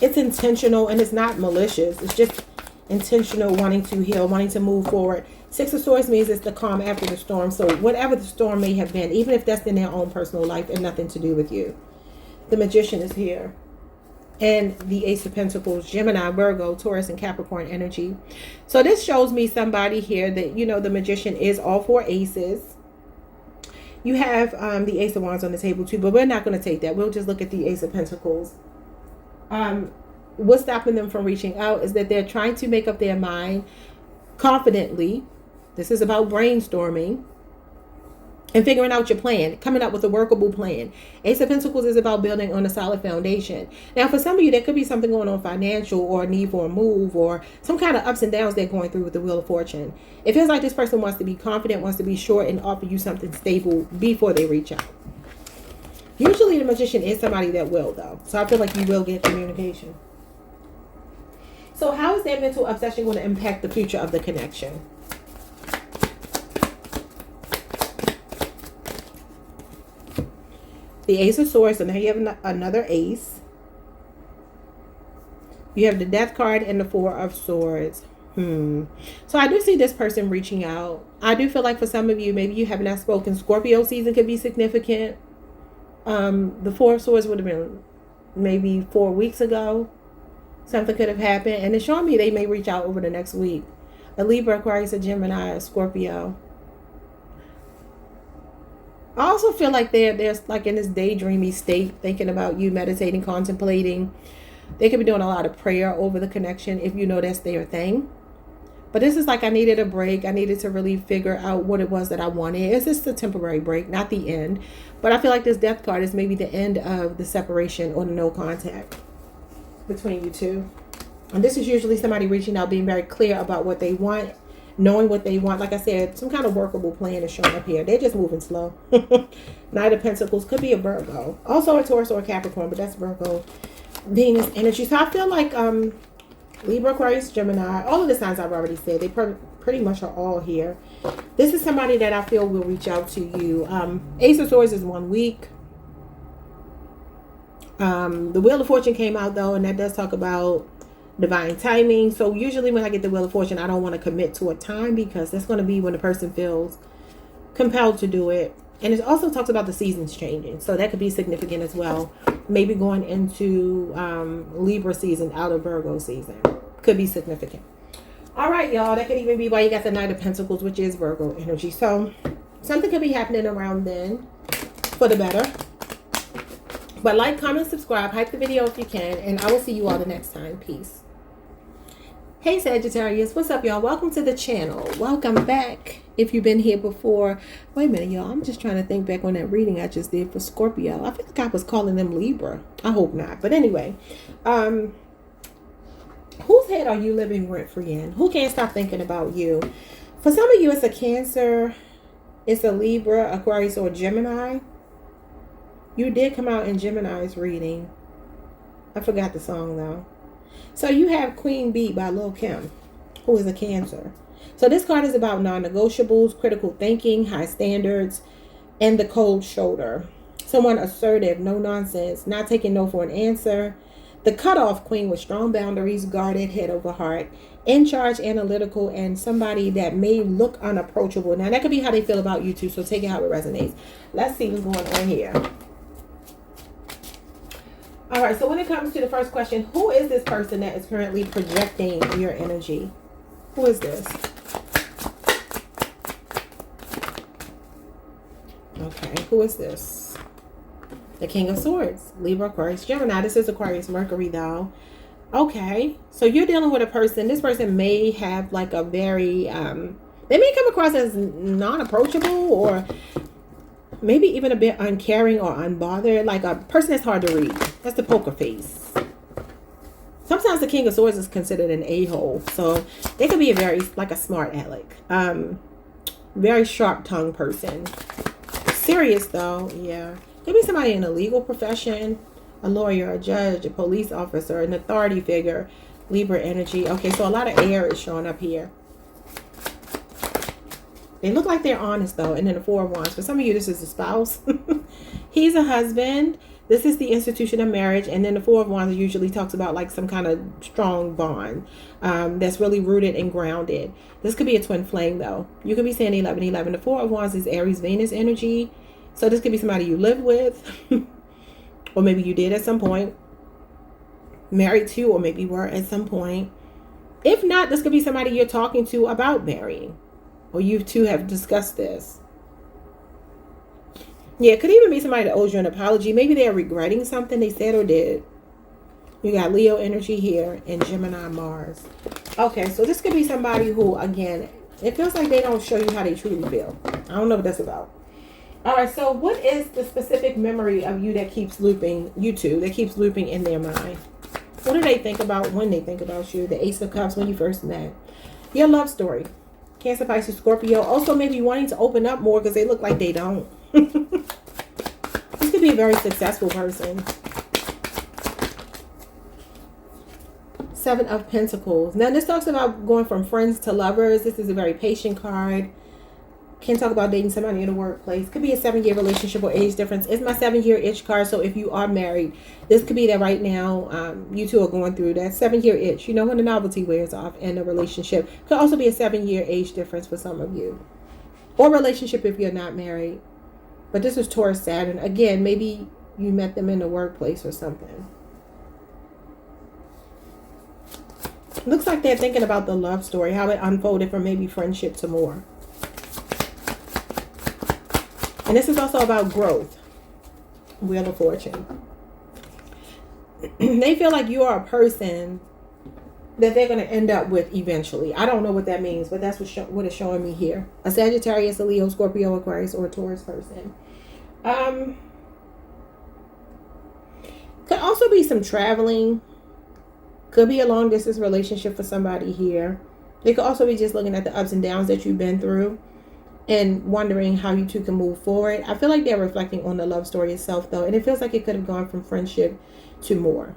It's intentional and it's not malicious. It's just intentional, wanting to heal, wanting to move forward. Six of Swords means it's the calm after the storm. So whatever the storm may have been, even if that's in their own personal life and nothing to do with you. The Magician is here. And the Ace of Pentacles, Gemini, Virgo, Taurus, and Capricorn energy. So this shows me somebody here that, the Magician is all four aces. You have the Ace of Wands on the table too, but we're not going to take that. We'll just look at the Ace of Pentacles. What's stopping them from reaching out is that they're trying to make up their mind confidently. This is about brainstorming. and figuring out your plan, coming up with a workable plan. Ace of Pentacles is about building on a solid foundation. Now, for some of you, there could be something going on financial or a need for a move or some kind of ups and downs they're going through with the Wheel of Fortune. It feels like this person wants to be confident, wants to be sure, and offer you something stable before they reach out. Usually the Magician is somebody that will, though. So I feel like you will get communication. So how is that mental obsession going to impact the future of the connection? The Ace of Swords, so now you have another Ace. You have the Death card and the Four of Swords. So I do see this person reaching out. I do feel like for some of you, maybe you have not spoken. Scorpio season could be significant. The Four of Swords would have been maybe 4 weeks ago. Something could have happened. And it's showing me they may reach out over the next week. A Libra, Aquarius, a Gemini, a Scorpio. I also feel like they're like in this daydreamy state, thinking about you, meditating, contemplating. They could be doing a lot of prayer over the connection if you know that's their thing. But this is like, I needed a break. I needed to really figure out what it was that I wanted. It's just a temporary break, not the end. But I feel like this Death card is maybe the end of the separation or the no contact between you two. And this is usually somebody reaching out, being very clear about what they want, knowing what they want. Like I said, some kind of workable plan is showing up here. They're just moving slow. Knight of Pentacles could be a Virgo. Also a Taurus or a Capricorn, but that's Virgo, Venus energy. So I feel like Libra, Aquarius, Gemini, all of the signs I've already said, they pretty much are all here. This is somebody that I feel will reach out to you. Ace of Swords is 1 week. The Wheel of Fortune came out though, and that does talk about divine timing. So usually when I get the Wheel of Fortune, I don't want to commit to a time, because that's going to be when the person feels compelled to do it. And it also talks about the seasons changing, so that could be significant as well. Maybe going into Libra season out of Virgo season could be significant. All right, y'all, that could even be why you got the Knight of Pentacles, which is Virgo energy. So something could be happening around then for the better. But like, comment, subscribe, hype the video if you can, and I will see you all the next time. Peace. Hey Sagittarius, what's up, y'all? Welcome to the channel. Welcome back if you've been here before. Wait a minute, y'all. I'm just trying to think back on that reading I just did for Scorpio. I feel like I was calling them Libra. I hope not. But anyway, whose head are you living rent-free in? Who can't stop thinking about you? For some of you, it's a Cancer, it's a Libra, Aquarius, or Gemini. You did come out in Gemini's reading. I forgot the song though. So you have Queen Bee by Lil Kim, who is a Cancer. So this card is about non-negotiables, critical thinking, high standards, and the cold shoulder. Someone assertive, no nonsense, not taking no for an answer. The cutoff queen with strong boundaries, guarded, head over heart, in charge, analytical, and somebody that may look unapproachable. Now that could be how they feel about you too, so take it how it resonates. Let's see what's going on here. All right, so when it comes to the first question, who is this person that is currently projecting your energy? Who is this? Okay, who is this? The King of Swords, Libra, Aquarius, Gemini. This is Aquarius Mercury though. Okay, so you're dealing with a person. This person may have like a very, they may come across as non-approachable, or maybe even a bit uncaring or unbothered, like a person that's hard to read. That's the poker face. Sometimes the King of Swords is considered an a-hole, so they could be a very, like a smart aleck, very sharp-tongued person. Serious though, yeah. Could be somebody in a legal profession, a lawyer, a judge, a police officer, an authority figure. Libra energy. Okay, so a lot of air is showing up here. They look like they're honest though. And then the Four of Wands. For some of you, this is a spouse. He's a husband. This is the institution of marriage. And then the Four of Wands usually talks about like some kind of strong bond that's really rooted and grounded. This could be a twin flame though. You could be saying 11-11. The Four of Wands is Aries Venus energy. So this could be somebody you live with. Or maybe you did at some point. Married to, or maybe were at some point. If not, this could be somebody you're talking to about marrying. Or you two have discussed this. Yeah, it could even be somebody that owes you an apology. Maybe they're regretting something they said or did. You got Leo energy here and Gemini Mars. Okay, so this could be somebody who, again, it feels like they don't show you how they truly feel. I don't know what that's about. All right, so what is the specific memory of you that keeps looping, you two, that keeps looping in their mind? What do they think about when they think about you? The Ace of Cups, when you first met. Your love story. Cancer, Pisces, Scorpio. Also maybe wanting to open up more because they look like they don't. This could be a very successful person. Seven of Pentacles. Now this talks about going from friends to lovers. This is a very patient card. Can talk about dating somebody in the workplace. Could be a 7-year relationship or age difference. It's my 7-year itch card. So if you are married, this could be that right now you two are going through that 7-year itch. You know, when the novelty wears off in a relationship. Could also be a 7-year age difference for some of you. Or relationship if you're not married. But this is Taurus Saturn. Again, maybe you met them in the workplace or something. Looks like they're thinking about the love story. How it unfolded from maybe friendship to more. And this is also about growth. Wheel of Fortune. They feel like you are a person that they're going to end up with eventually. I don't know what that means, but that's what it's showing me here. A Sagittarius, a Leo, Scorpio, Aquarius, or a Taurus person. Could also be some traveling. Could be a long distance relationship for somebody here. They could also be just looking at the ups and downs that you've been through and wondering how you two can move forward. I feel like they're reflecting on the love story itself, though. And it feels like it could have gone from friendship to more.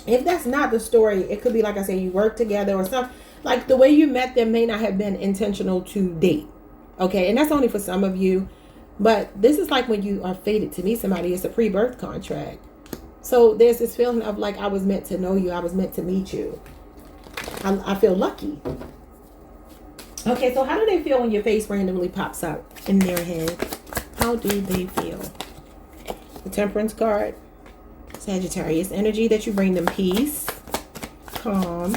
If that's not the story, it could be, like I say, you work together or stuff. Like the way you met them may not have been intentional to date. Okay, and that's only for some of you. But this is like when you are fated to meet somebody. It's a pre-birth contract. So there's this feeling of like, I was meant to know you. I was meant to meet you. I feel lucky. Okay, so how do they feel when your face randomly pops up in their head? How do they feel? The Temperance card. Sagittarius energy, that you bring them peace, calm.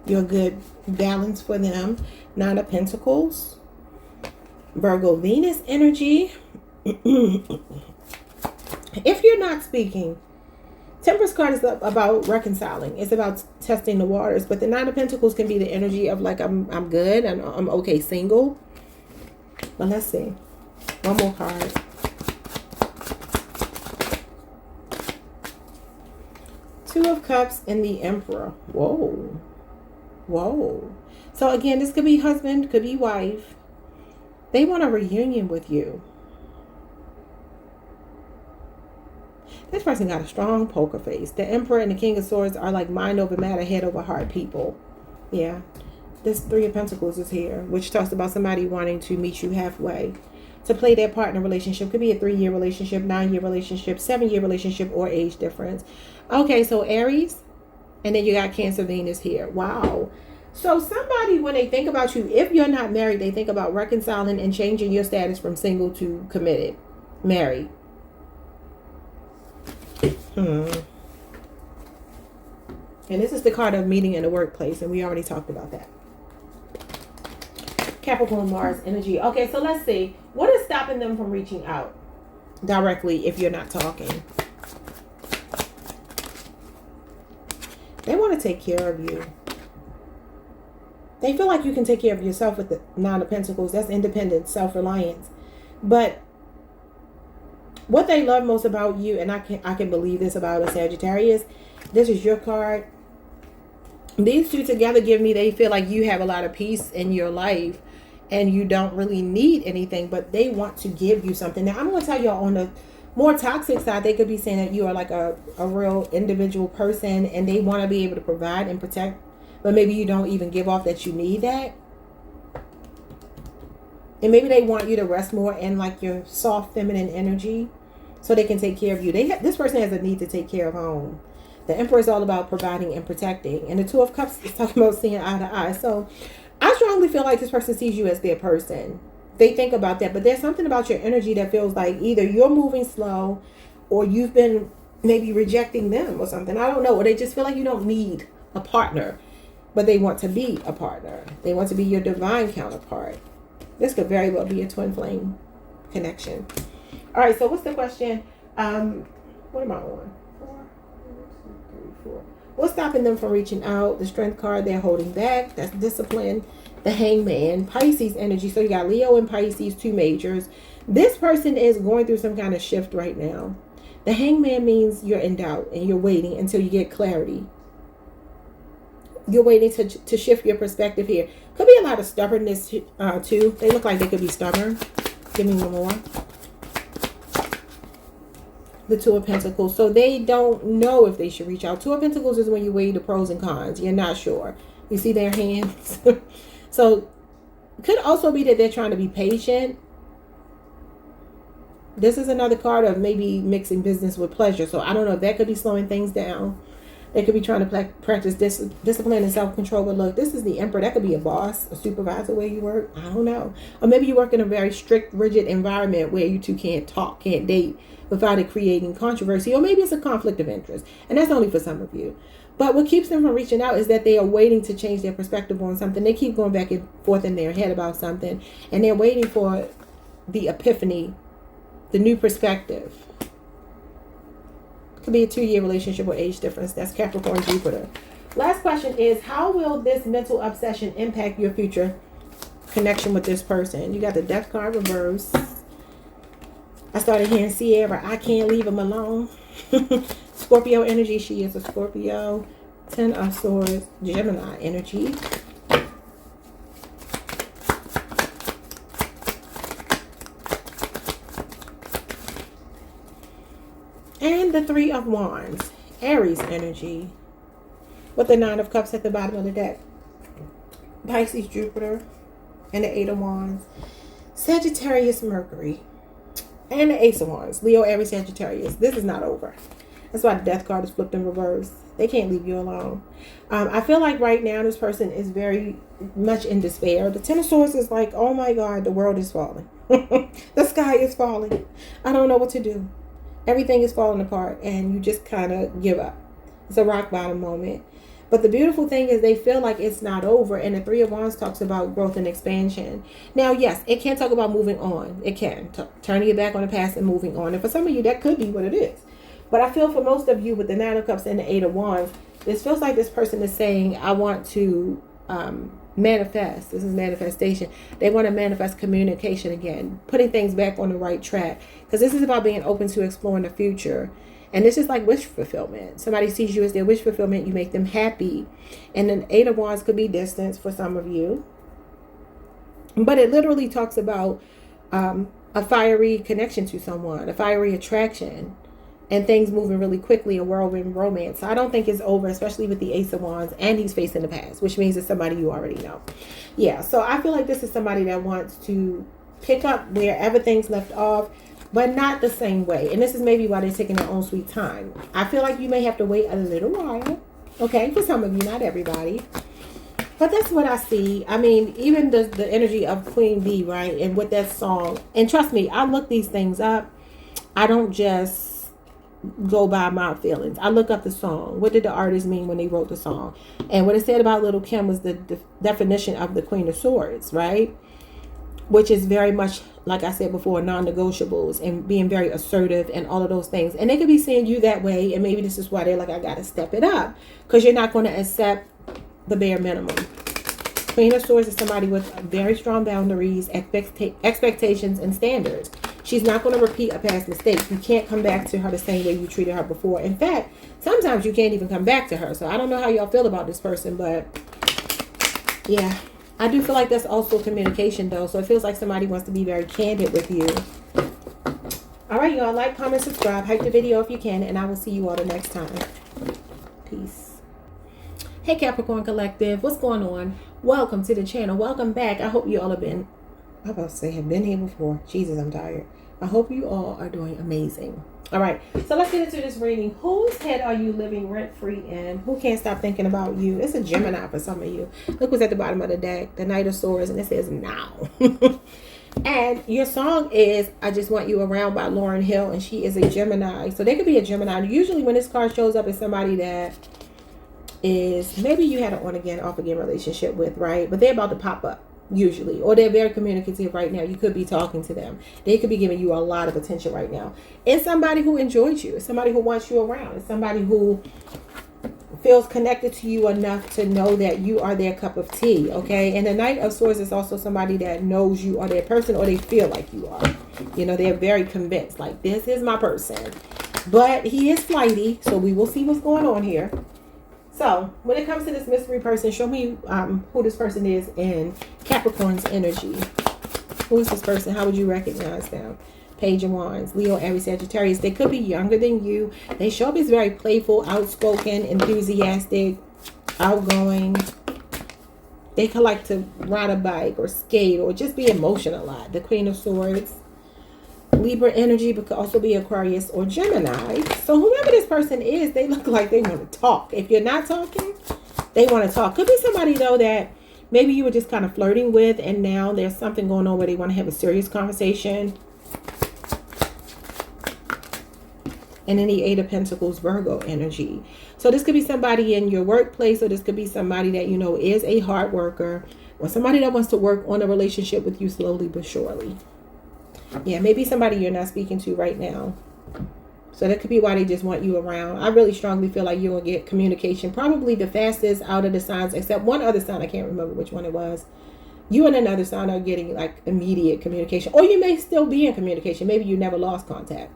You're a good balance for them. Nine of Pentacles. Virgo Venus energy. If you're not speaking, Temperance card is about reconciling. It's about testing the waters. But the Nine of Pentacles can be the energy of like, I'm good. I'm okay single. But let's see. One more card. Two of Cups and the Emperor. Whoa. Whoa. So again, this could be husband, could be wife. They want a reunion with you. This person got a strong poker face. The Emperor and the King of Swords are like mind over matter, head over heart people. Yeah. This Three of Pentacles is here, which talks about somebody wanting to meet you halfway. To play their partner relationship. Could be a 3-year relationship, 9-year relationship, 7-year relationship, or age difference. Okay, so Aries. And then you got Cancer Venus here. Wow. So somebody, when they think about you, if you're not married, they think about reconciling and changing your status from single to committed. Married. And this is the card of meeting in the workplace, and we already talked about that. Capricorn Mars energy. Okay, so let's see. What is stopping them from reaching out directly if you're not talking? They want to take care of you. They feel like you can take care of yourself with the Nine of Pentacles. That's independence, self-reliance. But what they love most about you, and I can believe this about a Sagittarius, this is your card. These two together give me, they feel like you have a lot of peace in your life and you don't really need anything, but they want to give you something. Now, I'm going to tell y'all, on the more toxic side, they could be saying that you are like a real individual person and they want to be able to provide and protect, but maybe you don't even give off that you need that. And maybe they want you to rest more in like your soft feminine energy so they can take care of you. This person has a need to take care of home. The Emperor is all about providing and protecting. And the Two of Cups is talking about seeing eye to eye. So I strongly feel like this person sees you as their person. They think about that. But there's something about your energy that feels like either you're moving slow or you've been maybe rejecting them or something. I don't know. Or they just feel like you don't need a partner. But they want to be a partner. They want to be your divine counterpart. This could very well be a twin flame connection. All right, so what's the question? What am I on? 4. What's stopping them from reaching out? The Strength card, they're holding back. That's discipline. the Hangman, Pisces energy. So you got Leo and Pisces, 2 majors. This person is going through some kind of shift right now. The Hangman means you're in doubt and you're waiting until you get clarity. You're waiting to shift your perspective here. Could be a lot of stubbornness too. They look like they could be stubborn. Give me one more. The 2 of Pentacles. So they don't know if they should reach out. 2 of Pentacles is when you weigh the pros and cons. You're not sure. You see their hands? So could also be that they're trying to be patient. This is another card of maybe mixing business with pleasure. So I don't know if that could be slowing things down. They could be trying to practice discipline and self-control. But look, this is the Emperor. That could be a boss, a supervisor where you work. I don't know. Or maybe you work in a very strict, rigid environment where you two can't talk, can't date without it creating controversy. Or maybe it's a conflict of interest. And that's only for some of you. But what keeps them from reaching out is that they are waiting to change their perspective on something. They keep going back and forth in their head about something. And they're waiting for the epiphany, the new perspective. Could be a 2-year relationship or age difference. That's Capricorn, Jupiter. Last question is, how will this mental obsession impact your future connection with this person? You got the Death card reverse. I started hearing Sierra, I can't leave him alone. Scorpio energy. She is a Scorpio. 10 of Swords, Gemini energy. And the 3 of Wands, Aries energy, with the 9 of Cups at the bottom of the deck. Pisces, Jupiter, and the 8 of Wands. Sagittarius, Mercury, and the Ace of Wands. Leo, Aries, Sagittarius. This is not over. That's why the Death card is flipped in reverse. They can't leave you alone. I feel like right now this person is very much in despair. The 10 of Swords is like, oh my God, the world is falling. The sky is falling. I don't know what to do. Everything is falling apart and you just kind of give up. It's a rock bottom moment. But the beautiful thing is they feel like it's not over. And the 3 of Wands talks about growth and expansion. Now, yes, it can talk about moving on. It can. Turning your back on the past and moving on. And for some of you, that could be what it is. But I feel for most of you with the 9 of Cups and the 8 of Wands, this feels like this person is saying, I want to manifest. This is manifestation. They want to manifest communication again, putting things back on the right track. Because this is about being open to exploring the future. And this is like wish fulfillment. Somebody sees you as their wish fulfillment. You make them happy. And then 8 of Wands could be distance for some of you. But it literally talks about a fiery connection to someone, a fiery attraction, and things moving really quickly, a whirlwind romance. So I don't think it's over, especially with the Ace of Wands, and he's facing the past, which means it's somebody you already know. Yeah, so I feel like this is somebody that wants to pick up wherever things left off, but not the same way. And this is maybe why they're taking their own sweet time. I feel like you may have to wait a little while, okay, for some of you, not everybody. But that's what I see. I mean, even the energy of Queen Bee, right, and with that song. And trust me, I look these things up. I don't just go by my feelings. I look up the song. What did the artist mean when they wrote the song? And what it said about Little Kim was the definition of the Queen of Swords, right? Which is very much, like I said before, non-negotiables and being very assertive and all of those things. And they could be seeing you that way. And maybe this is why they're like, I got to step it up. Because you're not going to accept the bare minimum. Queen of Swords is somebody with very strong boundaries, expectations, and standards. She's not going to repeat a past mistake. You can't come back to her the same way you treated her before. In fact, sometimes you can't even come back to her. So I don't know how y'all feel about this person, but yeah, I do feel like that's also communication though. So it feels like somebody wants to be very candid with you. All right, y'all, like, comment, subscribe, hype the video if you can, and I will see you all the next time. Peace. Hey Capricorn Collective, what's going on? Welcome to the channel. Welcome back. I hope you all have been, I'm about to say have been here before. Jesus, I'm tired. I hope you all are doing amazing. All right, so let's get into this reading. Whose head are you living rent-free in? Who can't stop thinking about you? It's a Gemini for some of you. Look what's at the bottom of the deck, the Knight of Swords, and it says now. And your song is I Just Want You Around by Lauryn Hill, and she is a Gemini. So they could be a Gemini. Usually when this card shows up, it's somebody that is maybe you had an on-again, off-again relationship with, right? But they're about to pop up. Usually, or they're very communicative right now. You could be talking to them. They could be giving you a lot of attention right now. It's somebody who enjoys you. It's somebody who wants you around. It's somebody who feels connected to you enough to know that you are their cup of tea, okay? And the Knight of Swords is also somebody that knows you are their person, or they feel like you are. You know, they're very convinced, like, this is my person. But he is flighty, so we will see what's going on here. So, when it comes to this mystery person, show me who this person is in Capricorn's energy. Who is this person? How would you recognize them? Page of Wands, Leo, Aries, Sagittarius. They could be younger than you. They show up as very playful, outspoken, enthusiastic, outgoing. They could like to ride a bike or skate or just be emotional a lot. The Queen of Swords. Libra energy, but could also be Aquarius or Gemini. So whoever this person is, they look like they want to talk. If you're not talking, they want to talk. Could be somebody, though, that maybe you were just kind of flirting with, and now there's something going on where they want to have a serious conversation. And then the Eight of Pentacles, Virgo energy. So this could be somebody in your workplace, or this could be somebody that you know is a hard worker, or somebody that wants to work on a relationship with you slowly but surely. Yeah, maybe somebody you're not speaking to right now. So that could be why they just want you around. I really strongly feel like you'll get communication probably the fastest out of the signs, except one other sign. I can't remember which one it was. You and another sign are getting like immediate communication, or you may still be in communication. Maybe you never lost contact.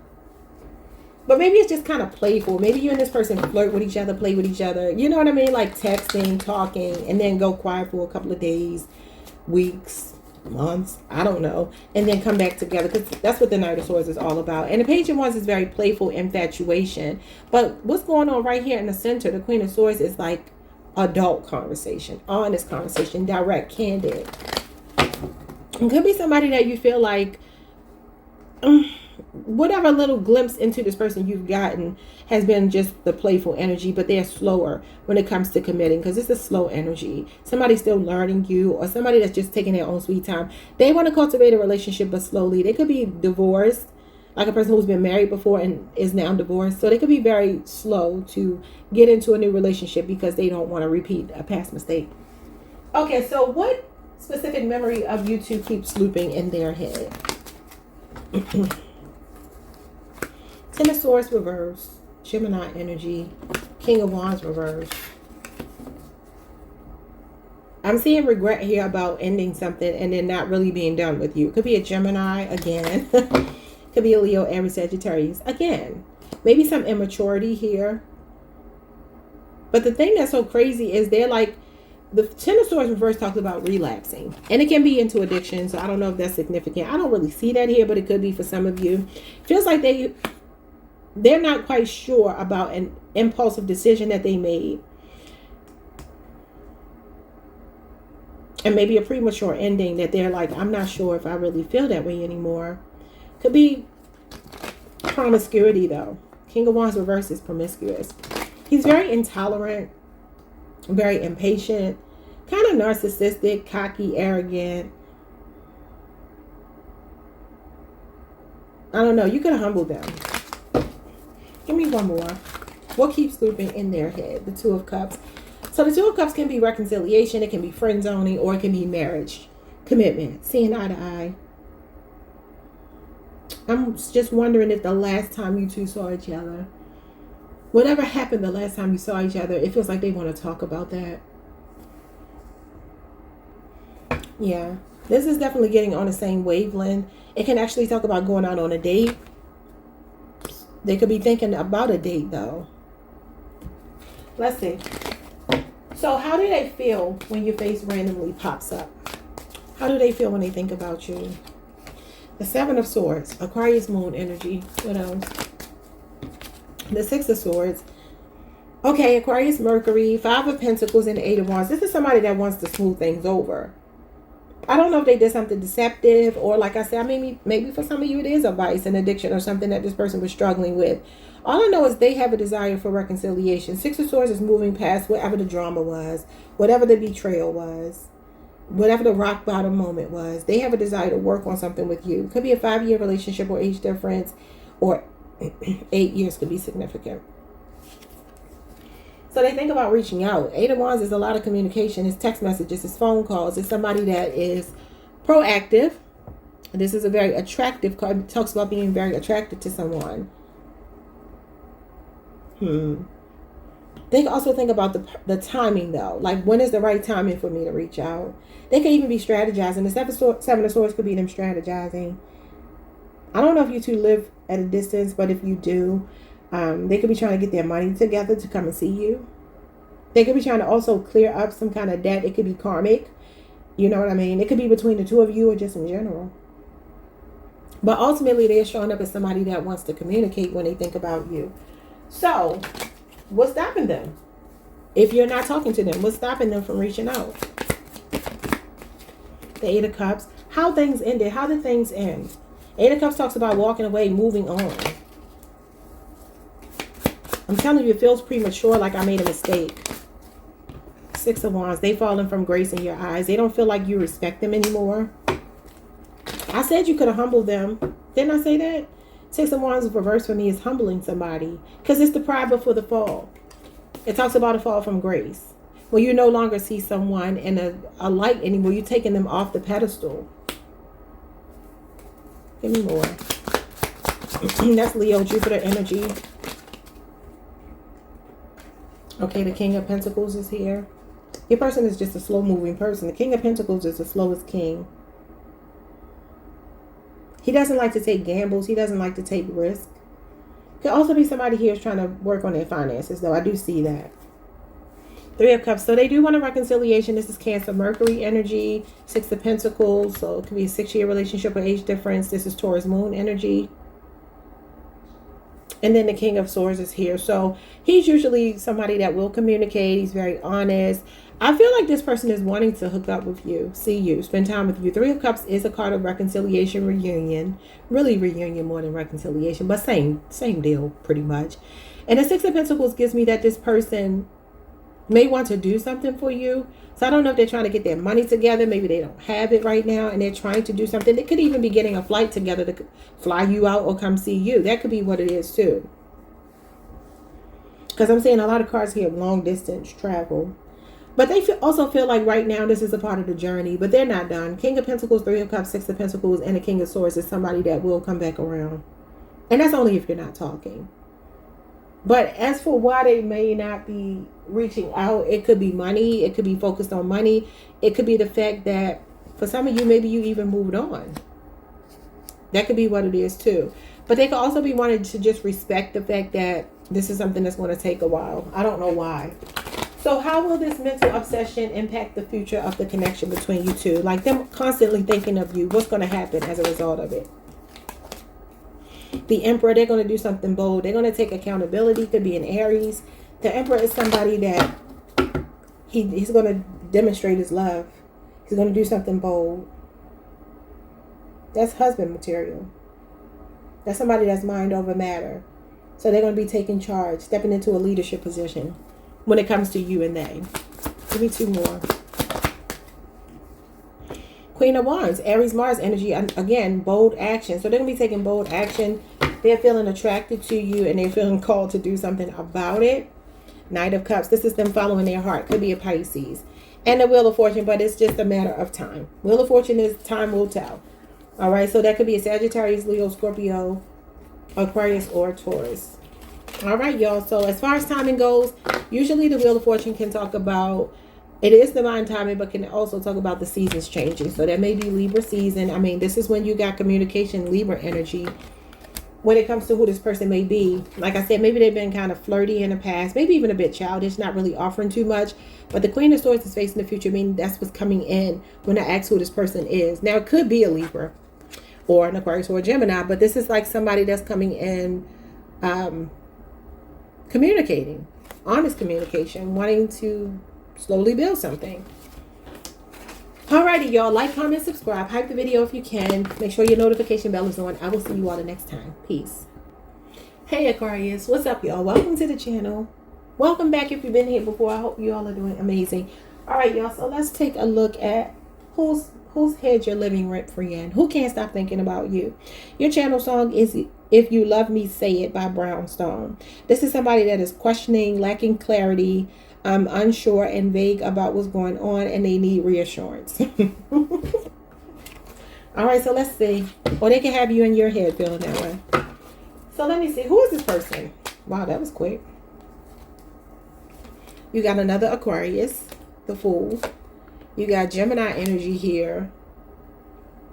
But maybe it's just kind of playful. Maybe you and this person flirt with each other, play with each other. You know what I mean? Like texting, talking, and then go quiet for a couple of days, weeks, months. I don't know. And then come back together, because that's what the Knight of Swords is all about. And the Page of Wands is very playful infatuation. But what's going on right here in the center, the Queen of Swords, is like adult conversation, honest conversation, direct, candid. It could be somebody that you feel like... whatever little glimpse into this person you've gotten has been just the playful energy, but they're slower when it comes to committing, because it's a slow energy. Somebody still learning you, or somebody that's just taking their own sweet time. They want to cultivate a relationship, but slowly. They could be divorced, like a person who's been married before and is now divorced. So they could be very slow to get into a new relationship because they don't want to repeat a past mistake. Okay, so what specific memory of you two keeps looping in their head? Ten of Swords reverse, Gemini energy, King of Wands reverse. I'm seeing regret here about ending something and then not really being done with you. It could be a Gemini again. Could be a Leo, Aries, Sagittarius again. Maybe some immaturity here. But the thing that's so crazy is they're like, the Ten of Swords reverse talks about relapsing. And it can be into addiction. So I don't know if that's significant. I don't really see that here, but it could be for some of you. Feels like they're not quite sure about an impulsive decision that they made. And maybe a premature ending that they're like, I'm not sure if I really feel that way anymore. Could be promiscuity, though. King of Wands reverse is promiscuous. He's very intolerant, very impatient, kind of narcissistic, cocky, arrogant. I don't know. You could humble them. Give me one more. What keeps looping in their head? The Two of Cups. So the Two of Cups can be reconciliation. It can be friend zoning, or it can be marriage, commitment, seeing eye to eye. I'm just wondering if the last time you two saw each other, whatever happened the last time you saw each other, it feels like they want to talk about that. Yeah. This is definitely getting on the same wavelength. It can actually talk about going out on a date. They could be thinking about a date, though. Let's see. So how do they feel when your face randomly pops up? How do they feel when they think about you? The Seven of Swords, Aquarius moon energy. What else? The Six of Swords. Okay, Aquarius Mercury, Five of Pentacles, and the Eight of Wands. This is somebody that wants to smooth things over. I don't know if they did something deceptive, or like I said, maybe for some of you it is a vice, an addiction, or something that this person was struggling with. All I know is they have a desire for reconciliation. Six of Swords is moving past whatever the drama was, whatever the betrayal was, whatever the rock bottom moment was. They have a desire to work on something with you. Could be a 5-year relationship or age difference, or 8 years could be significant. So they think about reaching out. Eight of Wands is a lot of communication. It's text messages. It's phone calls. It's somebody that is proactive. This is a very attractive card. It talks about being very attracted to someone. They can also think about the timing, though. Like, when is the right timing for me to reach out? They could even be strategizing. The Seven of Swords could be them strategizing. I don't know if you two live at a distance, but if you do, they could be trying to get their money together to come and see you. They could be trying to also clear up some kind of debt. It could be karmic. You know what I mean? It could be between the two of you or just in general. But ultimately, they're showing up as somebody that wants to communicate when they think about you. So, what's stopping them? If you're not talking to them, what's stopping them from reaching out? The Eight of Cups. How things ended. How did things end? Eight of Cups talks about walking away, moving on. I'm telling you, it feels premature, like I made a mistake. Six of Wands. They falling from grace in your eyes. They don't feel like you respect them anymore. I said you could have humbled them. Didn't I say that? Six of Wands reverse for me is humbling somebody. Because it's the pride before the fall. It talks about a fall from grace. When you no longer see someone in a light anymore, you're taking them off the pedestal. Give me more. That's Leo, Jupiter energy. Okay, the King of Pentacles is here. Your person is just a slow-moving person. The King of Pentacles is the slowest king. He doesn't like to take gambles. He doesn't like to take risks. Could also be somebody here who's trying to work on their finances, though. I do see that. Three of Cups. So they do want a reconciliation. This is Cancer, Mercury energy. Six of Pentacles. So it could be a 6-year relationship or age difference. This is Taurus moon energy. And then the King of Swords is here. So he's usually somebody that will communicate. He's very honest. I feel like this person is wanting to hook up with you, see you, spend time with you. Three of Cups is a card of reconciliation, reunion. Really reunion more than reconciliation, but same deal pretty much. And the Six of Pentacles gives me that this person may want to do something for you. So I don't know if they're trying to get their money together. Maybe they don't have it right now and they're trying to do something. They could even be getting a flight together to fly you out or come see you. That could be what it is too. Because I'm seeing a lot of cards here, long distance travel. But they also feel like right now this is a part of the journey, but they're not done. King of Pentacles, Three of Cups, Six of Pentacles, and the King of Swords is somebody that will come back around. And that's only if you're not talking. But as for why they may not be reaching out, it could be money. It could be focused on money. It could be the fact that for some of you, maybe you even moved on. That could be what it is too. But they could also be wanting to just respect the fact that this is something that's going to take a while. I don't know why. So how will this mental obsession impact the future of the connection between you two? Like them constantly thinking of you. What's going to happen as a result of it? The Emperor, they're going to do something bold. They're going to take accountability. Could be an Aries. The Emperor is somebody that he's going to demonstrate his love. He's going to do something bold. That's husband material. That's somebody that's mind over matter. So they're going to be taking charge, stepping into a leadership position when it comes to you and they. Give me two more. Queen of Wands, Aries, Mars energy. Again, bold action. So they're going to be taking bold action. They're feeling attracted to you and they're feeling called to do something about it. Knight of Cups. This is them following their heart. Could be a Pisces. And the Wheel of Fortune, but it's just a matter of time. Wheel of Fortune is time will tell. All right, so that could be a Sagittarius, Leo, Scorpio, Aquarius, or Taurus. All right, y'all. So as far as timing goes, usually the Wheel of Fortune can talk about, it is divine timing, but can also talk about the seasons changing. So that may be Libra season. I mean, this is when you got communication, Libra energy. When it comes to who this person may be, like I said, maybe they've been kind of flirty in the past, maybe even a bit childish, not really offering too much. But the Queen of Swords is facing the future, meaning that's what's coming in when I ask who this person is. Now, it could be a Libra or an Aquarius or a Gemini, but this is like somebody that's coming in communicating, honest communication, wanting to slowly build something. Alrighty, y'all. Like, comment, subscribe. Hype the video if you can. Make sure your notification bell is on. I will see you all the next time. Peace. Hey, Aquarius. What's up, y'all? Welcome to the channel. Welcome back if you've been here before. I hope you all are doing amazing. Alright, y'all. So let's take a look at whose head you're living rent-free in. Who can't stop thinking about you? Your channel song is If You Love Me, Say It by Brownstone. This is somebody that is questioning, lacking clarity, unsure and vague about what's going on, and they need reassurance. All right, so let's see. Or they can have you in your head feeling that way. So let me see. Who is this person? Wow, that was quick. You got another Aquarius, the Fool. You got Gemini energy here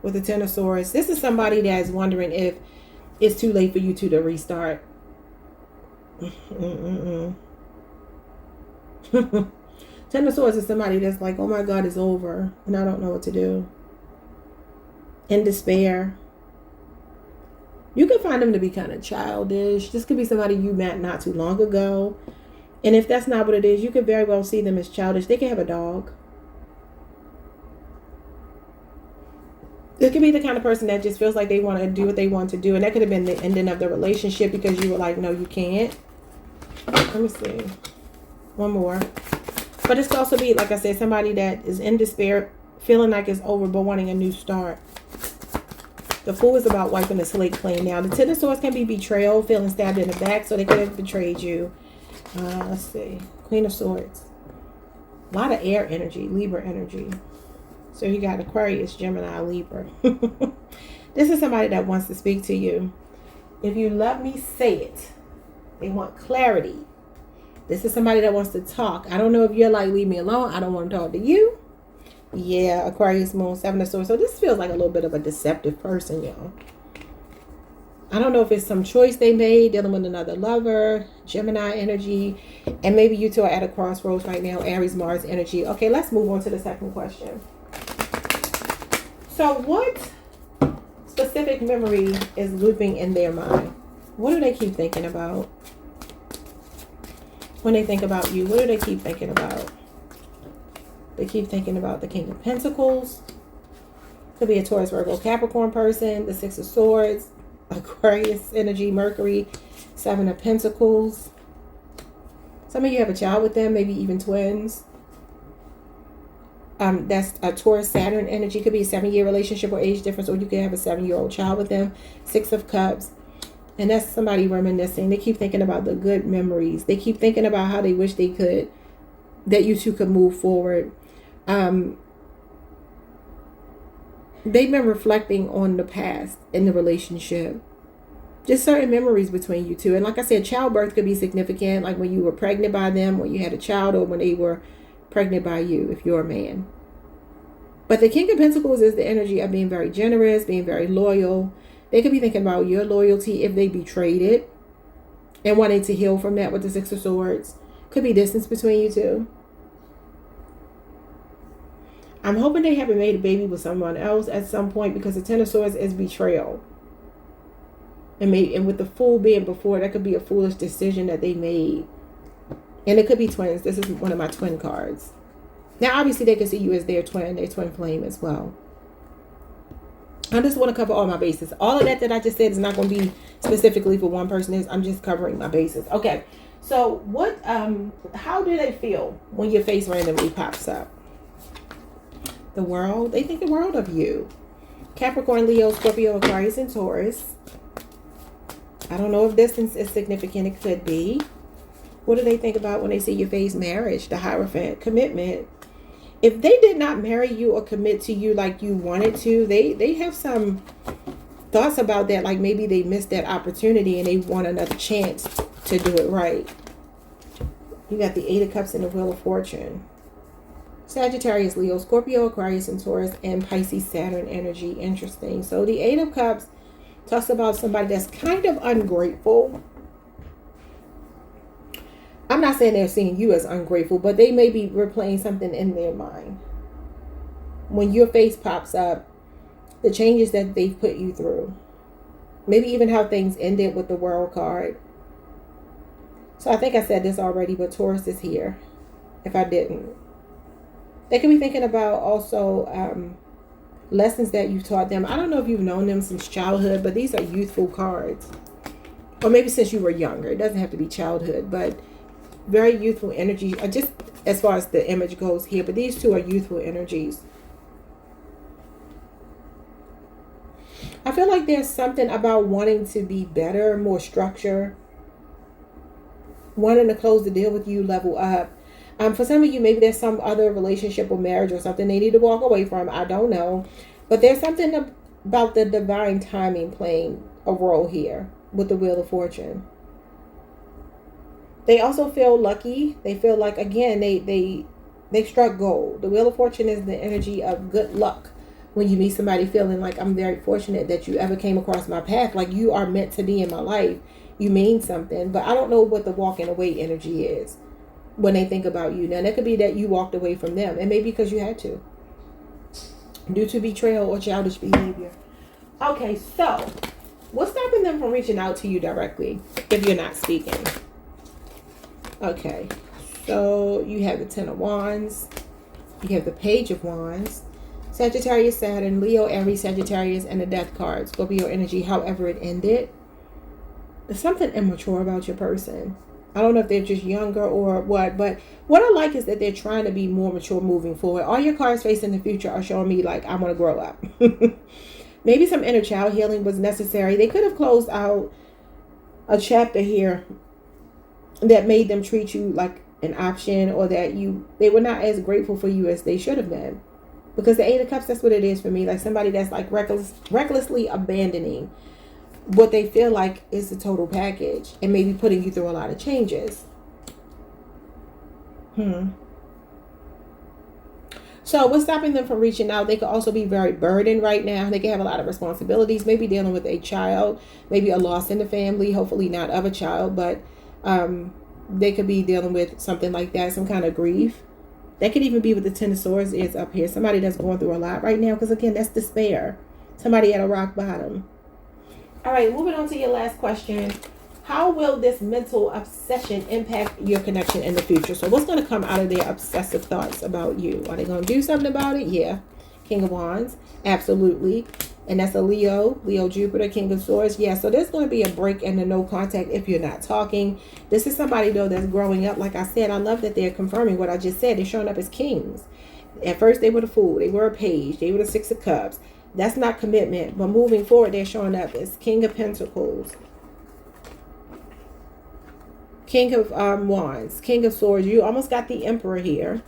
with the Ten of Swords. This is somebody that's wondering if it's too late for you two to restart. Ten of Swords is somebody that's like, oh my God, it's over and I don't know what to do. In despair. You could find them to be kind of childish. This could be somebody you met not too long ago. And if that's not what it is, you could very well see them as childish. They could have a dog. It could be the kind of person that just feels like they want to do what they want to do. And that could have been the ending of the relationship because you were like, no, you can't. Let me see. One more. But this could also be, like I said, somebody that is in despair, feeling like it's over, but wanting a new start. The Fool is about wiping the slate clean. Now, the Ten of Swords can be betrayal, feeling stabbed in the back. So they could have betrayed you. Let's see. Queen of Swords. A lot of air energy, Libra energy. So you got Aquarius, Gemini, Libra. This is somebody that wants to speak to you. If you love me, say it. They want clarity. This is somebody that wants to talk. I don't know if you're like, leave me alone. I don't want to talk to you. Yeah, Aquarius, Moon, Seven of Swords. So this feels like a little bit of a deceptive person, y'all. I don't know if it's some choice they made, dealing with another lover, Gemini energy, and maybe you two are at a crossroads right now, Aries, Mars energy. Okay, let's move on to the second question. So what specific memory is looping in their mind? What do they keep thinking about? When they think about you, what do they keep thinking about? They keep thinking about the King of Pentacles. Could be a Taurus, Virgo, Capricorn person, the Six of Swords, Aquarius energy, Mercury, Seven of Pentacles. Some of you have a child with them, maybe even twins. That's a Taurus, Saturn energy. Could be a 7-year relationship or age difference, or you could have a 7-year-old child with them. Six of Cups. And that's somebody reminiscing. They keep thinking about the good memories. They keep thinking about how they wish they could, that you two could move forward. They've been reflecting on the past in the relationship. Just certain memories between you two. And like I said, childbirth could be significant, like when you were pregnant by them, when you had a child, or when they were pregnant by you, if you're a man. But the King of Pentacles is the energy of being very generous, being very loyal. They could be thinking about your loyalty if they betrayed it and wanting to heal from that with the Six of Swords. Could be distance between you two. I'm hoping they haven't made a baby with someone else at some point, because the Ten of Swords is betrayal. And with the Fool being before, that could be a foolish decision that they made. And it could be twins. This is one of my twin cards. Now, obviously, they can see you as their twin flame as well. I just want to cover all my bases. All of that I just said is not going to be specifically for one person. I'm just covering my bases. Okay. So how do they feel when your face randomly pops up? The world. They think the world of you. Capricorn, Leo, Scorpio, Aquarius, and Taurus. I don't know if distance is significant. It could be. What do they think about when they see your face? Marriage, the Hierophant, commitment. If they did not marry you or commit to you like you wanted to, they have some thoughts about that. Like maybe they missed that opportunity and they want another chance to do it right. You got the Eight of Cups and the Wheel of Fortune. Sagittarius, Leo, Scorpio, Aquarius, and Taurus, and Pisces, Saturn energy. Interesting. So the Eight of Cups talks about somebody that's kind of ungrateful. I'm not saying they're seeing you as ungrateful, but they may be replaying something in their mind. When your face pops up, the changes that they've put you through. Maybe even how things ended with the World card. So I think I said this already, but Taurus is here. If I didn't. They could be thinking about also lessons that you've taught them. I don't know if you've known them since childhood, but these are youthful cards. Or maybe since you were younger. It doesn't have to be childhood, but very youthful energy, just as far as the image goes here. But these two are youthful energies. I feel like there's something about wanting to be better, more structure, wanting to close the deal with you, level up. For some of you, maybe there's some other relationship or marriage or something they need to walk away from. I don't know. But there's something about the divine timing playing a role here with the Wheel of Fortune. They also feel lucky. They feel like, again, they struck gold. The Wheel of Fortune is the energy of good luck. When you meet somebody feeling like, I'm very fortunate that you ever came across my path, like you are meant to be in my life, you mean something. But I don't know what the walking away energy is when they think about you. Now, that could be that you walked away from them, and maybe because you had to, due to betrayal or childish behavior. Okay, so what's stopping them from reaching out to you directly if you're not speaking? Okay, so you have the Ten of Wands, you have the Page of Wands, Sagittarius, Saturn, Leo, Aries, Sagittarius, and the Death card, Scorpio energy. However it ended, there's something immature about your person. I don't know if they're just younger or what, but what I like is that they're trying to be more mature moving forward. All your cards facing the future are showing me like, I want to grow up. Maybe some inner child healing was necessary. They could have closed out a chapter here that made them treat you like an option, or that they were not as grateful for you as they should have been. Because the Eight of Cups, that's what it is for me. Like somebody that's like recklessly abandoning what they feel like is the total package, and maybe putting you through a lot of changes. So what's stopping them from reaching out? They could also be very burdened right now. They can have a lot of responsibilities, maybe dealing with a child, maybe a loss in the family, hopefully not of a child, but they could be dealing with something like that, some kind of grief. That could even be what the Ten of Swords is up here. Somebody that's going through a lot right now, because again, that's despair. Somebody at a rock bottom. All right, moving on to your last question. How will this mental obsession impact your connection in the future? So what's going to come out of their obsessive thoughts about you? Are they going to do something about it? Yeah. King of Wands. Absolutely. And that's a Leo, Jupiter, King of Swords. Yeah, so there's going to be a break in the no contact if you're not talking. This is somebody, though, that's growing up. Like I said, I love that they're confirming what I just said. They're showing up as kings. At first, they were the Fool. They were a Page. They were the Six of Cups. That's not commitment. But moving forward, they're showing up as King of Pentacles, King of Wands, King of Swords. You almost got the Emperor here.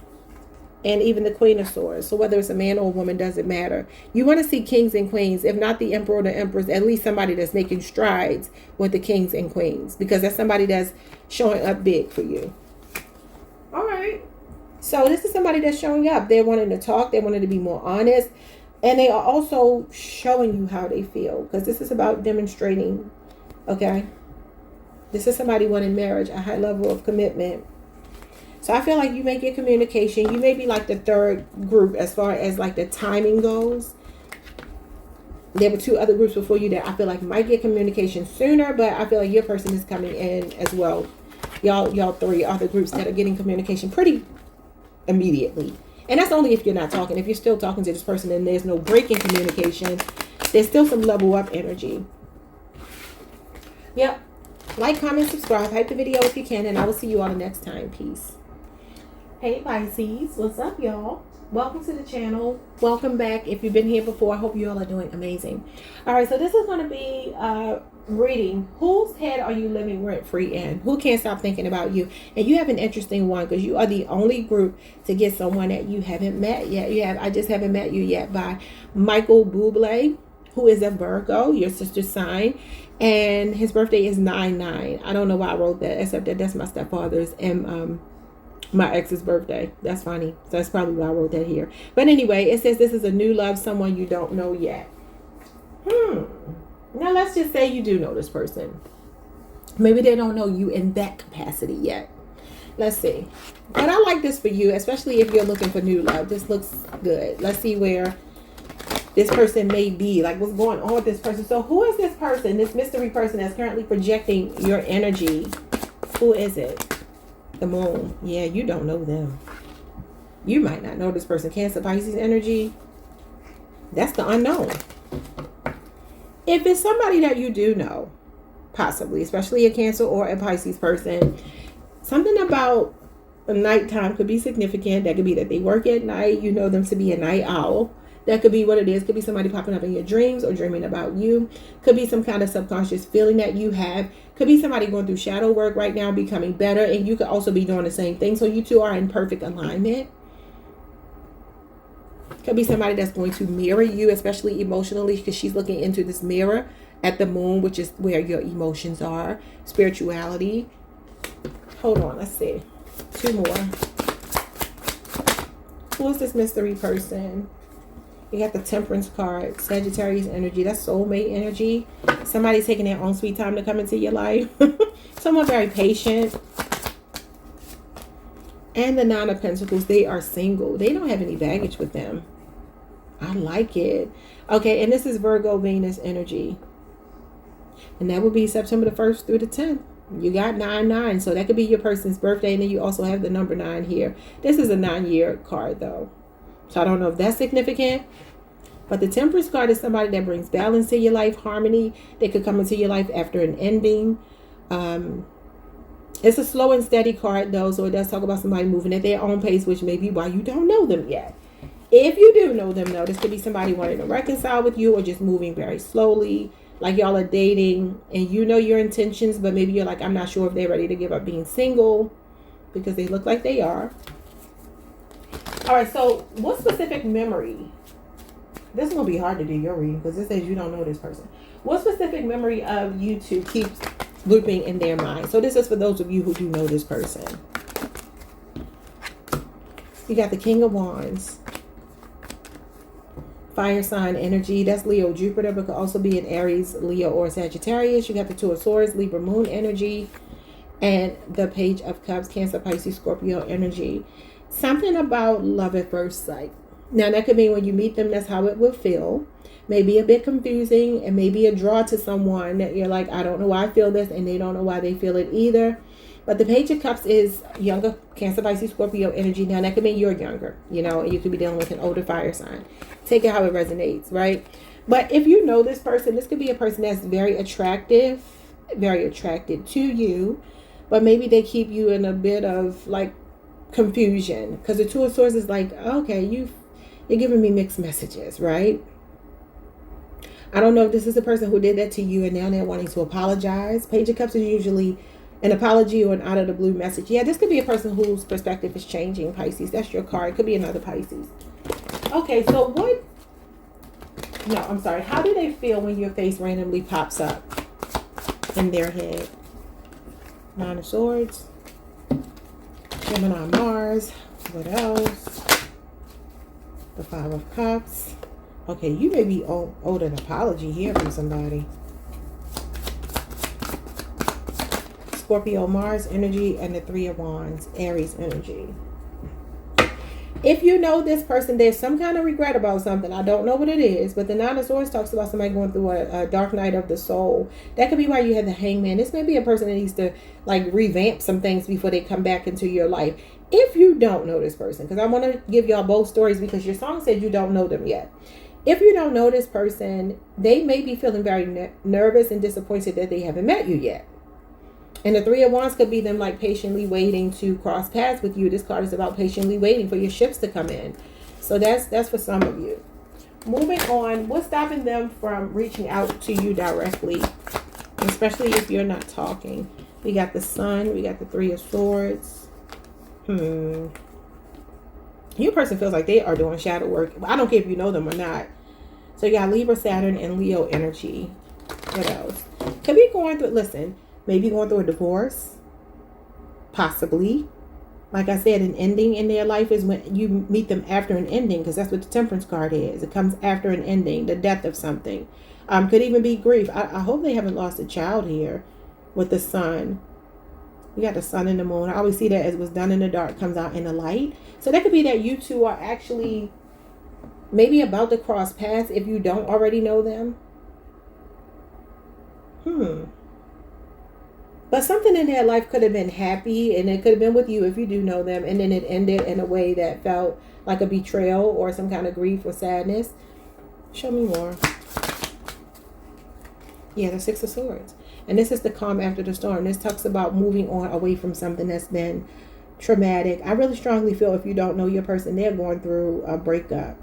And even the Queen of Swords. So whether it's a man or a woman, doesn't matter. You want to see kings and queens. If not the Emperor or the Empress, at least somebody that's making strides with the kings and queens. Because that's somebody that's showing up big for you. All right. So this is somebody that's showing up. They're wanting to talk. They're wanting to be more honest. And they are also showing you how they feel. Because this is about demonstrating. Okay. This is somebody wanting marriage. A high level of commitment. So I feel like you may get communication. You may be like the third group as far as like the timing goes. There were two other groups before you that I feel like might get communication sooner, but I feel like your person is coming in as well. Y'all three are the groups that are getting communication pretty immediately. And that's only if you're not talking. If you're still talking to this person and there's no break in communication, there's still some level up energy. Yep. Like, comment, subscribe, hype the video if you can, and I will see you all the next time. Peace. Hey Pisces, what's up y'all? Welcome to the channel. Welcome back. If you've been here before, I hope you all are doing amazing. All right, so this is going to be reading. Whose head are you living rent-free in? Who can't stop thinking about you? And you have an interesting one because you are the only group to get someone that you haven't met yet. I just haven't met you yet, by Michael Bublé, who is a Virgo, your sister's sign. And his birthday is 9/9. I don't know why I wrote that, except that that's my stepfather's and my ex's birthday. That's funny. So that's probably why I wrote that here. But anyway, it says this is a new love, someone you don't know yet. Now let's just say you do know this person. Maybe they don't know you in that capacity yet. Let's see. But I like this for you, especially if you're looking for new love. This looks good. Let's see where this person may be, like what's going on with this person. So who is this person, this mystery person that's currently projecting your energy? Who is it? The Moon. Yeah, you don't know them. You might not know this person. Cancer, Pisces energy. That's the unknown. If it's somebody that you do know, possibly, especially a Cancer or a Pisces person, something about the nighttime could be significant. That could be that they work at night. You know them to be a night owl. That could be what it is. Could be somebody popping up in your dreams or dreaming about you. Could be some kind of subconscious feeling that you have. Could be somebody going through shadow work right now, becoming better. And you could also be doing the same thing. So you two are in perfect alignment. Could be somebody that's going to mirror you, especially emotionally, because she's looking into this mirror at the Moon, which is where your emotions are. Spirituality. Hold on, let's see. 2 more. Who is this mystery person? You got the Temperance card, Sagittarius energy. That's soulmate energy. Somebody taking their own sweet time to come into your life. Someone very patient. And the Nine of Pentacles, they are single. They don't have any baggage with them. I like it. Okay, and this is Virgo Venus energy. And that would be September the 1st through the 10th. You got 9-9. So that could be your person's birthday. And then you also have the number 9 here. This is a 9-year card, though. So I don't know if that's significant. But the Temperance card is somebody that brings balance to your life, harmony. They could come into your life after an ending. It's a slow and steady card, though. So it does talk about somebody moving at their own pace, which may be why you don't know them yet. If you do know them, though, this could be somebody wanting to reconcile with you or just moving very slowly. Like y'all are dating and you know your intentions, but maybe you're like, I'm not sure if they're ready to give up being single because they look like they are. All right, so what specific memory? This is going to be hard to do your reading because it says you don't know this person. What specific memory of you two keeps looping in their mind? So this is for those of you who do know this person. You got the King of Wands. Fire sign energy. That's Leo, Jupiter, but could also be an Aries, Leo, or Sagittarius. You got the Two of Swords, Libra, Moon energy. And the Page of Cups, Cancer, Pisces, Scorpio energy. Something about love at first sight. Now, that could mean when you meet them, that's how it will feel. Maybe a bit confusing and maybe a draw to someone that you're like, I don't know why I feel this, and they don't know why they feel it either. But the Page of Cups is younger, Cancer, Pisces, Scorpio energy. Now, that could mean you're younger, you know, and you could be dealing with an older fire sign. Take it how it resonates, right? But if you know this person, this could be a person that's very attracted to you, but maybe they keep you in a bit of like confusion because the Two of Swords is like, okay, you're giving me mixed messages, right? I don't know if this is the person who did that to you and now they're wanting to apologize. Page of Cups is usually an apology or an out of the blue message. Yeah, this could be a person whose perspective is changing, Pisces. That's your card. It could be another Pisces. Okay, so what? No, I'm sorry. How do they feel when your face randomly pops up in their head? Nine of Swords. Gemini, Mars. What else? The Five of Cups. Okay, you may be owed an apology here from somebody. Scorpio, Mars energy, and the Three of Wands, Aries energy. If you know this person, there's some kind of regret about something. I don't know what it is, but the Nine of Swords talks about somebody going through a dark night of the soul. That could be why you had the Hangman. This may be a person that needs to like revamp some things before they come back into your life. If you don't know this person, because I want to give y'all both stories because your song said you don't know them yet. If you don't know this person, they may be feeling very nervous and disappointed that they haven't met you yet. And the Three of Wands could be them like patiently waiting to cross paths with you. This card is about patiently waiting for your ships to come in. So that's for some of you. Moving on, what's stopping them from reaching out to you directly? Especially if you're not talking. We got the Sun. We got the Three of Swords. Your person feels like they are doing shadow work. I don't care if you know them or not. So you got Libra, Saturn, and Leo energy. What else? Could be going through, listen, maybe going through a divorce. Possibly. Like I said, an ending in their life is when you meet them after an ending, because that's what the Temperance card is. It comes after an ending, the death of something. Could even be grief. I hope they haven't lost a child here with the Sun. We got the Sun and the Moon. I always see that as what's done in the dark comes out in the light. So that could be that you two are actually maybe about to cross paths if you don't already know them. But something in their life could have been happy, and it could have been with you if you do know them, and then it ended in a way that felt like a betrayal or some kind of grief or sadness. Show me more. Yeah, the Six of Swords. And this is the calm after the storm. This talks about moving on away from something that's been traumatic. I really strongly feel if you don't know your person, they're going through a breakup.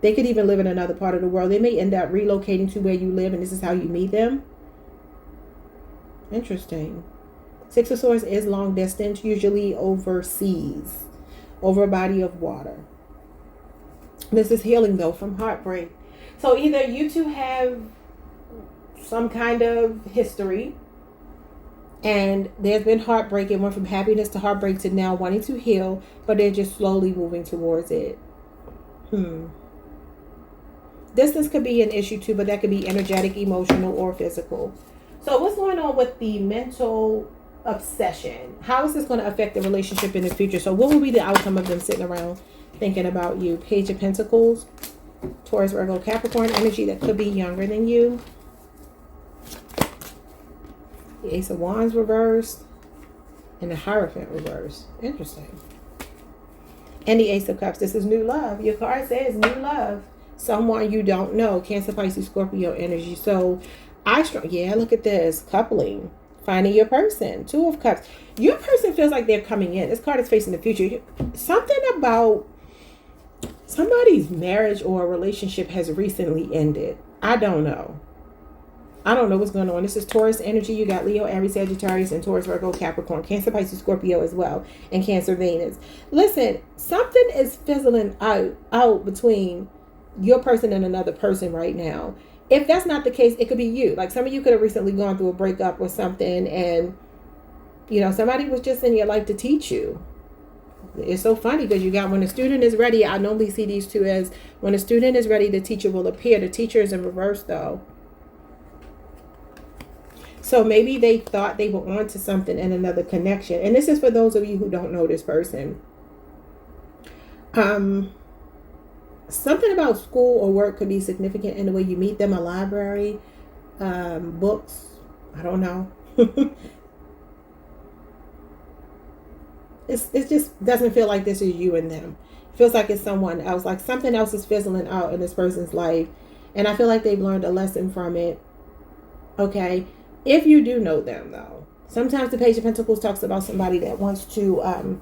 They could even live in another part of the world. They may end up relocating to where you live, and this is how you meet them. Interesting. Six of Swords is long distance, usually overseas, over a body of water. This is healing, though, from heartbreak. So either you two have some kind of history, And there's been heartbreak. It went from happiness to heartbreak to now wanting to heal, but they're just slowly moving towards it. Distance could be an issue too, but that could be energetic, emotional, or physical. So what's going on with the mental obsession? How is this going to affect the relationship in the future? So what will be the outcome of them sitting around thinking about you? Page of Pentacles, Taurus, Virgo, Capricorn energy that could be younger than you. The Ace of Wands reversed. And the Hierophant reversed. Interesting. And the Ace of Cups. This is new love. Your card says new love. Someone you don't know. Cancer, Pisces, Scorpio energy. So yeah, look at this. Coupling. Finding your person. Two of Cups. Your person feels like they're coming in. This card is facing the future. Something about somebody's marriage or relationship has recently ended. I don't know. I don't know what's going on. This is Taurus energy. You got Leo, Aries, Sagittarius, and Taurus, Virgo, Capricorn, Cancer, Pisces, Scorpio as well, and Cancer, Venus. Listen, something is fizzling out between your person and another person right now. If that's not the case, it could be you. Like some of you could have recently gone through a breakup or something, and you know somebody was just in your life to teach you. It's so funny because you got when a student is ready. I normally see these two as when a student is ready, the teacher will appear. The teacher is in reverse though. So maybe they thought they were on to something in another connection. And this is for those of you who don't know this person. Something about school or work could be significant in the way you meet them. A library, books, I don't know. It just doesn't feel like this is you and them. It feels like it's someone else. Like something else is fizzling out in this person's life. And I feel like they've learned a lesson from it. Okay. If you do know them, though, sometimes the Page of Pentacles talks about somebody that wants to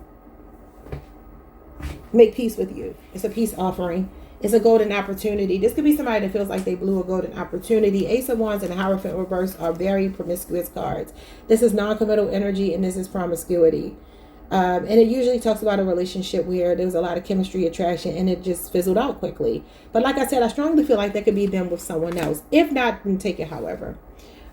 make peace with you. It's a peace offering. It's a golden opportunity. This could be somebody that feels like they blew a golden opportunity. Ace of Wands and the Hierophant reverse are very promiscuous cards. This is non-committal energy, and this is promiscuity. And it usually talks about a relationship where there was a lot of chemistry, attraction, and it just fizzled out quickly. But like I said, I strongly feel like that could be them with someone else. If not, then take it however.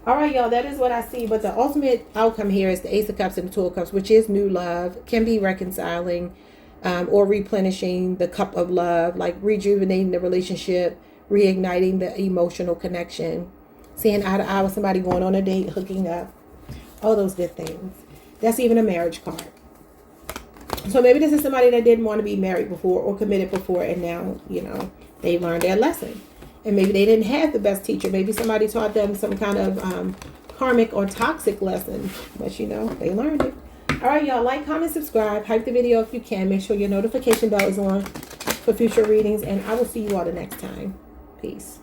All right, y'all, that is what I see. But the ultimate outcome here is the Ace of Cups and the Two of Cups, which is new love, can be reconciling or replenishing the cup of love, like rejuvenating the relationship, reigniting the emotional connection, seeing eye to eye with somebody, going on a date, hooking up, all those good things. That's even a marriage card. So maybe this is somebody that didn't want to be married before or committed before, and now, you know, they learned their lesson. And maybe they didn't have the best teacher. Maybe somebody taught them some kind of karmic or toxic lesson. But, you know, they learned it. All right, y'all. Like, comment, subscribe. Hype the video if you can. Make sure your notification bell is on for future readings. And I will see you all the next time. Peace.